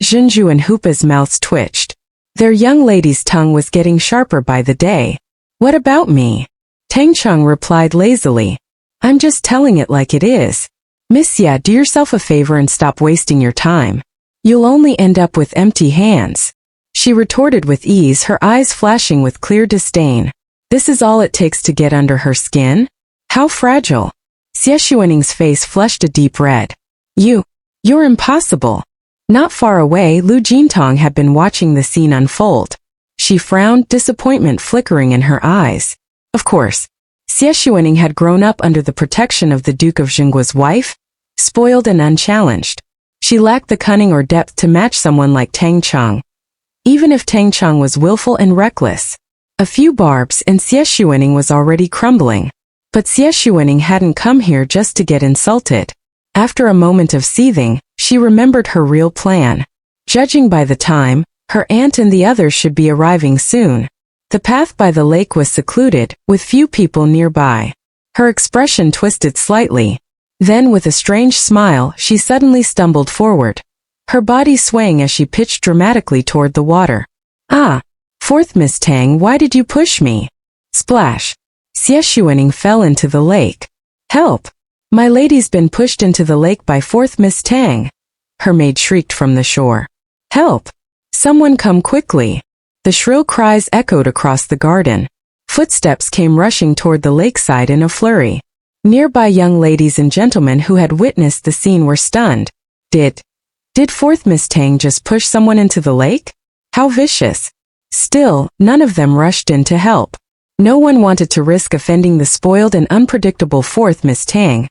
Zhenguo and Hupa's mouths twitched. Their young lady's tongue was getting sharper by the day. "What about me?" Tang Cheng replied lazily. "I'm just telling it like it is. Miss Xie, do yourself a favor and stop wasting your time. You'll only end up with empty hands." She retorted with ease, her eyes flashing with clear disdain. This is all it takes to get under her skin? How fragile. Xie Xuening's face flushed a deep red. You're impossible." Not far away, Lu Jintong had been watching the scene unfold. She frowned, disappointment flickering in her eyes. Of course, Xie Xuening had grown up under the protection of the Duke of Zhenguo's wife, spoiled and unchallenged. She lacked the cunning or depth to match someone like Tang Cheng, even if Tang Cheng was willful and reckless. A few barbs and Xie Xuening was already crumbling. But Xie Xuening hadn't come here just to get insulted. After a moment of seething, she remembered her real plan. Judging by the time, her aunt and the others should be arriving soon. The path by the lake was secluded, with few people nearby. Her expression twisted slightly. Then with a strange smile, she suddenly stumbled forward, her body swaying as she pitched dramatically toward the water. "Ah! Fourth Miss Tang, why did you push me?" Splash! Xie Xuening fell into the lake. "Help! My lady's been pushed into the lake by Fourth Miss Tang!" Her maid shrieked from the shore. "Help! Someone come quickly!" The shrill cries echoed across the garden. Footsteps came rushing toward the lakeside in a flurry. Nearby young ladies and gentlemen who had witnessed the scene were stunned. Did Fourth Miss Tang just push someone into the lake? How vicious! Still, none of them rushed in to help. No one wanted to risk offending the spoiled and unpredictable Fourth Miss Tang,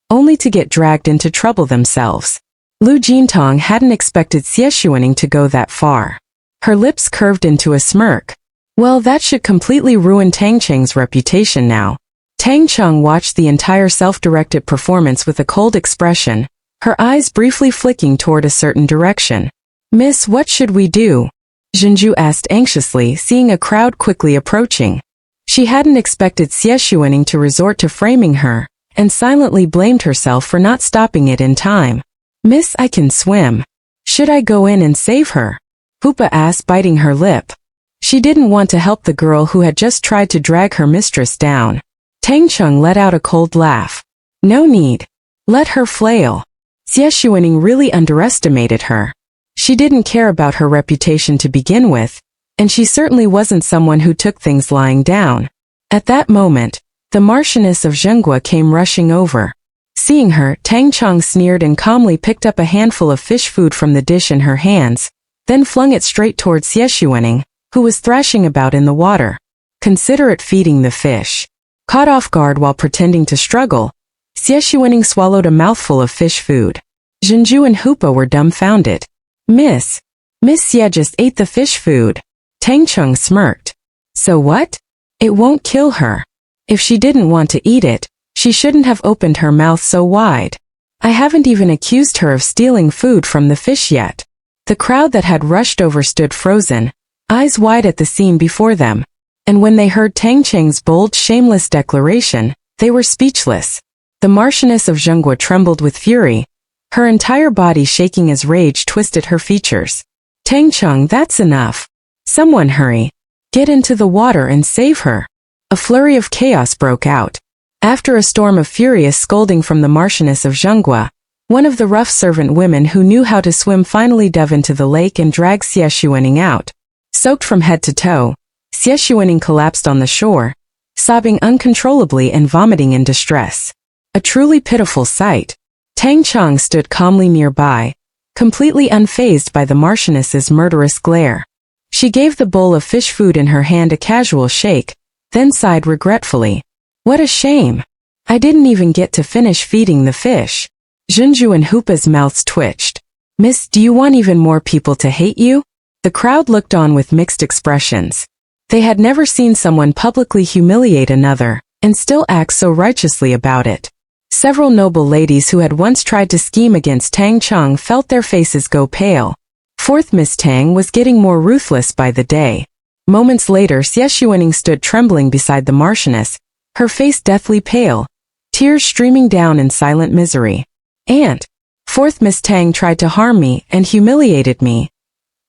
only to get dragged into trouble themselves. Lu Jintong hadn't expected Xie Xuening to go that far. Her lips curved into a smirk. Well, that should completely ruin Tang Cheng's reputation now. Tang Cheng watched the entire self-directed performance with a cold expression, her eyes briefly flicking toward a certain direction. "Miss, what should we do?" Zhenguo asked anxiously, seeing a crowd quickly approaching. She hadn't expected Xie Xuening to resort to framing her, and silently blamed herself for not stopping it in time. "Miss, I can swim. Should I go in and save her?" Hupa asked, biting her lip. She didn't want to help the girl who had just tried to drag her mistress down. Tang Cheng let out a cold laugh. "No need. Let her flail." Xie Xuening really underestimated her. She didn't care about her reputation to begin with, and she certainly wasn't someone who took things lying down. At that moment, the Marchioness of Zhenguo came rushing over. Seeing her, Tang Cheng sneered and calmly picked up a handful of fish food from the dish in her hands, then flung it straight toward Xie Xuening, who was thrashing about in the water. Consider it feeding the fish. Caught off guard while pretending to struggle, Xie Xuening swallowed a mouthful of fish food. Zhenguo and Hupa were dumbfounded. Miss Xie just ate the fish food." Tang Cheng smirked. "So what? It won't kill her. If she didn't want to eat it, She shouldn't have opened her mouth so wide. I haven't even accused her of stealing food from the fish yet. The crowd that had rushed over stood frozen, eyes wide at the scene before them. And when they heard Tang Cheng's bold, shameless declaration, they were speechless. The Marchioness of Zhenguo trembled with fury, her entire body shaking as rage twisted her features. Tang Cheng, that's enough. Someone hurry. Get into the water and save her. A flurry of chaos broke out. After a storm of furious scolding from the Marchioness of Zhenguo, one of the rough servant women who knew how to swim finally dove into the lake and dragged Xie Xuening out. Soaked from head to toe, Xie Xuening collapsed on the shore, sobbing uncontrollably and vomiting in distress. A truly pitiful sight. Tang Cheng stood calmly nearby, completely unfazed by the Marchioness's murderous glare. She gave the bowl of fish food in her hand a casual shake, then sighed regretfully. What a shame. I didn't even get to finish feeding the fish. Junju and Hoopa's mouths twitched. Miss, do you want even more people to hate you? The crowd looked on with mixed expressions. They had never seen someone publicly humiliate another, and still act so righteously about it. Several noble ladies who had once tried to scheme against Tang Cheng felt their faces go pale. Fourth Miss Tang was getting more ruthless by the day. Moments later, Xie Xuening stood trembling beside the Marchioness, her face deathly pale, tears streaming down in silent misery. Aunt, Fourth Miss Tang tried to harm me and humiliated me.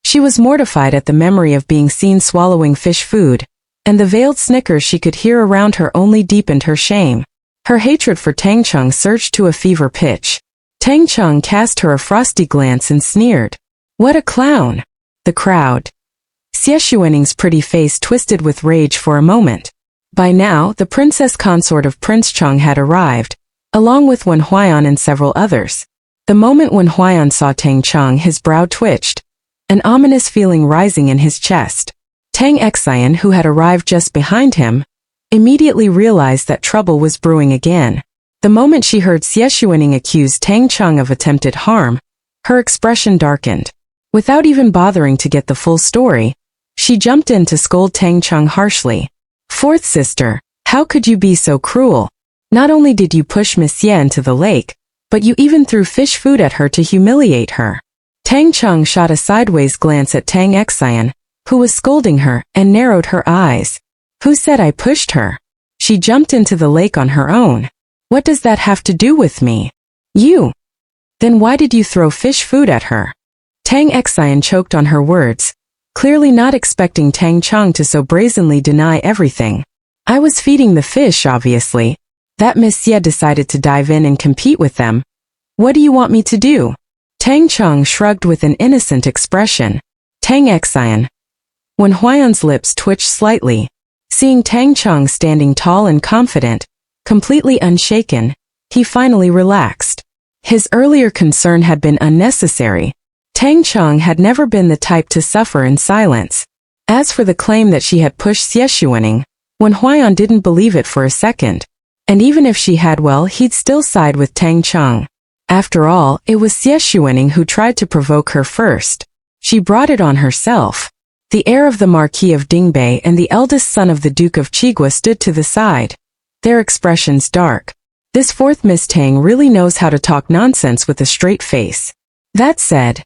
She was mortified at the memory of being seen swallowing fish food, and the veiled snickers she could hear around her only deepened her shame. Her hatred for Tang Cheng surged to a fever pitch. Tang Cheng cast her a frosty glance and sneered. What a clown! The crowd. Xie Xuening's pretty face twisted with rage for a moment. By now, the princess consort of Prince Cheng had arrived, along with Wen Huaiyan and several others. The moment Wen Huaiyan saw Tang Cheng, his brow twitched, an ominous feeling rising in his chest. Tang Cheng, who had arrived just behind him, immediately realized that trouble was brewing again. The moment she heard Xie Xuening accuse Tang Cheng of attempted harm, her expression darkened. Without even bothering to get the full story, she jumped in to scold Tang Cheng harshly. Fourth sister, how could you be so cruel? Not only did you push Miss Xie into the lake, but you even threw fish food at her to humiliate her. Tang Cheng shot a sideways glance at Tang Cheng, who was scolding her, and narrowed her eyes. Who said I pushed her? She jumped into the lake on her own. What does that have to do with me? You. Then why did you throw fish food at her? Tang Cheng choked on her words, clearly not expecting Tang Cheng to so brazenly deny everything. I was feeding the fish, obviously. That Miss Xie decided to dive in and compete with them. What do you want me to do? Tang Cheng shrugged with an innocent expression. Tang Cheng. Wen Huaiyan's lips twitched slightly. Seeing Tang Cheng standing tall and confident, completely unshaken, he finally relaxed. His earlier concern had been unnecessary. Tang Cheng had never been the type to suffer in silence. As for the claim that she had pushed Xie Xuening, Wen Huaiyan didn't believe it for a second. And even if she had, well, he'd still side with Tang Cheng. After all, it was Xie Xuening who tried to provoke her first. She brought it on herself. The heir of the Marquis of Dingbei and the eldest son of the Duke of Zhenguo stood to the side, their expressions dark. This fourth Miss Tang really knows how to talk nonsense with a straight face. That said,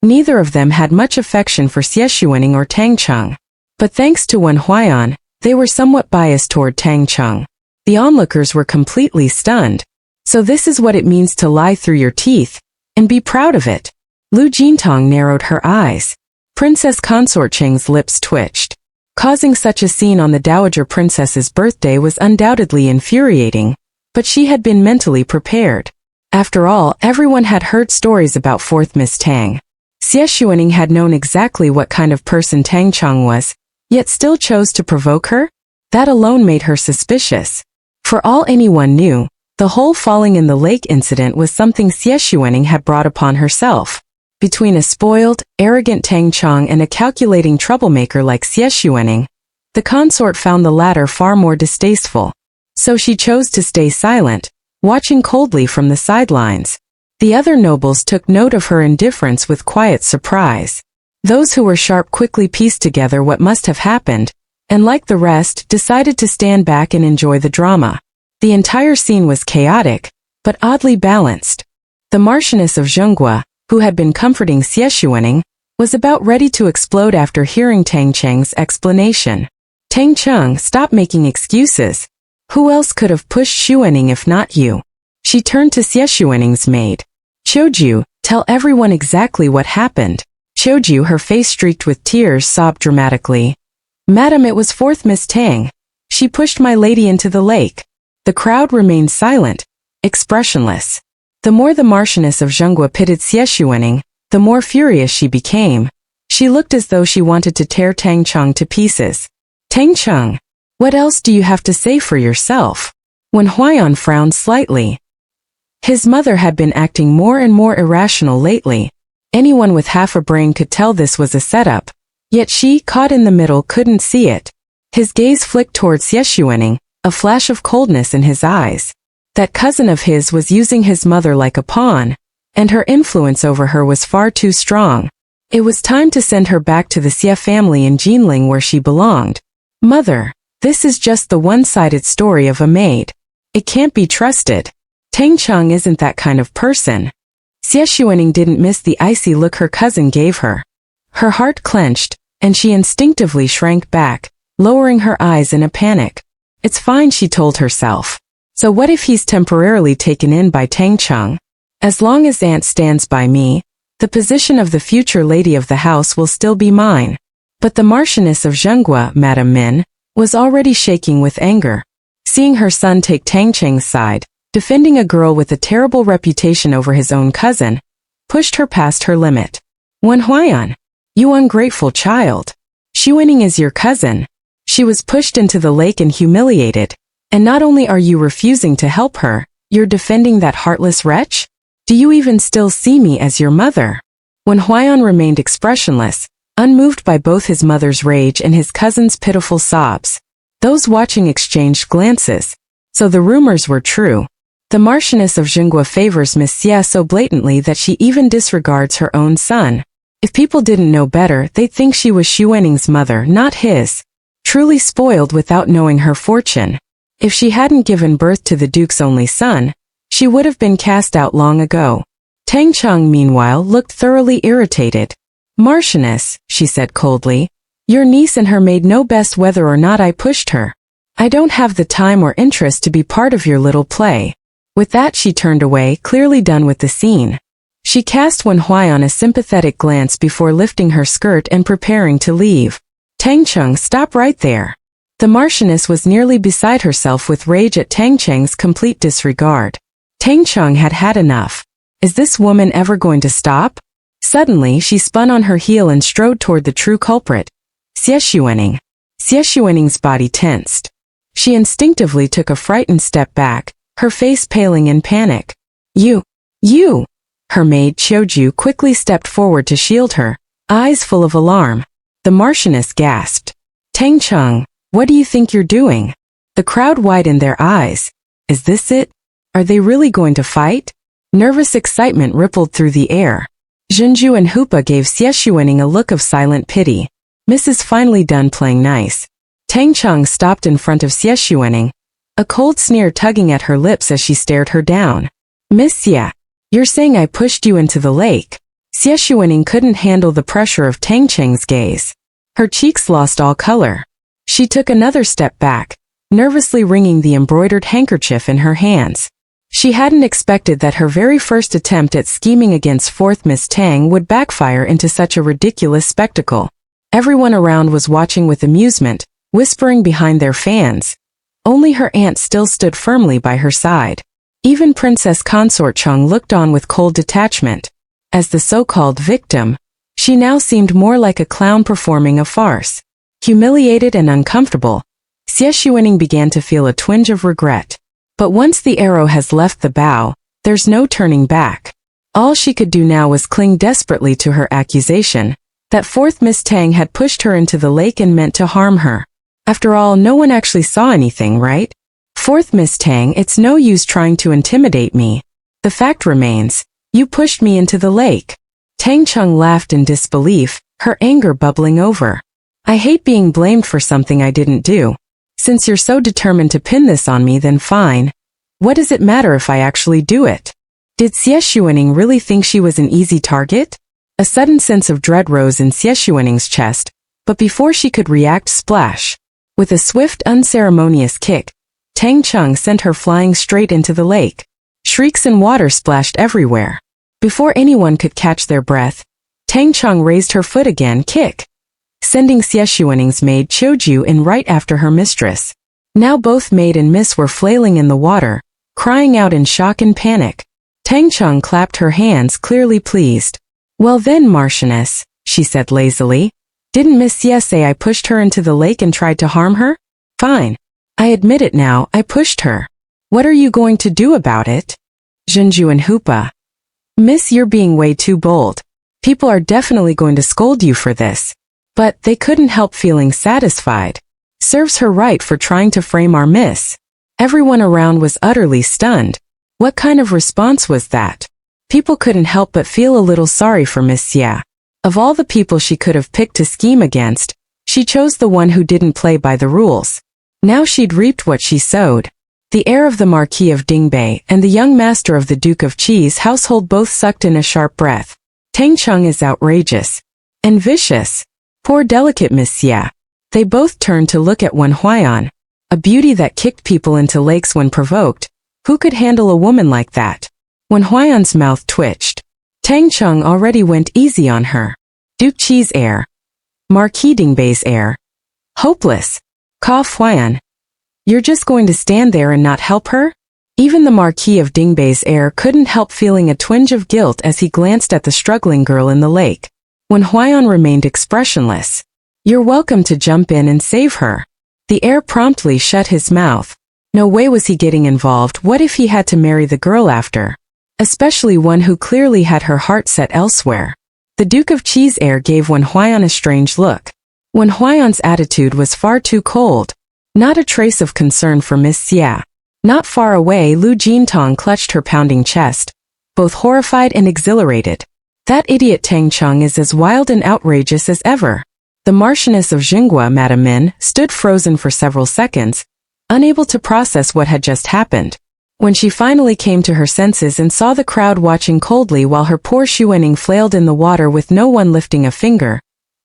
neither of them had much affection for Xie Xuening or Tang Cheng. But thanks to Wen Huaiyan, they were somewhat biased toward Tang Cheng. The onlookers were completely stunned. So this is what it means to lie through your teeth, and be proud of it. Lu Jintong narrowed her eyes. Princess Consort Cheng's lips twitched. Causing such a scene on the Dowager Princess's birthday was undoubtedly infuriating, but she had been mentally prepared. After all, everyone had heard stories about fourth Miss Tang. Xie Xuening had known exactly what kind of person Tang Cheng was, yet still chose to provoke her? That alone made her suspicious. For all anyone knew, the whole falling in the lake incident was something Xie Xuening had brought upon herself. Between a spoiled, arrogant Tang Cheng and a calculating troublemaker like Xie Xuening, the consort found the latter far more distasteful. So she chose to stay silent, watching coldly from the sidelines. The other nobles took note of her indifference with quiet surprise. Those who were sharp quickly pieced together what must have happened, and like the rest, decided to stand back and enjoy the drama. The entire scene was chaotic, but oddly balanced. The Marchioness of Zhenguo, who had been comforting Xie Xuening, was about ready to explode after hearing Tang Cheng's explanation. Tang Cheng, stop making excuses. Who else could have pushed Xuening if not you? She turned to Xie Xuening's maid. Qiuju, tell everyone exactly what happened. Qiuju, her face streaked with tears, sobbed dramatically. Madam, it was fourth Miss Tang. She pushed my lady into the lake. The crowd remained silent, expressionless. The more the Marchioness of Zhenguo pitied Xie Xuening, the more furious she became. She looked as though she wanted to tear Tang Cheng to pieces. Tang Cheng, what else do you have to say for yourself? Wen Huaiyan frowned slightly. His mother had been acting more and more irrational lately. Anyone with half a brain could tell this was a setup. Yet she, caught in the middle, couldn't see it. His gaze flicked towards Xie Xuening, a flash of coldness in his eyes. That cousin of his was using his mother like a pawn, and her influence over her was far too strong. It was time to send her back to the Xie family in Jinling where she belonged. Mother, this is just the one-sided story of a maid. It can't be trusted. Tang Cheng isn't that kind of person. Xie Xuening didn't miss the icy look her cousin gave her. Her heart clenched, and she instinctively shrank back, lowering her eyes in a panic. It's fine, she told herself. So what if he's temporarily taken in by Tang Cheng? As long as aunt stands by me, the position of the future lady of the house will still be mine. But the Marchioness of Zhenguo, Madame Min, was already shaking with anger. Seeing her son take Tang Cheng's side, defending a girl with a terrible reputation over his own cousin, pushed her past her limit. Wen Huaiyan, you ungrateful child. Xuening is your cousin. She was pushed into the lake and humiliated. And not only are you refusing to help her, you're defending that heartless wretch? Do you even still see me as your mother? Wen Huaiyan remained expressionless, unmoved by both his mother's rage and his cousin's pitiful sobs. Those watching exchanged glances. So the rumors were true. The Marchioness of Zhenguo favors Miss Xie so blatantly that she even disregards her own son. If people didn't know better, they'd think she was Xuening's mother, not his. Truly spoiled without knowing her fortune. If she hadn't given birth to the Duke's only son, she would have been cast out long ago. Tang Cheng, meanwhile, looked thoroughly irritated. Marchioness, she said coldly, your niece and her maid know best whether or not I pushed her. I don't have the time or interest to be part of your little play. With that, she turned away, clearly done with the scene. She cast Wen Huaiyan a sympathetic glance before lifting her skirt and preparing to leave. Tang Cheng, stop right there. The Marchioness was nearly beside herself with rage at Tang Cheng's complete disregard. Tang Cheng had had enough. Is this woman ever going to stop? Suddenly, she spun on her heel and strode toward the true culprit. Xie Xuening. Xie Xuening's body tensed. She instinctively took a frightened step back, her face paling in panic. You! Her maid Qiuju quickly stepped forward to shield her, eyes full of alarm. The Marchioness gasped. Tang Cheng, what do you think you're doing? The crowd widened their eyes. Is this it? Are they really going to fight? Nervous excitement rippled through the air. Zhenju and Hupa gave Xie Xuening a look of silent pity. Mrs. finally done playing nice. Tang Cheng stopped in front of Xie Xuening, a cold sneer tugging at her lips as she stared her down. Miss Xie, you're saying I pushed you into the lake? Xie Xuening couldn't handle the pressure of Tang Cheng's gaze. Her cheeks lost all color. She took another step back, nervously wringing the embroidered handkerchief in her hands. She hadn't expected that her very first attempt at scheming against fourth Miss Tang would backfire into such a ridiculous spectacle. Everyone around was watching with amusement, whispering behind their fans. Only her aunt still stood firmly by her side. Even Princess Consort Cheng looked on with cold detachment. As the so-called victim, she now seemed more like a clown performing a farce. Humiliated and uncomfortable, Xie Xuening began to feel a twinge of regret. But once the arrow has left the bow, there's no turning back. All she could do now was cling desperately to her accusation that fourth Miss Tang had pushed her into the lake and meant to harm her. After all, no one actually saw anything, right? Fourth Miss Tang, it's no use trying to intimidate me. The fact remains, you pushed me into the lake. Tang Cheng laughed in disbelief, her anger bubbling over. I hate being blamed for something I didn't do. Since you're so determined to pin this on me, then fine. What does it matter if I actually do it? Did Xie Xuening really think she was an easy target? A sudden sense of dread rose in Xie Xuening's chest, but before she could react, splash. With a swift, unceremonious kick, Tang Cheng sent her flying straight into the lake. Shrieks and water splashed everywhere. Before anyone could catch their breath, Tang Cheng raised her foot again, kick, sending Xie Xuening's maid Qiuju in right after her mistress. Now both maid and miss were flailing in the water, crying out in shock and panic. Tang Cheng clapped her hands, clearly pleased. Well then, Marchioness, she said lazily, didn't Miss Xie say I pushed her into the lake and tried to harm her? Fine. I admit it now, I pushed her. What are you going to do about it? Zhenju and Hoopa. Miss, you're being way too bold. People are definitely going to scold you for this. But they couldn't help feeling satisfied. Serves her right for trying to frame our miss. Everyone around was utterly stunned. What kind of response was that? People couldn't help but feel a little sorry for Miss Xie. Of all the people she could have picked to scheme against, she chose the one who didn't play by the rules. Now she'd reaped what she sowed. The heir of the Marquis of Dingbei and the young master of the Duke of Qi's household both sucked in a sharp breath. Tang Cheng is outrageous. And vicious. Poor delicate Miss Xie. They both turned to look at Wen Huaiyan, a beauty that kicked people into lakes when provoked. Who could handle a woman like that? Wen Huaiyan's mouth twitched. Tang Cheng already went easy on her. Duke Qi's heir. Marquis Dingbei's heir. Hopeless. Ka Huaiyan. You're just going to stand there and not help her? Even the Marquis of Dingbei's heir couldn't help feeling a twinge of guilt as he glanced at the struggling girl in the lake. Wen Huaiyan remained expressionless. You're welcome to jump in and save her. The heir promptly shut his mouth. No way was he getting involved. What if he had to marry the girl after? Especially one who clearly had her heart set elsewhere. The Duke of Qi's heir gave Wen Huaiyan a strange look. Wen Huaiyan's attitude was far too cold. Not a trace of concern for Miss Xie. Not far away, Lu Jintong clutched her pounding chest, both horrified and exhilarated. That idiot Tang Cheng is as wild and outrageous as ever. The Marchioness of Zhenguo, Madame Min, stood frozen for several seconds, unable to process what had just happened. When she finally came to her senses and saw the crowd watching coldly while her poor Xuening flailed in the water with no one lifting a finger,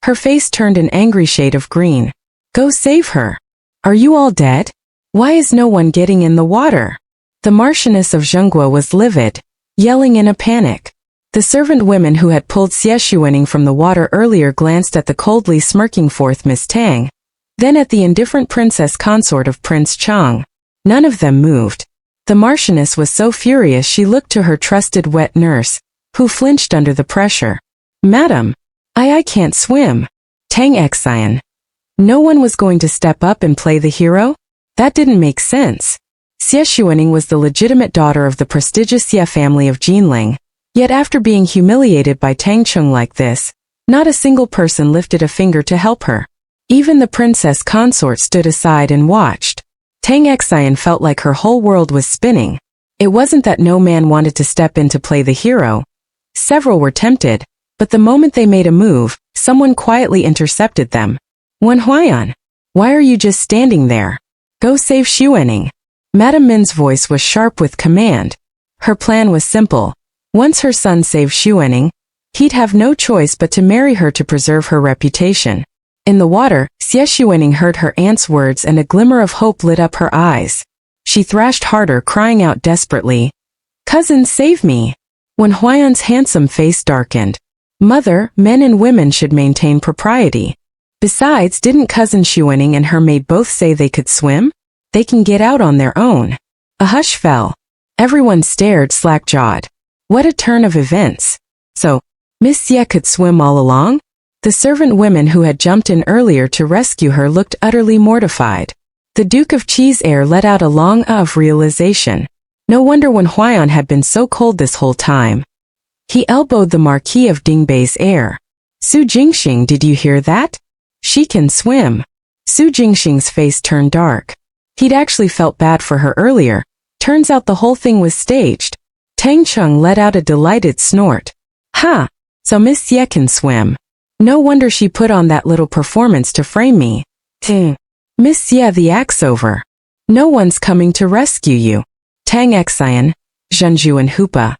her face turned an angry shade of green. Go save her. Are you all dead? Why is no one getting in the water? The Marchioness of Zhenguo was livid, yelling in a panic. The servant women who had pulled Xie Xuening from the water earlier glanced at the coldly smirking fourth Miss Tang, then at the indifferent princess consort of Prince Chang. None of them moved. The Marchioness was so furious she looked to her trusted wet nurse, who flinched under the pressure. Madam, I can't swim. Tang Xian. No one was going to step up and play the hero? That didn't make sense. Xie Xuening was the legitimate daughter of the prestigious Xie family of Jinling, yet after being humiliated by Tang Cheng like this, not a single person lifted a finger to help her. Even the princess consort stood aside and watched. Tang Xian felt like her whole world was spinning. It wasn't that no man wanted to step in to play the hero. Several were tempted, but the moment they made a move, someone quietly intercepted them. Wen Huaiyan, why are you just standing there? Go save Xuening. Madame Min's voice was sharp with command. Her plan was simple. Once her son saved Xuening, he'd have no choice but to marry her to preserve her reputation. In the water, Xie Xuening heard her aunt's words and a glimmer of hope lit up her eyes. She thrashed harder, crying out desperately, "Cousin, save me!" Wen Huaiyan's handsome face darkened. Mother, men and women should maintain propriety. Besides, didn't cousin Xuening and her maid both say they could swim? They can get out on their own. A hush fell. Everyone stared slack-jawed. What a turn of events. So, Miss Xie could swim all along? The servant women who had jumped in earlier to rescue her looked utterly mortified. The Duke of Qi's heir let out a long of realization. No wonder Wen Huaiyan had been so cold this whole time. He elbowed the Marquis of Dingbei's heir. Su Jingxing, did you hear that? She can swim. Su Jingxing's face turned dark. He'd actually felt bad for her earlier. Turns out the whole thing was staged. Tang Cheng let out a delighted snort. Ha! So Miss Xie can swim. No wonder she put on that little performance to frame me. Miss Ye, the axe over. No one's coming to rescue you. Tang Cheng, Zhenju and Hupa.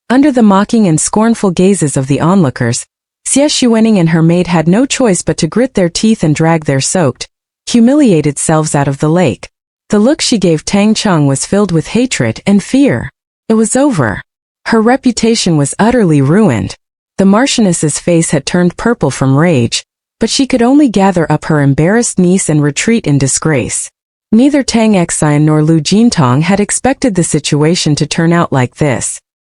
Under the mocking and scornful gazes of the onlookers, Xie Xuening and her maid had no choice but to grit their teeth and drag their soaked, humiliated selves out of the lake. The look she gave Tang Cheng was filled with hatred and fear. It was over. Her reputation was utterly ruined. The Marchioness's face had turned purple from rage, but she could only gather up her embarrassed niece and retreat in disgrace. Neither Tang Cheng nor Lu Jintong had expected the situation to turn out like this.